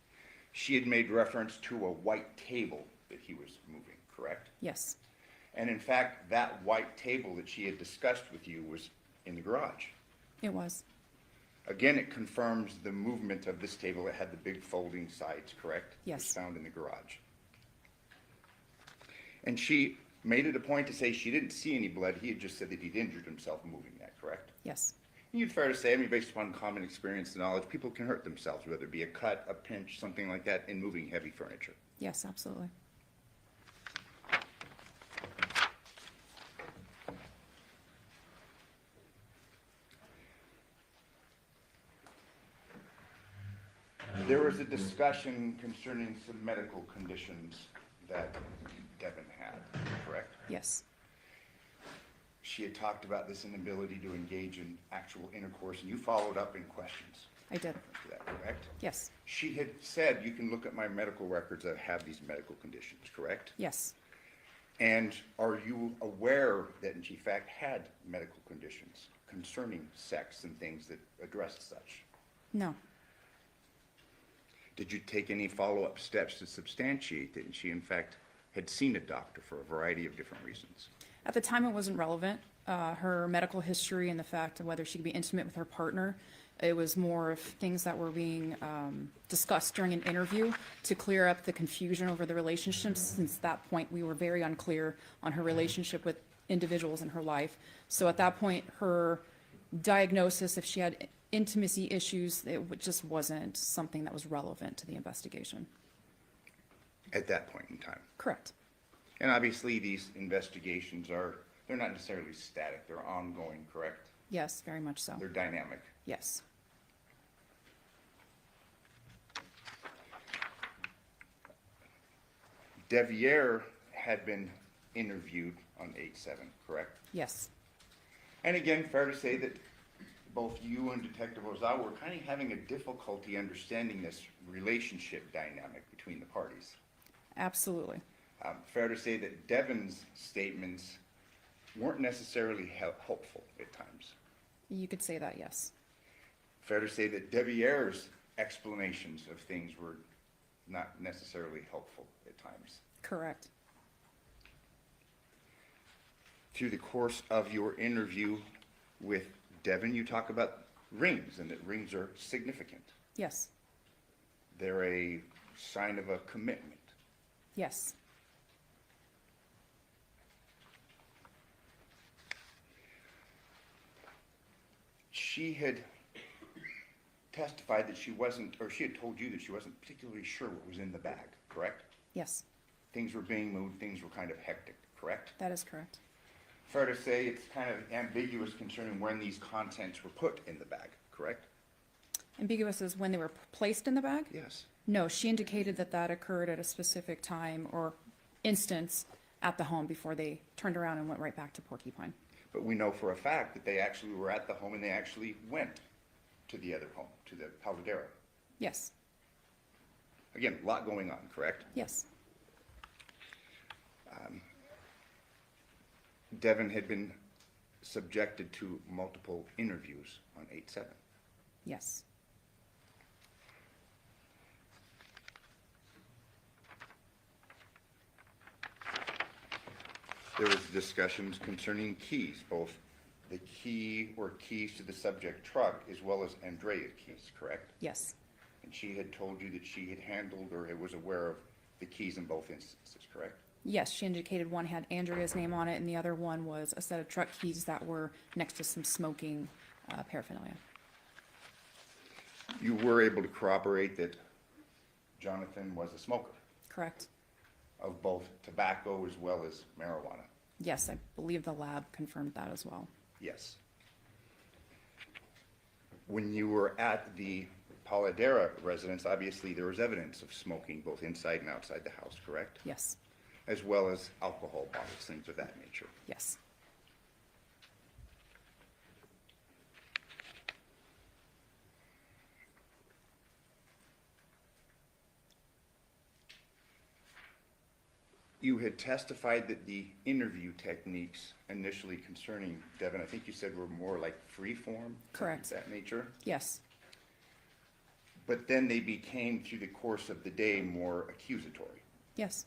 She had made reference to a white table that he was moving, correct? Yes. And in fact, that white table that she had discussed with you was in the garage. It was. Again, it confirms the movement of this table. It had the big folding sides, correct? Yes. It was found in the garage. And she made it a point to say she didn't see any blood. He had just said that he'd injured himself moving that, correct? Yes. You'd fair to say, I mean, based upon common experience and knowledge, people can hurt themselves, whether it be a cut, a pinch, something like that, in moving heavy furniture. Yes, absolutely. There was a discussion concerning some medical conditions that Devyn had, correct? Yes. She had talked about this inability to engage in actual intercourse, and you followed up in questions I did. to that, correct? Yes. She had said, you can look at my medical records that have these medical conditions, correct? Yes. And are you aware that she in fact had medical conditions concerning sex and things that addressed such? No. Did you take any follow-up steps to substantiate that she in fact had seen a doctor for a variety of different reasons? At the time, it wasn't relevant. Her medical history and the fact of whether she could be intimate with her partner, it was more of things that were being discussed during an interview to clear up the confusion over the relationships. Since that point, we were very unclear on her relationship with individuals in her life. So at that point, her diagnosis, if she had intimacy issues, just wasn't something that was relevant to the investigation. At that point in time. Correct. And obviously, these investigations they're not necessarily static, they're ongoing, correct? Yes, very much so. They're dynamic. Yes. Devyn had been interviewed on 8/7, correct? Yes. And again, fair to say that both you and Detective Ozawa were kind of having a difficulty understanding this relationship dynamic between the parties. Absolutely. Fair to say that Devyn's statements weren't necessarily helpful at times. You could say that, yes. Fair to say that Devyn's explanations of things were not necessarily helpful at times. Correct. Through the course of your interview with Devyn, you talk about rings and that rings are significant. Yes. They're a sign of a commitment. Yes. She had testified that she wasn't, or she had told you that she wasn't particularly sure what was in the bag, correct? Yes. Things were being moved, things were kind of hectic, correct? That is correct. Fair to say it's kind of ambiguous concerning when these contents were put in the bag, correct? Ambiguous is when they were placed in the bag? Yes. No, she indicated that that occurred at a specific time or instance at the home before they turned around and went right back to Porcupine. But we know for a fact that they actually were at the home and they actually went to the other home, to the Paladera. Yes. Again, a lot going on, correct? Yes. Devyn had been subjected to multiple interviews on 8/7. Yes. There was discussions concerning keys, both the key or keys to the subject truck as well as Andrea keys, correct? Yes, And she had told you that she had handled or was aware of the keys in both instances, correct? yes, she indicated one had Andrea's name on it, and the other one was a set of truck keys that were next to some smoking paraphernalia. You were able to corroborate that Johnathan was a smoker Correct? of both tobacco as well as marijuana? Yes, I believe the lab confirmed that as well. Yes. When you were at the Paladera residence, obviously there was evidence of smoking both inside and outside the house, correct? Yes, As well as alcohol bottles, things of that nature. yes. You had testified that the interview techniques initially concerning Devyn, I think you said were more like free form? Correct. Of that nature? Yes, But then they became, through the course of the day, more accusatory. yes,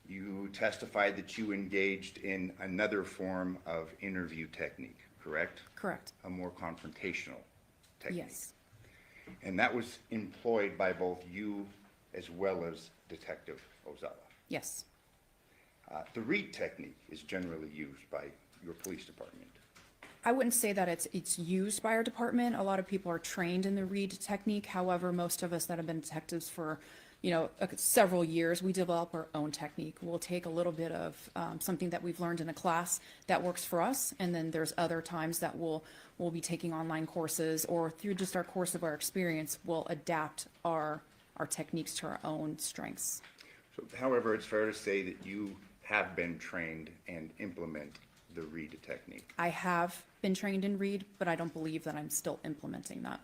You testified that you engaged in another form of interview technique, correct? correct. A more confrontational technique. Yes, And that was employed by both you as well as Detective Ozawa. yes, The read technique is generally used by your police department. I wouldn't say that it's used by our department. A lot of people are trained in the read technique. However, most of us that have been detectives for, several years, we develop our own technique. We'll take a little bit of something that we've learned in a class that works for us, and then there's other times that we'll be taking online courses, or through just our course of our experience, we'll adapt our techniques to our own strengths. So, however, it's fair to say that you have been trained and implement the read technique. I have been trained in read, but I don't believe that I'm still implementing that.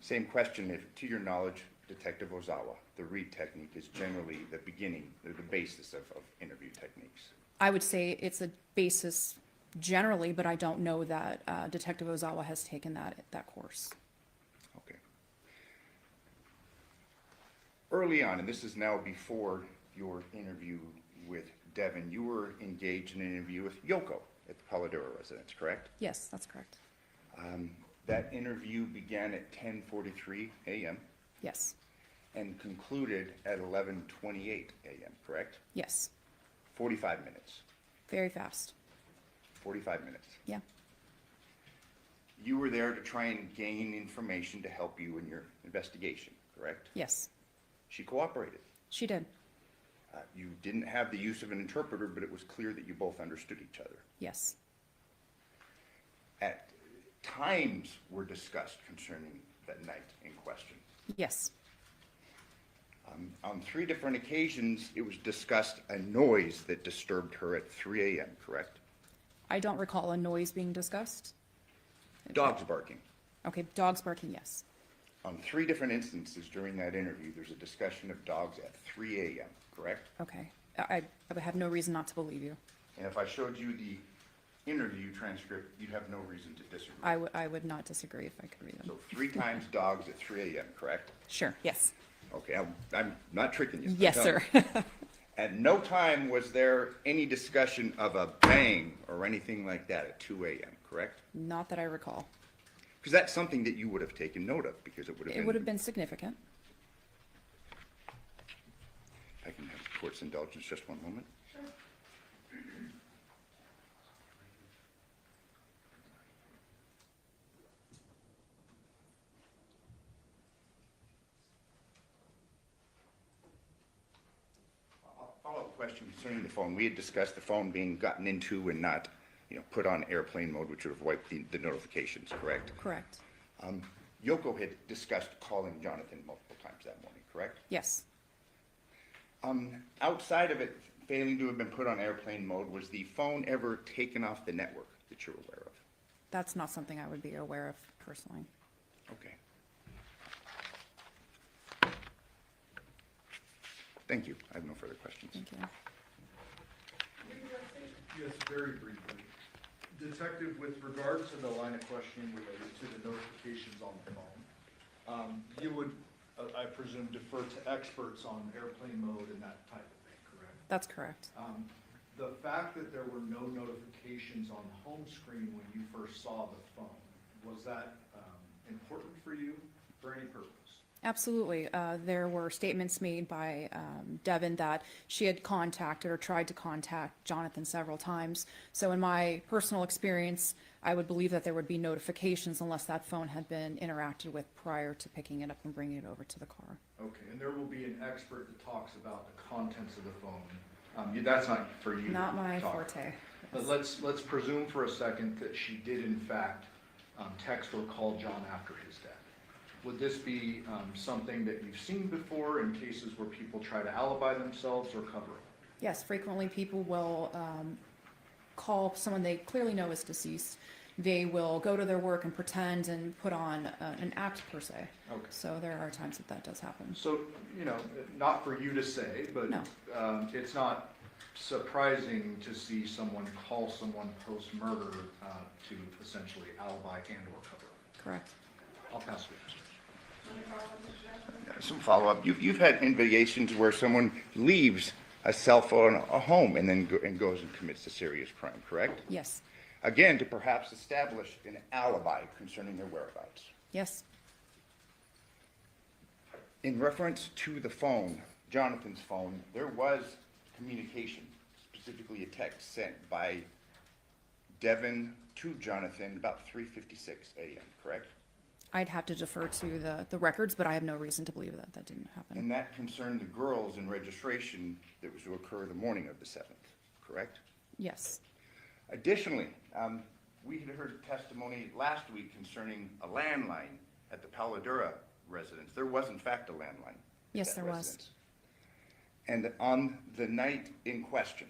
Same question, if, to your knowledge, Detective Ozawa, the read technique is generally the beginning, the basis of interview techniques. I would say it's a basis generally, but I don't know that Detective Ozawa has taken that course. Okay. Early on, and this is now before your interview with Devyn, you were engaged in an interview with Yoko at the Paladera residence, correct? Yes, that's correct. That interview began at 10:43 a.m. Yes, and concluded at 11:28 a.m., correct? yes, 45 minutes. very fast. 45 minutes. Yeah, You were there to try and gain information to help you in your investigation, correct? yes, She cooperated. she did. You didn't have the use of an interpreter, but it was clear that you both understood each other. Yes, At times were discussed concerning that night in question. yes, On 3 different occasions, it was discussed a noise that disturbed her at 3 a.m., correct? I don't recall a noise being discussed. Dogs barking. Okay, dogs barking, yes. On 3 different instances during that interview, there's a discussion of dogs at 3 a.m., correct? Okay, I would have no reason not to believe you. And if I showed you the interview transcript, you'd have no reason to disagree. I would not disagree if I could read them. So 3 times dogs at 3 a.m., correct? Sure, yes. Okay, I'm not tricking you. Yes, I'm sir. telling you. At no time was there any discussion of a bang or anything like that at 2 a.m., correct? Not that I recall. Because that's something that you would have taken note of, because it would have been... It would have been significant. I can have the court's indulgence just one moment. Follow-up question concerning the phone. We had discussed the phone being gotten into and not, put on airplane mode, which would have wiped the notifications, correct? Correct. Yoko had discussed calling Johnathan multiple times that morning, correct? Yes. Outside of it failing to have been put on airplane mode, was the phone ever taken off the network that you're aware of? That's not something I would be aware of personally. Okay. Thank you. I have no further questions. Thank you. Yes, very briefly. Detective, with regard to the line of questioning related to the notifications on the phone, you would, I presume, defer to experts on airplane mode and that type of thing, correct? That's correct. The fact that there were no notifications on the home screen when you first saw the phone, was that important for you for any purpose? Absolutely. There were statements made by Devyn that she had contacted or tried to contact Johnathan several times. So in my personal experience, I would believe that there would be notifications unless that phone had been interacted with prior to picking it up and bringing it over to the car. Okay, and there will be an expert that talks about the contents of the phone. That's not for you to Not my talk forte. about. But let's presume for a second that she did in fact text or call John after his death. Would this be something that you've seen before in cases where people try to alibi themselves or cover up? Yes, frequently people will call someone they clearly know is deceased. They will go to their work and pretend and put on an act per se. Okay. So there are times that that does happen. So, not for you to say, but No. it's not surprising to see someone call someone post-murder to essentially alibi and or cover up. Correct. I'll pass it. Some follow-up. You've had investigations where someone leaves a cell phone, a home, and then goes and commits a serious crime, correct? Yes. Again, to perhaps establish an alibi concerning their whereabouts. Yes. In reference to the phone, Jonathan's phone, there was communication, specifically a text sent by Devyn to Jonathan about 3:56 a.m., correct? I'd have to defer to the records, but I have no reason to believe that that didn't happen. And that concerned the girls in registration that was to occur the morning of the 7th, correct? Yes. Additionally, we had heard testimony last week concerning a landline at the Paladura residence. There was in fact a landline. at Yes, that there was. residence. And on the night in question,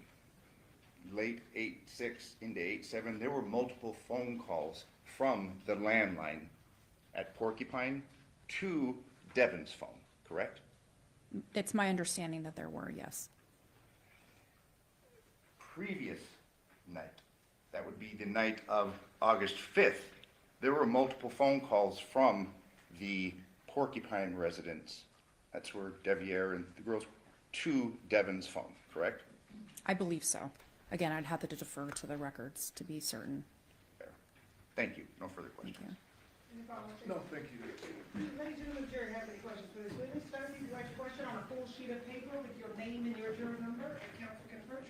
late 8/6 into 8/7, there were multiple phone calls from the landline at Porcupine to Devyn's phone, correct? It's my understanding that there were, yes. Previous night, that would be the night of August 5th, there were multiple phone calls from the Porcupine residence, that's where Devier and the girls, to Devyn's phone, correct? I believe so. Again, I'd have to defer to the records to be certain. Fair. Thank you, no further Thank questions. you. Any follow-up? No, thank you. Ladies and gentlemen, the jury have any questions for this witness? Sir, if you'd write your question on a full sheet of paper with your name and your juror number, and counsel can approach.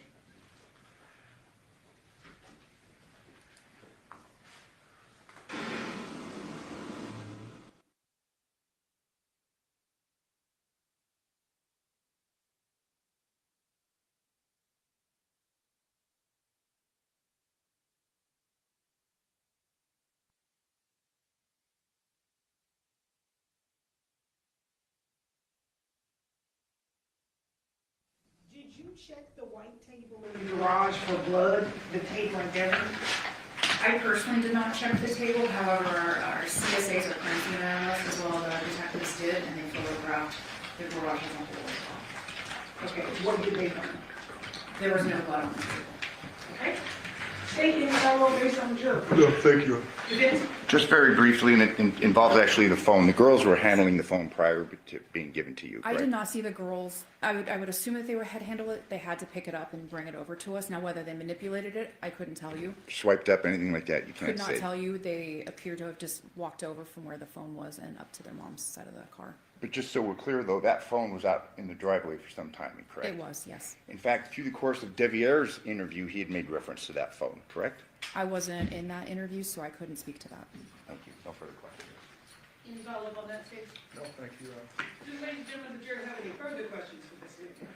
Did you check the white table in the garage for blood, the table and everything? I personally did not check the table, however, our CSAs or crime scene analysts as well as our detectives did, and they photographed the garage as a whole as well. Okay, what did they find? There was no blood on the table. Okay? State any follow based on the juror. No, thank you. Defense? Just very briefly, and it involves actually the phone, the girls were handling the phone prior to being given to you, I correct? did not see the girls. I would assume that they had handled it. They had to pick it up and bring it over to us. Now, whether they manipulated it, I couldn't tell you. Swiped up, anything like that, you Could can't not say. tell you. They appear to have just walked over from where the phone was and up to their mom's side of the car. But just so we're clear, though, that phone was out in the driveway for some time, correct? It was, yes. In fact, through the course of Devier's interview, he had made reference to that phone, correct? I wasn't in that interview, so I couldn't speak to that. Thank you. No further questions. Any follow-up on that case? No, thank you. Do ladies and gentlemen, the jury have any further questions for this witness?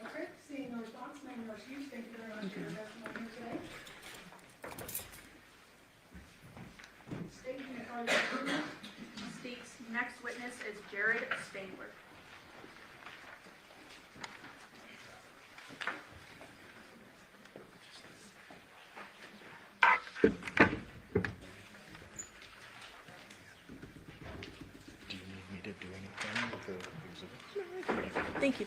Okay, seeing no response, name or excuse, thank you very much for your testimony here today. Statement in front of the witness. Speaks, next witness is Jared Spangler. Do you need me to do anything with the exhibit? Thank you.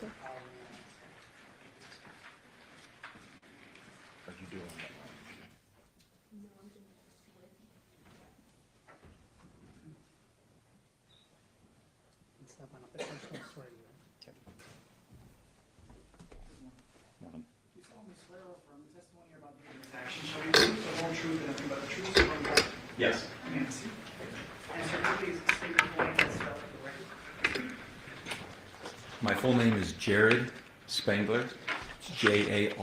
Are you doing that? swear or affirm the testimony you're about to give in this action shall be the truth, the whole truth, and nothing but the truth, so help you God? Yes. Yes. And sir, please state your full name and spell it for the record. My full name is Jared Spangler, Jared.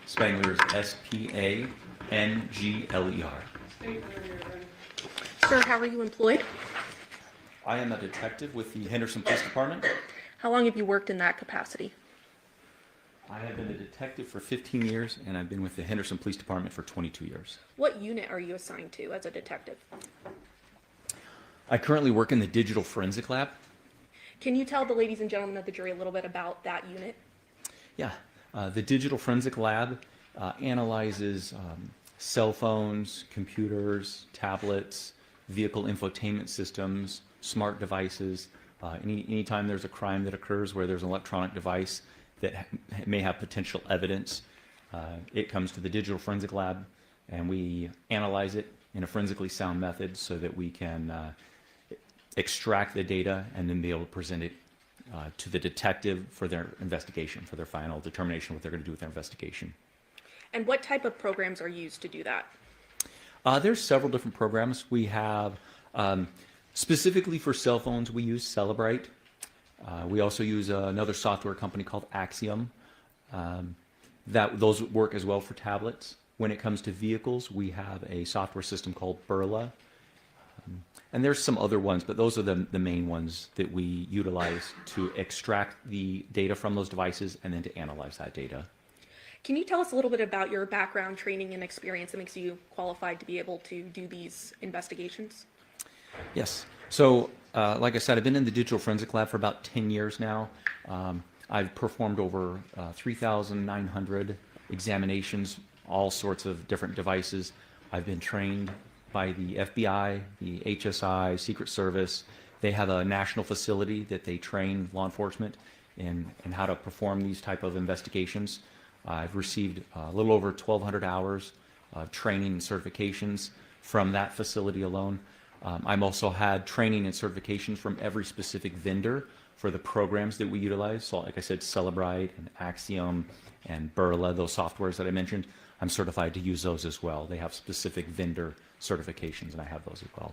Spangler is Spangler. State whenever you're ready. Sir, how are you employed? I am a detective with the Henderson Police Department. How long have you worked in that capacity? I have been a detective for 15 years, and I've been with the Henderson Police Department for 22 years. What unit are you assigned to as a detective? I currently work in the Digital Forensic Lab. Can you tell the ladies and gentlemen of the jury a little bit about that unit? Yeah, the Digital Forensic Lab analyzes cell phones, computers, tablets, vehicle infotainment systems, smart devices. Anytime there's a crime that occurs where there's an electronic device that may have potential evidence, it comes to the Digital Forensic Lab, and we analyze it in a forensically sound method so that we can extract the data and then be able to present it to the detective for their investigation, for their final determination what they're going to do with their investigation. And what type of programs are used to do that? There's several different programs. We have, specifically for cell phones, we use Celebrite. We also use another software company called Axiom. Those work as well for tablets. When it comes to vehicles, we have a software system called Burla. And there's some other ones, but those are the main ones that we utilize to extract the data from those devices and then to analyze that data. Can you tell us a little bit about your background, training, and experience that makes you qualified to be able to do these investigations? Yes. So, like I said, I've been in the Digital Forensic Lab for about 10 years now. I've performed over 3,900 examinations, all sorts of different devices. I've been trained by the FBI, the HSI, Secret Service. They have a national facility that they train law enforcement in how to perform these type of investigations. I've received a little over 1,200 hours of training and certifications from that facility alone. I've also had training and certifications from every specific vendor for the programs that we utilize. So like I said, Celebrite and Axiom and Burla, those softwares that I mentioned, I'm certified to use those as well. They have specific vendor certifications, and I have those as well.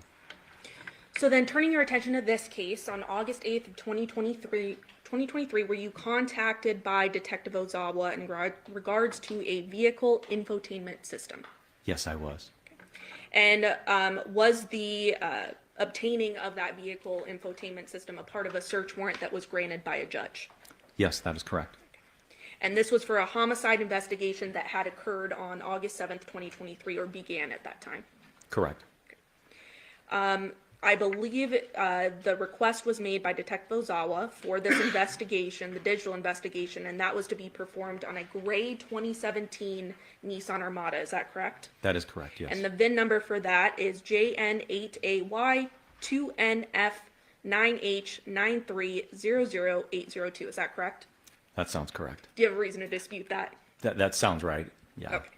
So then turning your attention to this case, on August 8th of 2023, were you contacted by Detective Ozawa in regards to a vehicle infotainment system? Yes, I was. And was the obtaining of that vehicle infotainment system a part of a search warrant that was granted by a judge? Yes, that is correct. And this was for a homicide investigation that had occurred on August 7th, 2023, or began at that time? Correct. I believe the request was made by Detective Ozawa for this investigation, the digital investigation, and that was to be performed on a gray 2017 Nissan Armada. Is that correct? That is correct, yes. And the VIN number for that is JN8AY2NF9H9300802. Is that correct? That sounds correct. Do you have a reason to dispute that? That sounds right, yeah. Okay.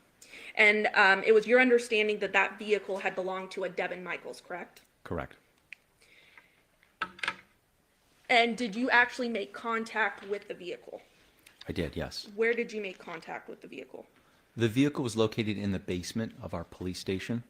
And it was your understanding that that vehicle had belonged to a Devyn Michaels, correct? Correct. And did you actually make contact with the vehicle? I did, yes. Where did you make contact with the vehicle? The vehicle was located in the basement of our police station,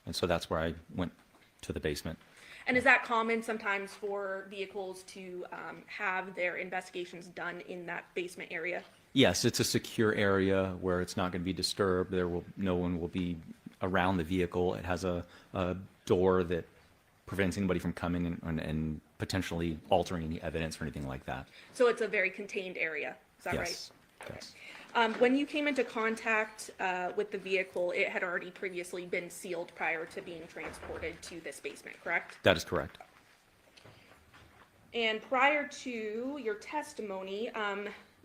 and so that's where I went to the basement. And is that common sometimes for vehicles to have their investigations done in that basement area? Yes, it's a secure area where it's not going to be disturbed. No one will be around the vehicle. It has a door that prevents anybody from coming in and potentially altering any evidence or anything like that. So it's a very contained area, is that right? Yes, yes. When you came into contact with the vehicle, it had already previously been sealed prior to being transported to this basement, correct? That is correct. And prior to your testimony,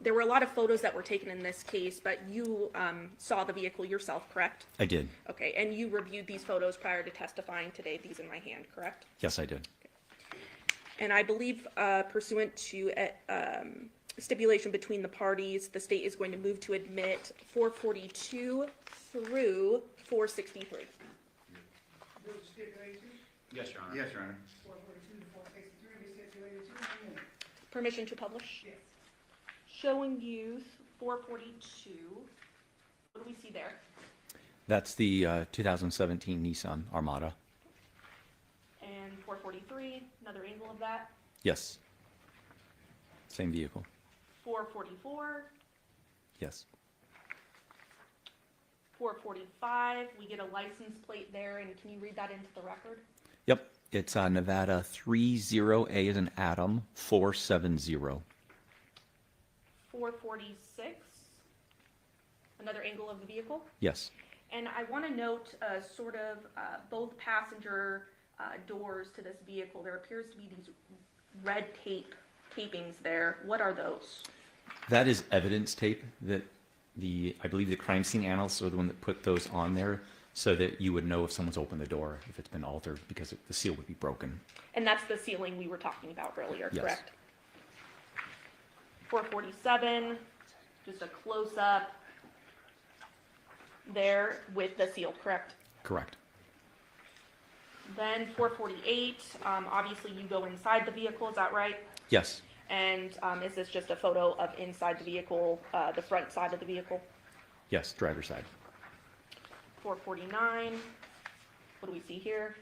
there were a lot of photos that were taken in this case, but you saw the vehicle yourself, correct? I did. Okay, and you reviewed these photos prior to testifying today, these in my hand, correct? Yes, I did. And I believe pursuant to stipulation between the parties, the state is going to move to admit 442 through 463. Yes, Your Honor. Yes, Your Honor. 442 to 463 be stipulated to. Permission to publish? Yes. Showing youth 442, what do we see there? That's the 2017 Nissan Armada. And 443, another angle of that. Yes. Same vehicle. 444, Yes. 445, we get a license plate there, and can you read that into the record? Yep. It's Nevada 30A as in Adam 470. 446, another angle of the vehicle. Yes. And I want to note both passenger doors to this vehicle. There appears to be these red tapings there. What are those? That is evidence tape that I believe the crime scene analysts are the one that put those on there so that you would know if someone's opened the door, if it's been altered, because the seal would be broken. And that's the ceiling we were talking about earlier, Yes. correct? 447, just a close-up there with the seal, correct? Correct. Then 448, obviously you go inside the vehicle, is that right? Yes. And is this just a photo of inside the vehicle, the front side of the vehicle? Yes, driver's side. 449, what do we see here?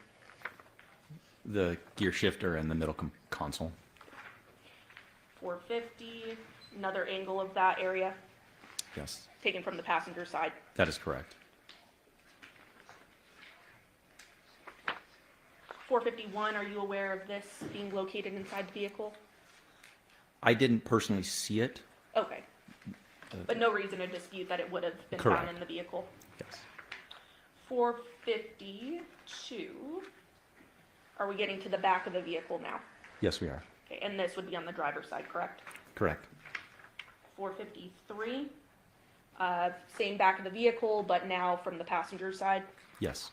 The gear shifter and the middle console. 450, another angle of that area, Yes, taken from the passenger side. that is correct. 451, are you aware of this being located inside the vehicle? I didn't personally see it. Okay. But no reason to dispute that it would have been Correct. found in the vehicle. Yes. 452, are we getting to the back of the vehicle now? Yes, we are. Okay, and this would be on the driver's side, correct? Correct. 453, same back of the vehicle, but now from the passenger side. Yes.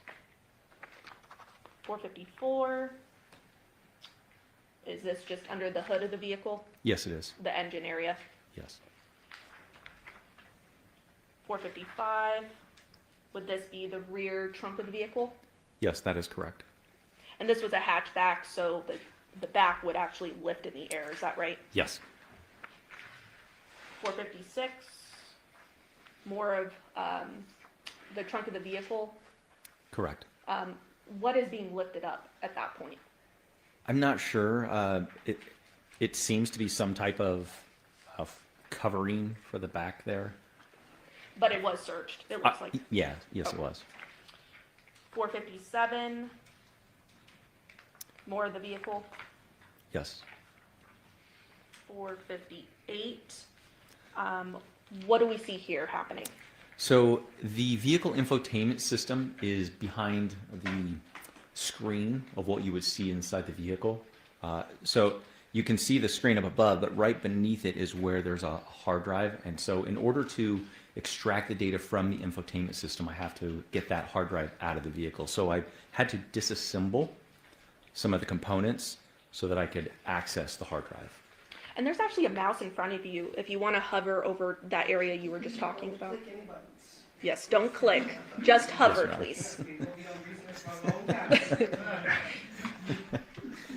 454, is this just under the hood of the vehicle, Yes, it is. the engine area? Yes. 455, would this be the rear trunk of the vehicle? Yes, that is correct. And this was a hatchback, so the back would actually lift in the air, is that right? Yes. 456, more of the trunk of the vehicle. Correct. What is being lifted up at that point? I'm not sure. It seems to be some type of covering for the back there. But it was searched, it looks like. Yeah. Yes, it was. 457, more of the vehicle. Yes. 458, what do we see here happening? So the vehicle infotainment system is behind the screen of what you would see inside the vehicle. So you can see the screen up above, but right beneath it is where there's a hard drive. And so in order to extract the data from the infotainment system, I have to get that hard drive out of the vehicle. So I had to disassemble some of the components so that I could access the hard drive. And there's actually a mouse in front of you if you want to hover over that area you were just talking about. Yes, don't click, just hover, Yes, please.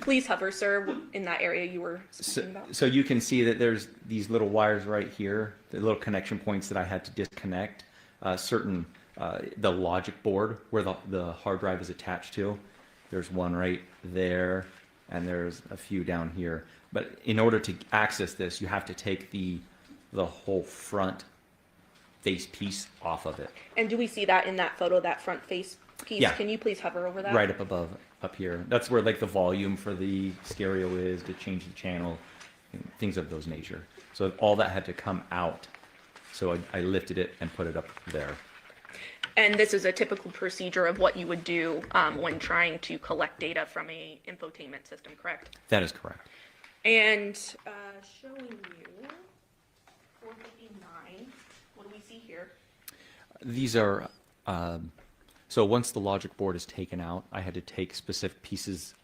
Please hover, sir, in that area you were speaking about. So you can see that there's these little wires right here, the little connection points that I had to disconnect. The logic board where the hard drive is attached to. There's one right there, and there's a few down here. But in order to access this, you have to take the whole front face piece off of it. And do we see that in that photo, that front face piece? Yeah. Can you please hover over that? Right up above, up here. That's where like the volume for the stereo is, to change the channel, and things of those nature. So all that had to come out. So I lifted it and put it up there. And this is a typical procedure of what you would do when trying to collect data from a infotainment system, correct? That is correct. And showing you 459, what do we see here? These are, so once the logic board is taken out, I had to take specific pieces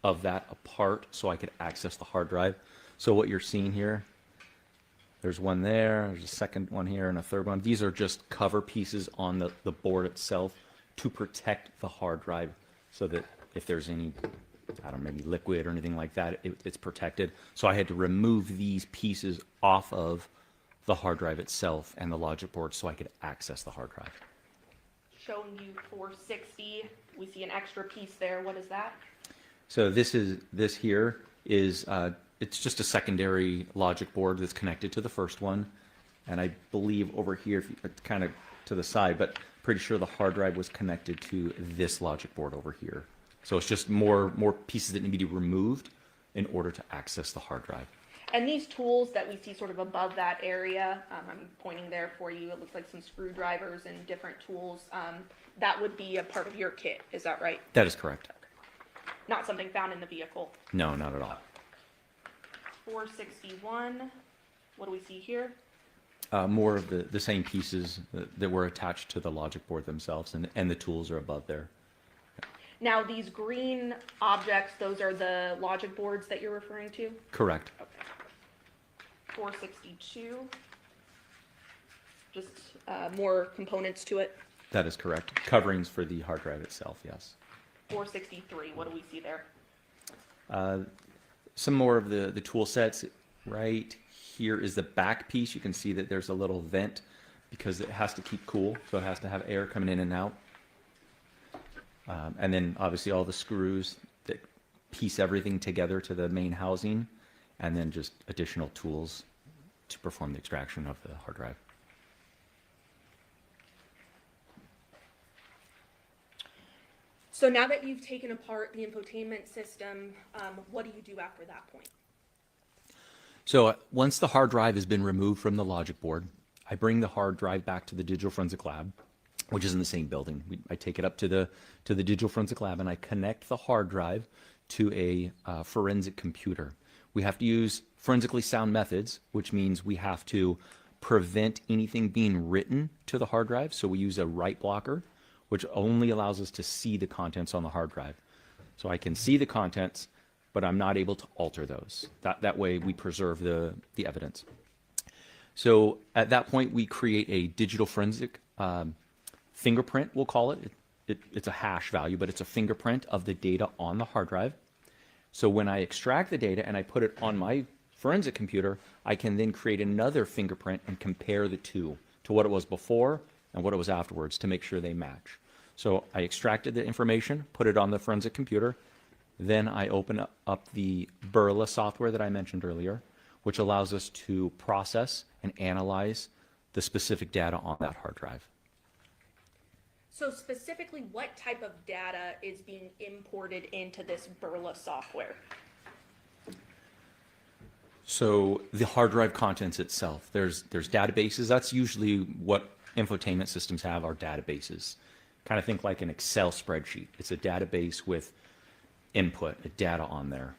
of that apart so I could access the hard drive. So what you're seeing here, there's one there's a second one here, and a third one. These are just cover pieces on the board itself to protect the hard drive so that if there's any, I don't know, maybe liquid or anything like that, it's protected. So I had to remove these pieces off of the hard drive itself and the logic board so I could access the hard drive. Showing you 460, we see an extra piece there. What is that? So this here is it's just a secondary logic board that's connected to the first one, and I believe over here, if you, kind of to the side, but pretty sure the hard drive was connected to this logic board over here. So it's just more pieces that need to be removed in order to access the hard drive. And these tools that we see sort of above that area, I'm pointing there for you. It looks like some screwdrivers and different tools. That would be a part of your kit. Is that right? That is correct. Not something found in the vehicle. No, not at all. 461. What do we see here? More of the same pieces that were attached to the logic board themselves, and the tools are above there. Now, these green objects, those are the logic boards that you're referring to? Correct. Okay. 462. Just more components to it. That is correct. Coverings for the hard drive itself, yes. 463. What do we see there? Some more of the tool sets. Right here is the back piece. You can see that there's a little vent because it has to keep cool, so it has to have air coming in and out. And then obviously all the screws that piece everything together to the main housing, and then just additional tools to perform the extraction of the hard drive. So now that you've taken apart the infotainment system, what do you do after that point? So once the hard drive has been removed from the logic board, I bring the hard drive back to the digital forensic lab, which is in the same building. I take it up to the digital forensic lab, and I connect the hard drive to a forensic computer. We have to use forensically sound methods, which means we have to prevent anything being written to the hard drive. So we use a write blocker, which only allows us to see the contents on the hard drive. So I can see the contents, but I'm not able to alter those. That way we preserve the evidence. So at that point, we create a digital forensic fingerprint, we'll call it. It's a hash value, but it's a fingerprint of the data on the hard drive. So when I extract the data and I put it on my forensic computer, I can then create another fingerprint and compare the two to what it was before and what it was afterwards to make sure they match. So I extracted the information, put it on the forensic computer, then I open up the Burla software that I mentioned earlier, which allows us to process and analyze the specific data on that hard drive. So specifically, what type of data is being imported into this Burla software? So the hard drive contents itself, there's databases. That's usually what infotainment systems have, are databases. Kind of think like an Excel spreadsheet. It's a database with input, data on there.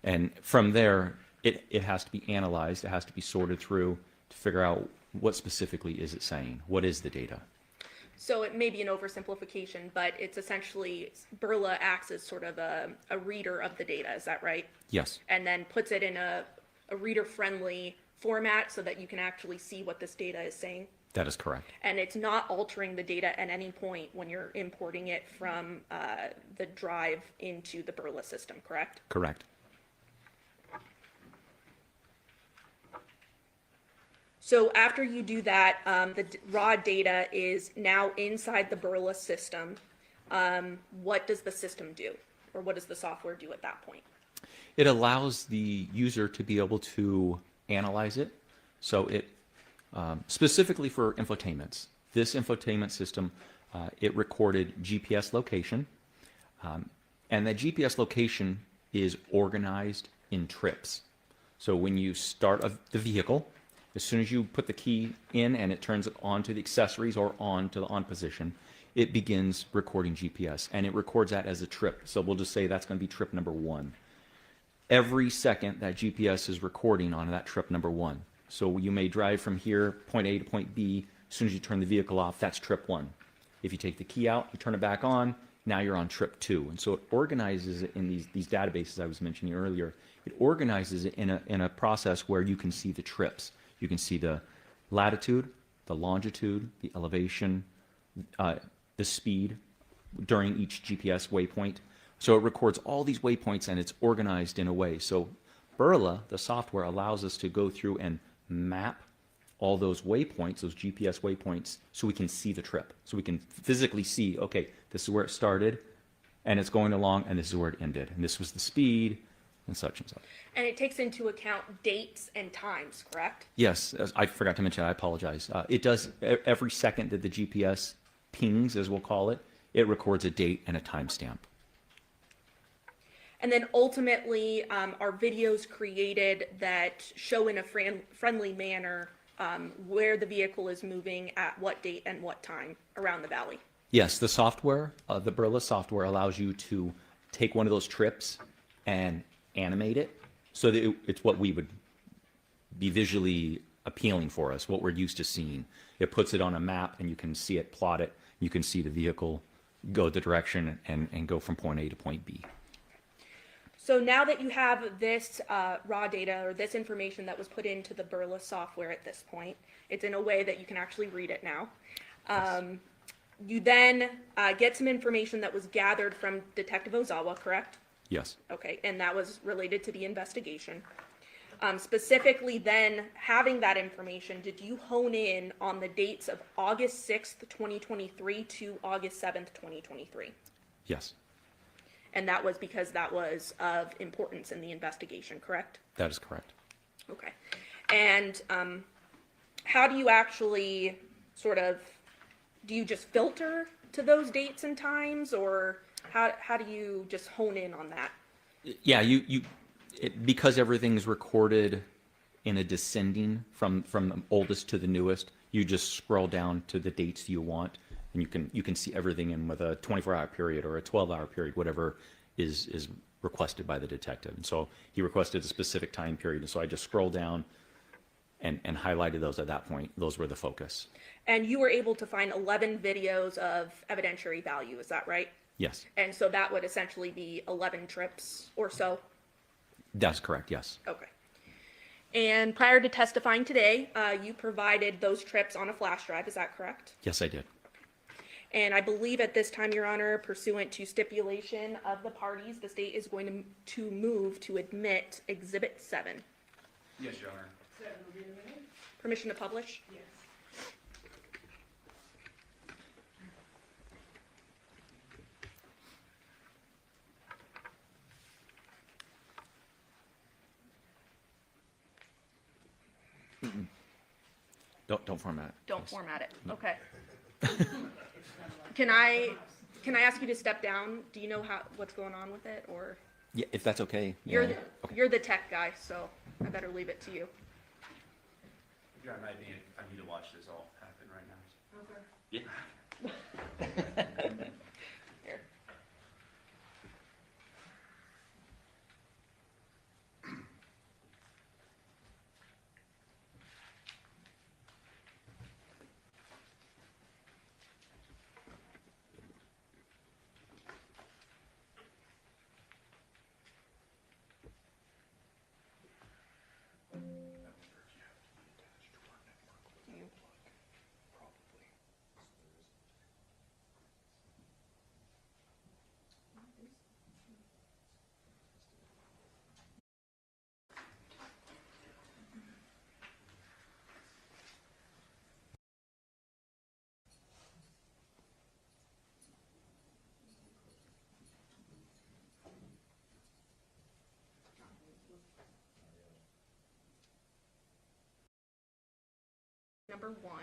And from there, it has to be analyzed. It has to be sorted through to figure out what specifically is it saying. What is the data? So it may be an oversimplification, but it's essentially Burla acts as sort of a reader of the data. Is that right? Yes. And then puts it in a reader-friendly format so that you can actually see what this data is saying. That is correct. And it's not altering the data at any point when you're importing it from the drive into the Burla system, correct? Correct. So after you do that, the raw data is now inside the Burla system. What does the system do? Or what does the software do at that point? It allows the user to be able to analyze it. So it, specifically for infotainments, this infotainment system, it recorded GPS location. And that GPS location is organized in trips. So when you start the vehicle, as soon as you put the key in and it turns it on to the accessories or on to the on position, it begins recording GPS, and it records that as a trip. So we'll just say that's going to be trip number 1. Every second that GPS is recording on that trip number 1. So you may drive from here, point A to point B. As soon as you turn the vehicle off, that's trip 1. If you take the key out, you turn it back on, now you're on trip 2. And so it organizes it in these databases I was mentioning earlier. It organizes it in a process where you can see the trips. You can see the latitude, the longitude, the elevation, the speed during each GPS waypoint. So it records all these waypoints, and it's organized in a way. So Burla, the software, allows us to go through and map all those waypoints, those GPS waypoints, so we can see the trip. So we can physically see, okay, this is where it started, and it's going along, and this is where it ended. And this was the speed, and such and such. And it takes into account dates and times, correct? Yes, I forgot to mention, I apologize. It does, every second that the GPS pings, as we'll call it, it records a date and a timestamp. And then ultimately, are videos created that show in a friendly manner where the vehicle is moving at what date and what time around the valley? Yes, the software, the Barilla software allows you to take one of those trips and animate it so that it's what we would be visually appealing for us, what we're used to seeing. It puts it on a map and you can see it, plot it. You can see the vehicle go the direction and go from point A to point B. So now that you have this raw data or this information that was put into the Barilla software at this point, it's in a way that you can actually read it now. You then get some information that was gathered from Detective Ozawa, correct? Yes. Okay, and that was related to the investigation. Specifically then, having that information, did you hone in on the dates of August 6th, 2023 to August 7th, 2023? Yes, And that was because that was of importance in the investigation, correct? that is correct. Okay. And how do you actually sort of, do you just filter to those dates and times, or how do you just hone in on that? Yeah, because everything's recorded in a descending from the oldest to the newest, you just scroll down to the dates you want, and you can see everything in with a 24-hour period or a 12-hour period, whatever is requested by the detective. And so he requested a specific time period, and so I just scrolled down and highlighted those at that point. Those were the focus. And you were able to find 11 videos of evidentiary value, is that right? Yes, And so that would essentially be 11 trips or so? that's correct, yes. Okay. And prior to testifying today, you provided those trips on a flash drive, is that correct? Yes, I did. And I believe at this time, Your Honor, pursuant to stipulation of the parties, the state is going to move to admit Exhibit 7. Yes, Your Honor. Permission to publish? Yes. Don't format it. Don't format it, okay. Can I ask you to step down? Do you know what's going on with it, or? Yeah, if that's okay. You're Yeah. the, Okay. you're the tech guy, so I better leave it to you. Yeah, I need to watch this all happen right now. Okay. Yeah. Here. Number 1.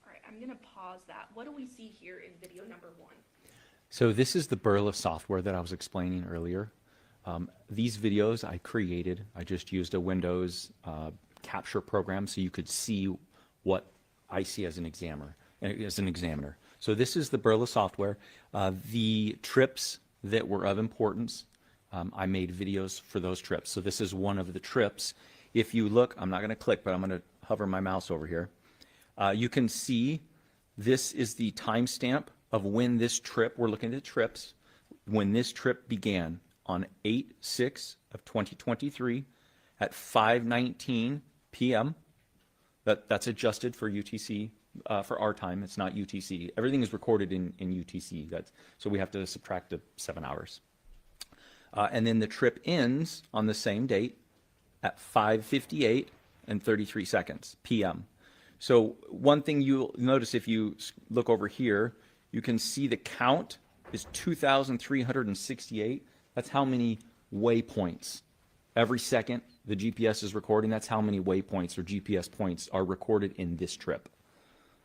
All right, I'm gonna pause that. What do we see here in video number 1? So this is the Barilla software that I was explaining earlier. These videos I created, I just used a Windows capture program so you could see what I see as an examiner. So this is the Barilla software. The trips that were of importance, I made videos for those trips. So this is one of the trips. If you look, I'm not going to click, but I'm going to hover my mouse over here. You can see this is the timestamp of when this trip, we're looking at trips, when this trip began on 8/6 of 2023 at 5:19 p.m. That's adjusted for UTC, for our time. It's not UTC. Everything is recorded in UTC. So we have to subtract the 7 hours. And then the trip ends on the same date at 5:58 and 33 seconds p.m. So one thing you'll notice if you look over here, you can see the count is 2,368. That's how many waypoints. Every second the GPS is recording, that's how many waypoints or GPS points are recorded in this trip.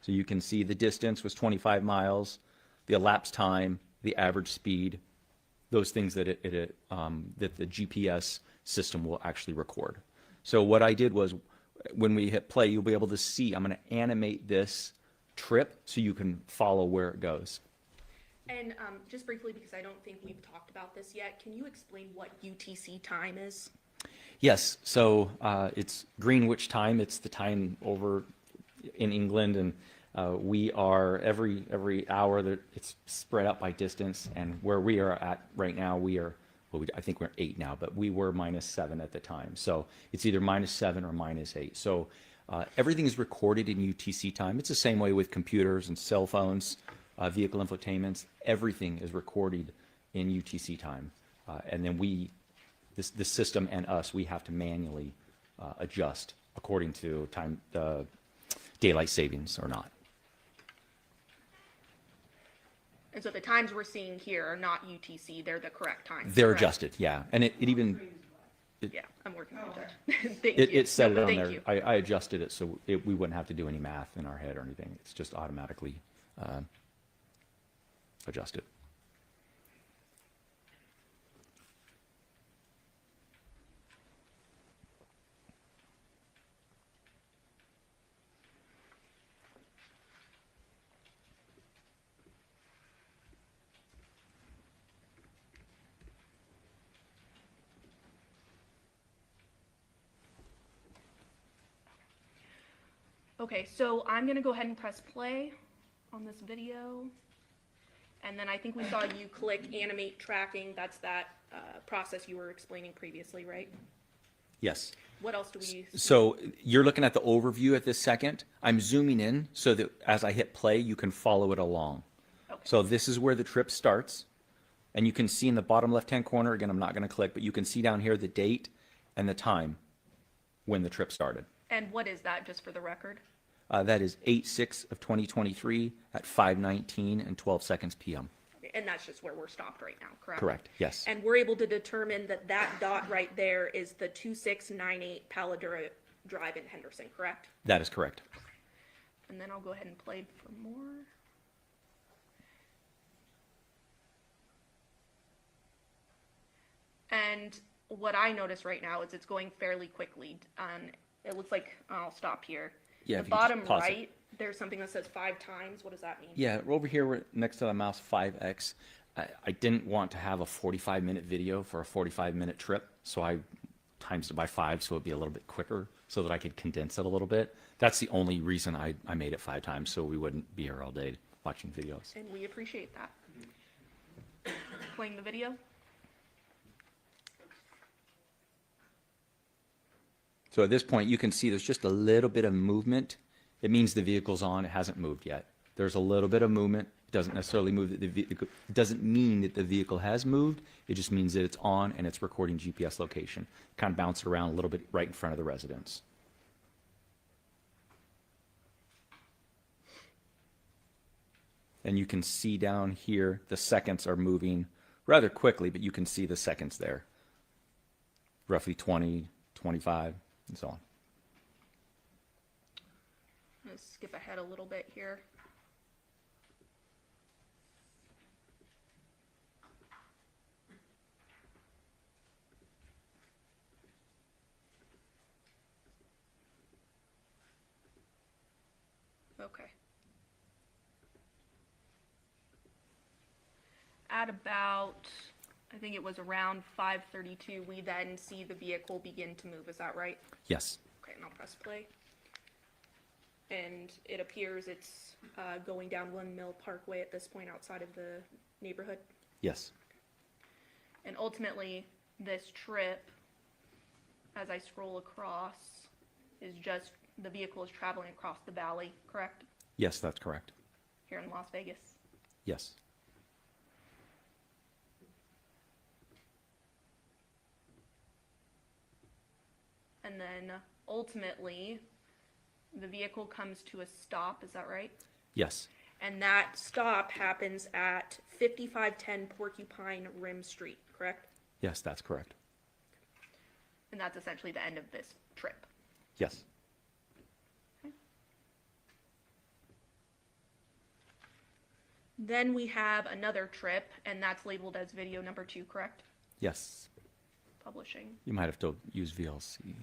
So you can see the distance was 25 miles, the elapsed time, the average speed, those things that that the GPS system will actually record. So what I did was, when we hit play, you'll be able to see, I'm going to animate this trip so you can follow where it goes. And just briefly, because I don't think we've talked about this yet, can you explain what UTC time is? Yes, so it's Greenwich time. It's the time over in England, and we are every hour that it's spread out by distance. And where we are at right now, I think we're 8 now, but we were -7 at the time. So it's either -7 or -8. So everything is recorded in UTC time. It's the same way with computers and cell phones, vehicle infotainments. Everything is recorded in UTC time, and then the system and us, we have to manually adjust according to time, daylight savings or not. And so the times we're seeing here are not UTC, they're the correct times. They're correct? adjusted, yeah, and it even Yeah, I'm working on that. Thank you. it said it on Thank there. you. I adjusted it so we wouldn't have to do any math in our head or anything. It's just automatically adjusted. Okay, so I'm gonna go ahead and press play on this video. And then I think we saw you click animate tracking. That's that process you were explaining previously, right? Yes. What else do we see? So you're looking at the overview at this second. I'm zooming in so that as I hit play, you can follow it along. Okay. So this is where the trip starts. And you can see in the bottom left-hand corner, again, I'm not going to click, but you can see down here the date and the time when the trip started. And what is that, just for the record? That is 8/6 of 2023 at 5:19 and 12 seconds p.m. Okay, and that's just where we're stopped right now, correct? Correct, yes. And we're able to determine that that dot right there is the 2698 Paladura Drive in Henderson, correct? That is correct. And then I'll go ahead and play for more. And what I notice right now is it's going fairly quickly. It looks like, I'll stop here. Yeah, The if you just bottom pause it. right, there's something that says 5 times. What does that mean? Yeah, over here next to the mouse 5x, I didn't want to have a 45-minute video for a 45-minute trip, so I times it by 5 so it'd be a little bit quicker so that I could condense it a little bit. That's the only reason I made it 5 times, so we wouldn't be here all day watching videos. And we appreciate that. Playing the video. So at this point, you can see there's just a little bit of movement. It means the vehicle's on. It hasn't moved yet. There's a little bit of movement. It doesn't necessarily move that it doesn't mean that the vehicle has moved. It just means that it's on and it's recording GPS location. Kind of bounce it around a little bit right in front of the residence. And you can see down here the seconds are moving rather quickly, but you can see the seconds there. Roughly 20, 25. And so on. I'm going to skip ahead a little bit here. Okay. At about, I think it was around 5:32, we then see the vehicle begin to move. Is that right? Yes. Okay, and I'll press play. And it appears it's going down Windmill Parkway at this point outside of the neighborhood. Yes. And ultimately, this trip as I scroll across, is just the vehicle is traveling across the valley, correct? Yes, that's correct. Here in Las Vegas. Yes. And then ultimately, the vehicle comes to a stop, is that right? Yes. And that stop happens at 5510 Porcupine Rim Street, correct? Yes, that's correct. And that's essentially the end of this trip. Yes. Then we have another trip, and that's labeled as video number 2, correct? Yes. Publishing. You might have to use VLC.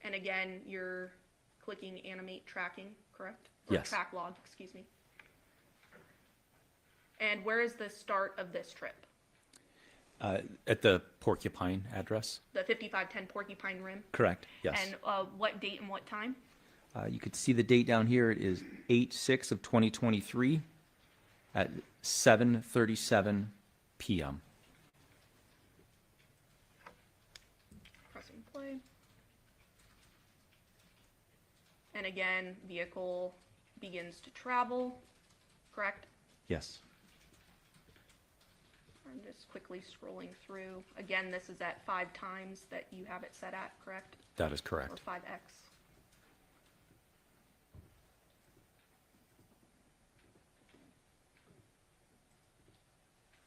And again, you're clicking animate tracking, correct? Or Yes. track log, excuse me. And where is the start of this trip? At the Porcupine address? The 5510 Porcupine Rim? Correct. Yes. And what date and what time? You could see the date down here. It is 8/6 of 2023 at 7:37 p.m. Pressing play. And again, vehicle begins to travel, correct? Yes. I'm just quickly scrolling through. Again, this is at 5 times that you have it set at, correct? That is Or correct. 5x.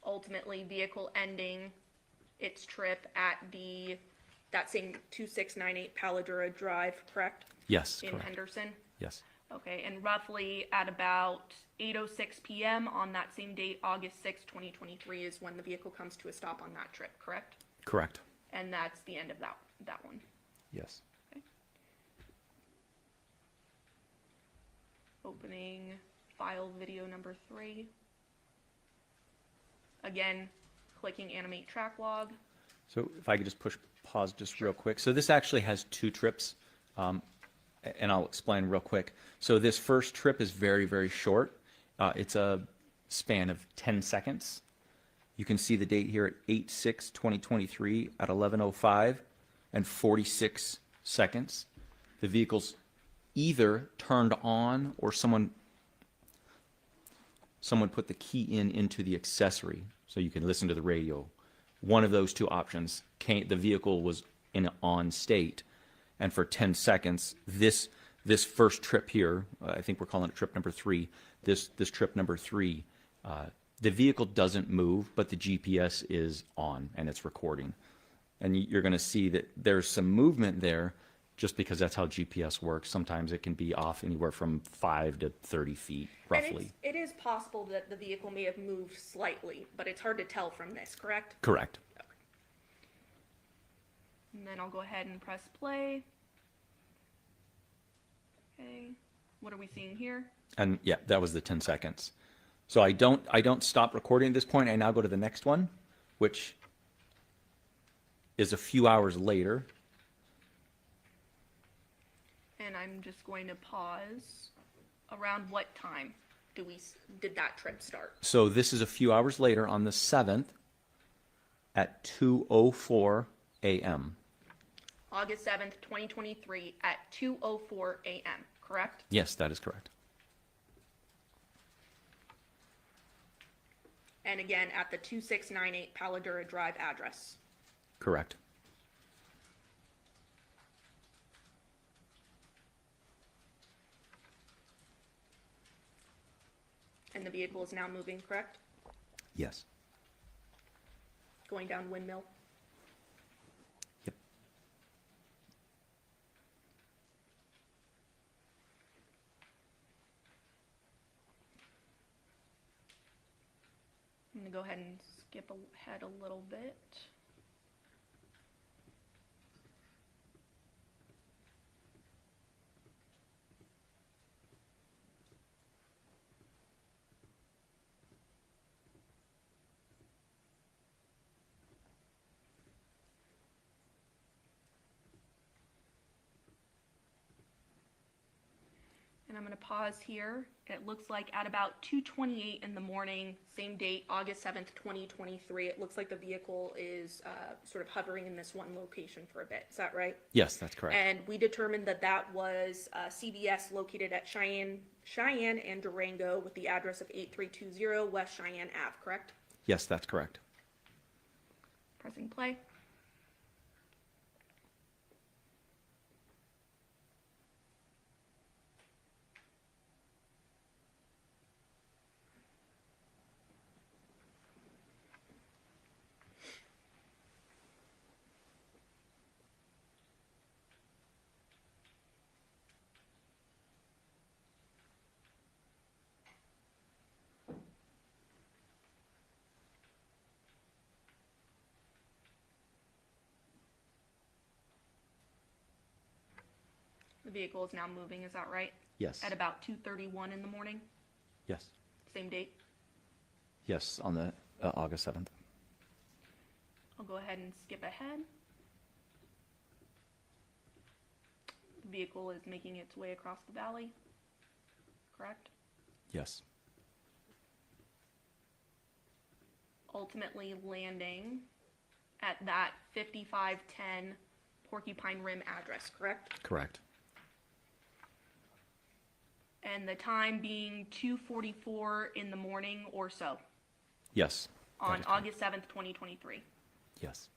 Ultimately, vehicle ending its trip at that same 2698 Paladura Drive, correct? Yes, In correct. Henderson? Yes. Okay, and roughly at about 8:06 p.m. on that same date, August 6, 2023, is when the vehicle comes to a stop on that trip, correct? Correct. And that's the end of that one. Yes. Opening file video number 3. Again, clicking animate track log. So if I could just push pause just real quick. So this actually has 2 trips, and I'll explain real quick. So this first trip is very, very short. It's a span of 10 seconds. You can see the date here at 8/6/2023 at 11:05 and 46 seconds. The vehicle's either turned on or someone put the key into the accessory so you can listen to the radio. One of those 2 options, the vehicle was in an on state, and for 10 seconds, this first trip here, I think we're calling it trip number 3, this trip number 3, the vehicle doesn't move, but the GPS is on and it's recording. And you're going to see that there's some movement there just because that's how GPS works. Sometimes it can be off anywhere from 5 to 30 feet, roughly. And it is possible that the vehicle may have moved slightly, but it's hard to tell from this, correct? Correct. Okay. And then I'll go ahead and press play. Okay, what are we seeing here? And yeah, that was the 10 seconds. So I don't stop recording at this point. I now go to the next one, which is a few hours later. And I'm just going to pause. Around what time did that trip start? So this is a few hours later on the 7th at 2:04 a.m. August 7th, 2023 at 2:04 a.m., correct? Yes, that is correct. And again, at the 2698 Paladura Drive address. Correct. And the vehicle is now moving, correct? Yes. Going down Windmill. Yep. I'm going to go ahead and skip ahead a little bit. And I'm going to pause here. It looks like at about 2:28 in the morning, same date, August 7th, 2023, it looks like the vehicle is sort of hovering in this one location for a bit. Is that right? Yes, that's correct. And we determined that that was CVS located at Cheyenne and Durango with the address of 8320 West Cheyenne Ave, correct? Yes, that's correct. Pressing play. The vehicle is now moving, is that right? Yes. At about 2:31 in the morning, Yes. same date. Yes, on the August 7th. I'll go ahead and skip ahead. The vehicle is making its way across the valley, correct? Yes. Ultimately landing at that 5510 Porcupine Rim address, correct? Correct. And the time being 2:44 in the morning or so Yes. that on is correct. August 7th, 2023. Yes.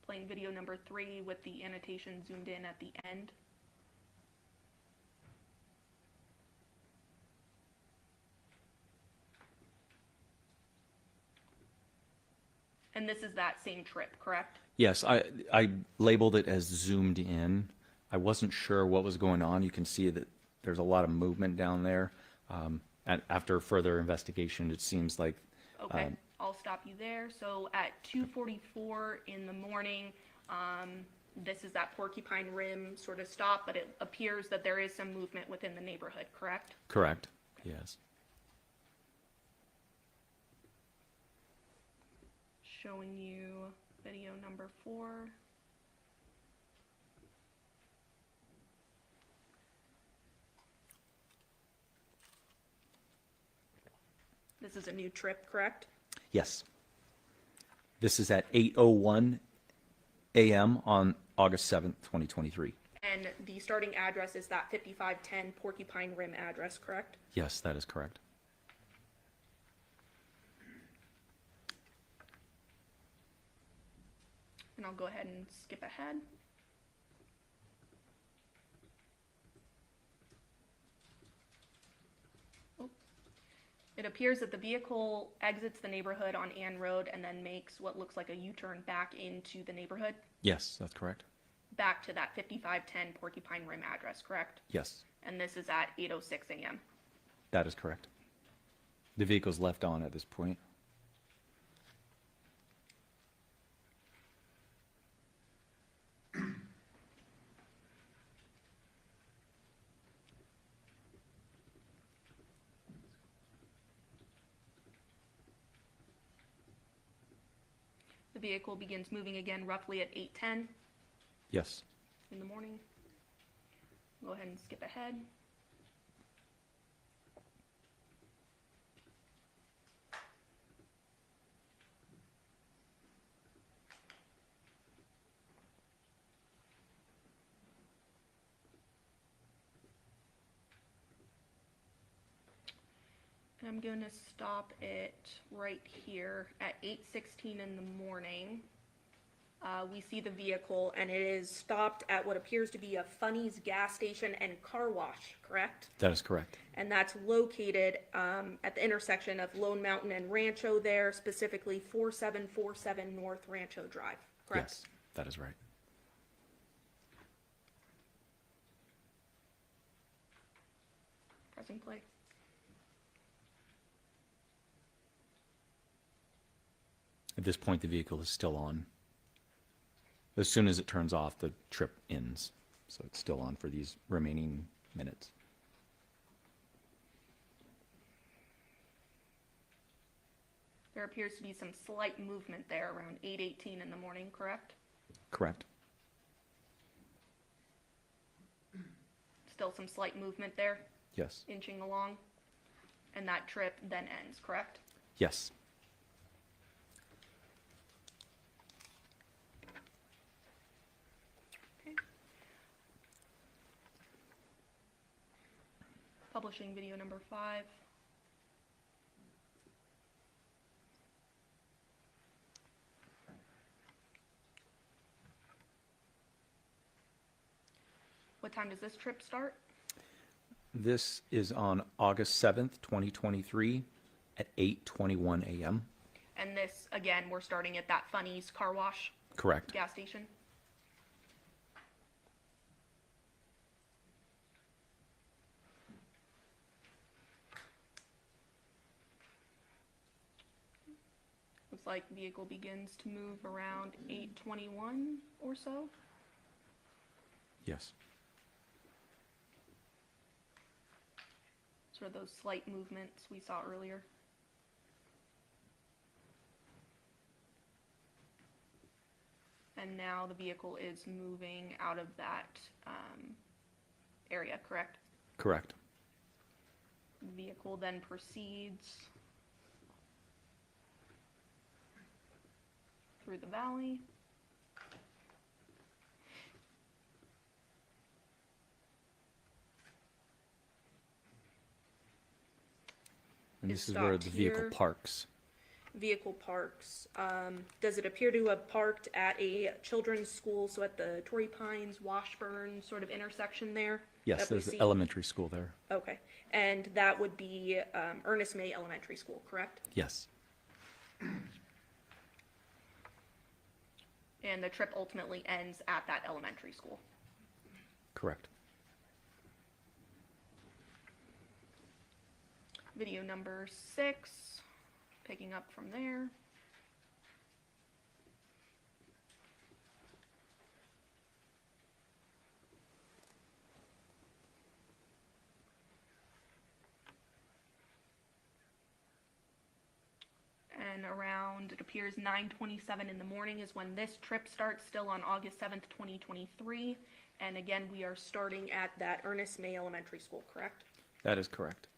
Playing video number 3 with the annotation zoomed in at the end. And this is that same trip, correct? Yes, I labeled it as zoomed in. I wasn't sure what was going on. You can see that there's a lot of movement down there. And after further investigation, it seems like Okay, I'll stop you there. So at 2:44 in the morning, this is that Porcupine Rim sort of stop, but it appears that there is some movement within the neighborhood, correct? correct. Yes. Showing you video number 4. This is a new trip, correct? Yes. This is at 8:01 a.m. on August 7th, 2023. And the starting address is that 5510 Porcupine Rim address, correct? Yes, that is correct. And I'll go ahead and skip ahead. Oh. It appears that the vehicle exits the neighborhood on Ann Road and then makes what looks like a U-turn back into the neighborhood, Yes, that's correct. back to that 5510 Porcupine Rim address, correct? Yes, And this is at 8:06 a.m. that is correct. The vehicle's left on at this point. The vehicle begins moving again roughly at 8:10 Yes. in the morning. Go ahead and skip ahead. And I'm going to stop it right here at 8:16 in the morning. We see the vehicle and it is stopped at what appears to be a Funny's gas station and car wash, correct? That is correct. And that's located at the intersection of Lone Mountain and Rancho there, specifically 4747 North Rancho Drive, correct? Yes, that is right. Pressing play. At this point, the vehicle is still on. As soon as it turns off, the trip ends. So it's still on for these remaining minutes. There appears to be some slight movement there around 8:18 in the morning, correct? Correct. Still some slight movement there, Yes. inching along. And that trip then ends, correct? Yes. Okay. Publishing video number 5. What time does this trip start? This is on August 7th, 2023 at 8:21 a.m. And this, again, we're starting at that Funny's car wash Correct. gas station. Looks like vehicle begins to move around 8:21 or so. Yes. Sort of those slight movements we saw earlier. And now the vehicle is moving out of that area, correct? Correct. The vehicle then proceeds through the valley. And It this is where the stopped vehicle here. parks. Vehicle parks. Does it appear to have parked at a children's school, so at the Torrey Pines, Washburn sort of intersection there? Yes, that we there's the see? elementary school there. Okay, and that would be Ernest May Elementary School, correct? Yes. And the trip ultimately ends at that elementary school. Correct. Video number 6, picking up from there. And around, it appears 9:27 in the morning is when this trip starts, still on August 7th, 2023. And again, we are starting at that Ernest May Elementary School, correct? That is correct.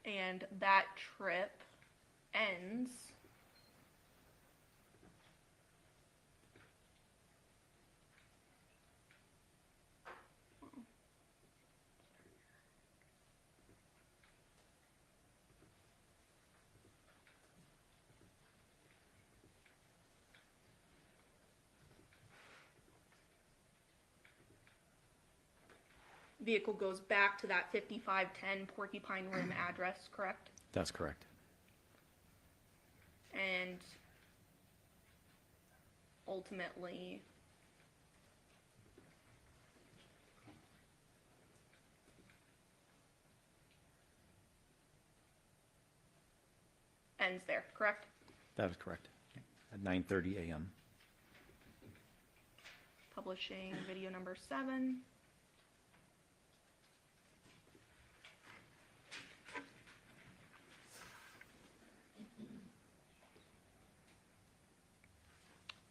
And that trip ends vehicle goes back to that 5510 Porcupine Rim address, correct? That's correct. And ultimately ends there, correct? That is correct. At 9:30 a.m. Publishing video number 7.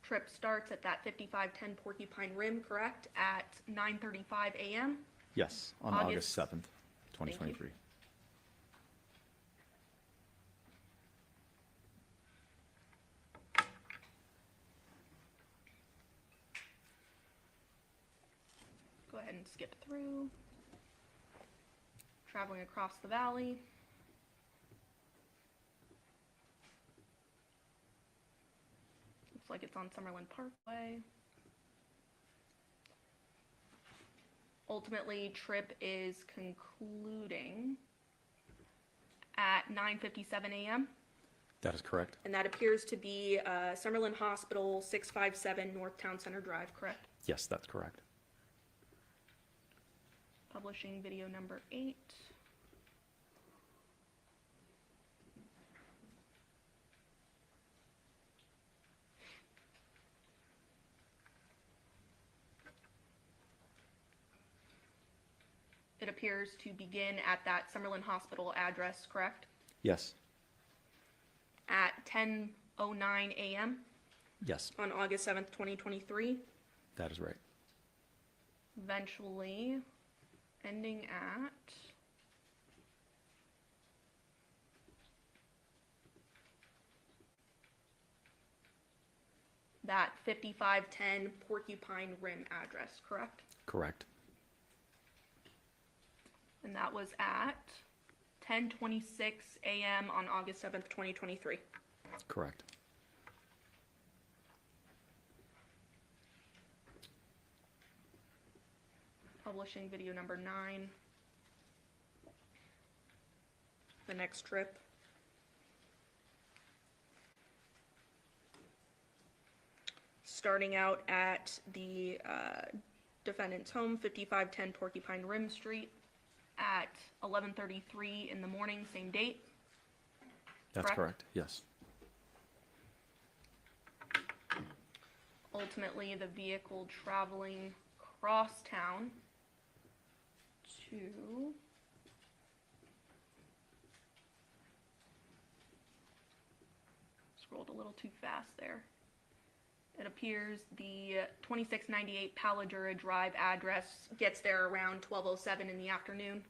Trip starts at that 5510 Porcupine Rim, correct? At 9:35 a.m. Yes, on August 7th, 2023. Go ahead and skip through. Traveling across the valley. Looks like it's on Summerlin Parkway. Ultimately, trip is concluding at 9:57 a.m. That is correct. And that appears to be Summerlin Hospital, 657 North Town Center Drive, correct? Yes, that's correct. Publishing video number 8. it appears to begin at that Summerlin Hospital address, correct? Yes. At 10:09 a.m. Yes, on August 7th, 2023. that is right. Eventually ending at that 5510 Porcupine Rim address, correct? Correct. And that was at 10:26 a.m. on August 7th, 2023. Correct. Publishing video number 9. The next trip. Starting out at the defendant's home, 5510 Porcupine Rim Street, at 11:33 in the morning, same date. That's Correct. correct. Yes. Ultimately, the vehicle traveling across town to scrolled a little too fast there. It appears the 2698 Paladura Drive address gets there around 12:07 in the afternoon.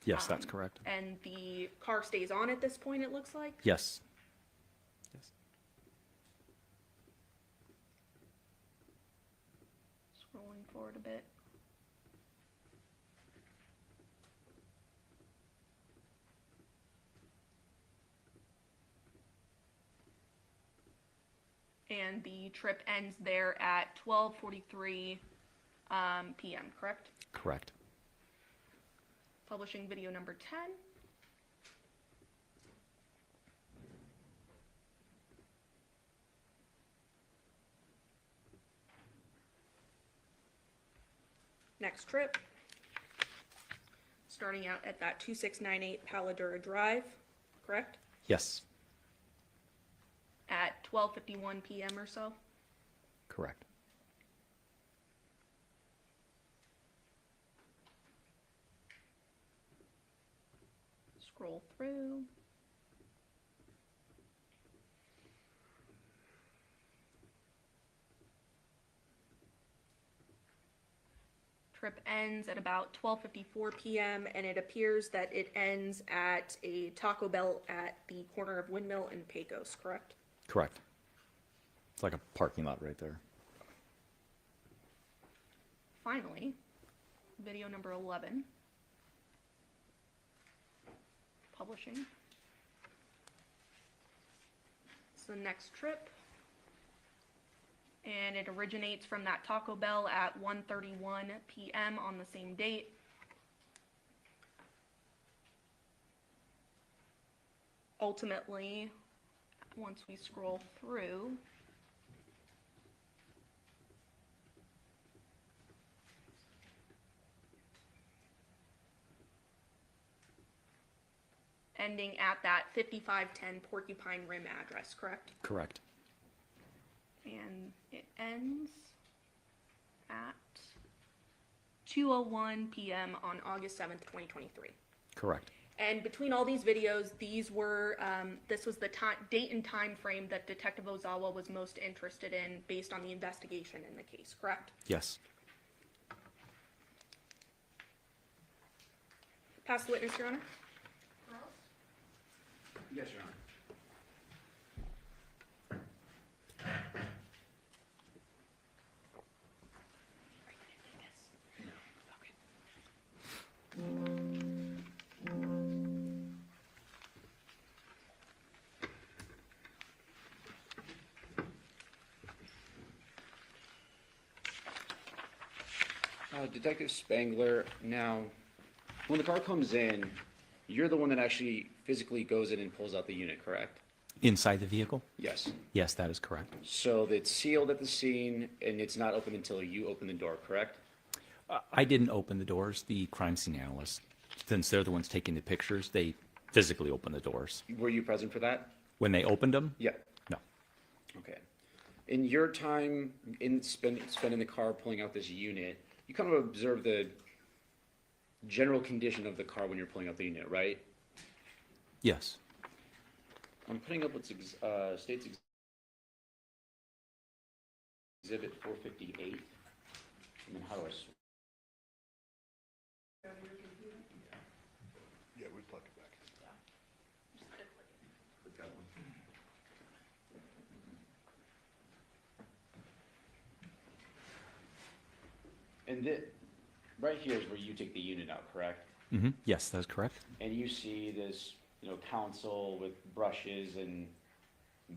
Yes, that's correct. And the car stays on at this point, it looks like. Yes. Yes. Scrolling forward a bit. And the trip ends there at 12:43 p.m., correct? Correct. Publishing video number 10. Next trip. Starting out at that 2698 Paladura Drive, correct? Yes. At 12:51 p.m. or so. Correct. Scroll through. Trip ends at about 12:54 p.m. and it appears that it ends at a Taco Bell at the corner of Windmill and Pecos, correct? Correct. It's like a parking lot right there. Finally, video number 11. Publishing. It's the next trip. And it originates from that Taco Bell at 1:31 p.m. on the same date. Ultimately, once we scroll through, ending at that 5510 Porcupine Rim address, correct? Correct. And it ends at 2:01 p.m. on August 7th, 2023. Correct. And between all these videos, these were, this was the date and time frame that Detective Ozawa was most interested in based on the investigation in the case, correct? Yes. Pass the witness, Your Honor. Yes, Your Honor. Detective Spangler, now, when the car comes in, you're the one that actually physically goes in and pulls out the unit, correct? Inside the vehicle? Yes. Yes, that is correct. So it's sealed at the scene, and it's not open until you open the door, correct? I didn't open the doors. The crime scene analysts, since they're the ones taking the pictures, they physically open the doors. Were you present for that? When they opened them? Yeah. No. Okay. In your time in spending the car pulling out this unit, you kind of observe the general condition of the car when you're pulling out the unit, right? Yes. I'm putting up what's state's exhibit 458. And then how do I? Yeah, we plug it back. Put that one. And right here is where you take the unit out, correct? Yes, that's correct. And you see this, console with brushes and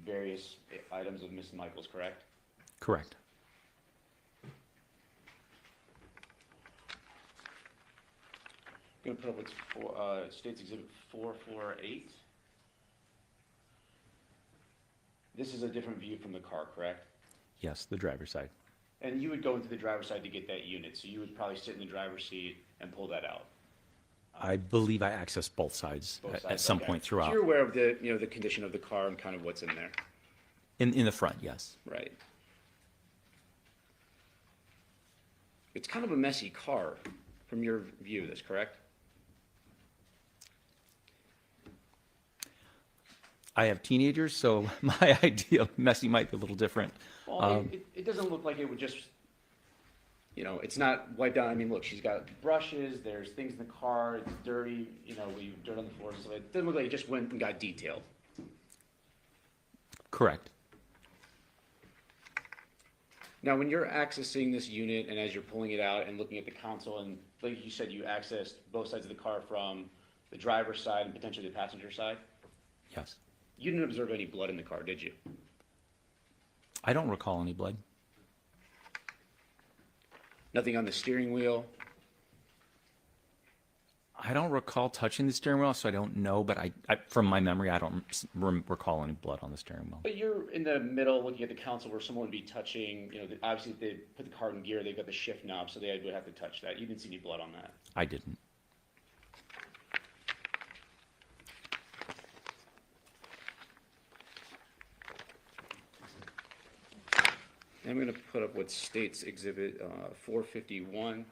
various items of Miss Michaels, correct? Correct. I'm gonna put up what's State's Exhibit 448. This is a different view from the car, correct? Yes, the driver's side. And you would go into the driver's side to get that unit, so you would probably sit in the driver's seat and pull that out. I believe I accessed both sides, Both at sides, some okay. point So throughout. you're aware of the condition of the car and kind of what's in there, In the front, yes. right? It's kind of a messy car from your view of this, correct? I have teenagers, so my idea of messy might be a little different. Well, it doesn't look like it would just, it's not wiped out. I mean, look, she's got brushes, there's things in the car, it's dirty, we dirt on the floor, so it doesn't look like it just went and got detailed. Correct. Now, when you're accessing this unit and as you're pulling it out and looking at the console, and like you said, you accessed both sides of the car from the driver's side and potentially the passenger side, Yes. you didn't observe any blood in the car, did you? I don't recall any blood. Nothing on the steering wheel? I don't recall touching the steering wheel, so I don't know, but I from my memory, I don't recall any blood on the steering wheel. But you're in the middle looking at the console where someone would be touching, obviously if they put the car in gear, they've got the shift knob, so they would have to touch that. You didn't see any blood on that. I didn't. I'm going to put up what State's Exhibit 451.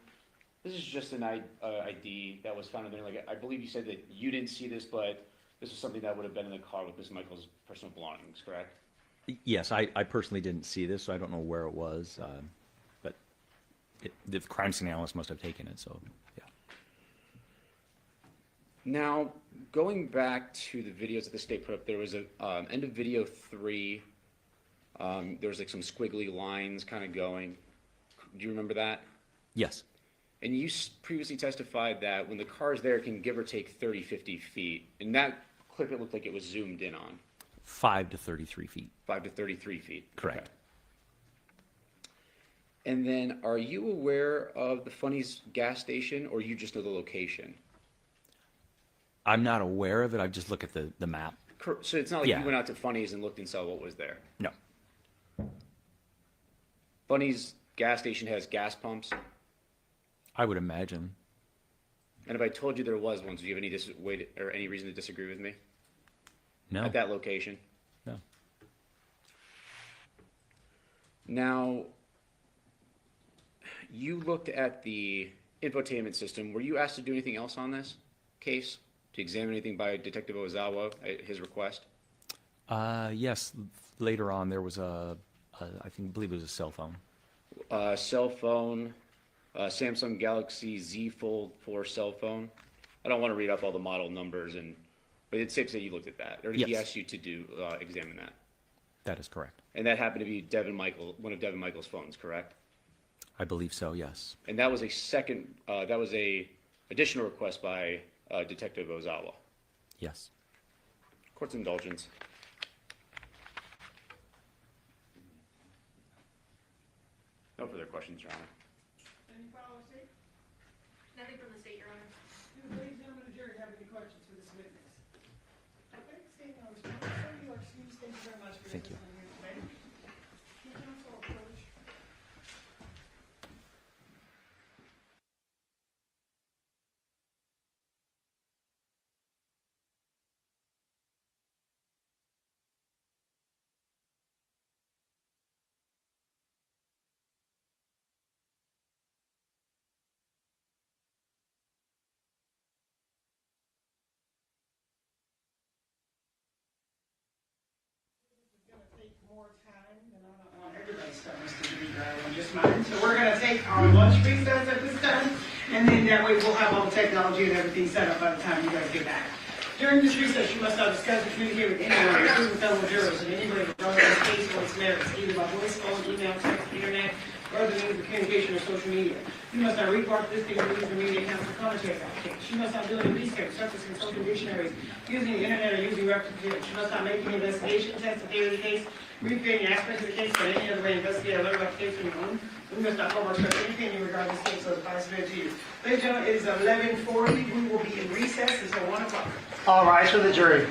This is just an ID that was found in there. Like I believe you said that you didn't see this, but this was something that would have been in the car with Miss Michael's personal belongings, correct? Yes, I personally didn't see this, so I don't know where it was, but the crime scene analyst must have taken it, so, yeah. Now, going back to the videos that the state put up, there was a end of video 3. There was like some squiggly lines kind of going. Do you remember that? Yes. And you previously testified that when the car's there, it can give or take 30, 50 feet. In that clip, it looked like it was zoomed in on. 5 to 33 feet. 5 to 33 feet. Correct. Okay. And then, are you aware of the Funny's gas station, or you just know the location? I'm not aware of it, I just look at the map. So it's not like Yeah. you went out to Funny's and looked and saw what was there? No. Funny's gas station has gas pumps? I would imagine. And if I told you there was one, do you have any reason to disagree with me? No. At that location? No. Now, you looked at the infotainment system. Were you asked to do anything else on this case? To examine anything by Detective Ozawa at his request? Yes, later on there was I believe it was a cell phone. Cell phone, Samsung Galaxy Z Fold 4 cell phone. I don't want to read up all the model numbers, but it's safe to say you looked at that, or did he Yes. ask you to examine that? That is correct. And that happened to be one of Devyn Michael's phones, correct? I believe so, yes. And that was a additional request by Detective Ozawa. Yes. Court's indulgence. No further questions, Your Honor. Any final state? Nothing from the state, Your Honor. Do the ladies and gentlemen of the jury have any questions for this witness? Okay, statement on response. Sir, you are excused. Thank you very much for your Thank you. testimony. more time than I want everybody's time, Mr. Devyn, just mine. So we're gonna take our lunch recess at this time, and then that way we'll have all the technology and everything set up by the time you guys get back. During this recess, you must not discuss or communicate with anyone, including fellow jurors, and anybody regarding this case or its merits, either by voice, phone, email, text, internet, or other means of communication or social media. You must not report this thing or use the media accounts or commentary about the case. You must not do any research, such as consulting dictionaries, using the internet, or using references. You must not make any investigation, test, or theory of the case, brief any aspect of the case, or any other way investigate or learn about the case on your own. We must not form or express any opinion regarding this case or the advice submitted to you. Ladies and gentlemen, it is 11:40. We will be in recess until 1 o'clock. All rise for the jury.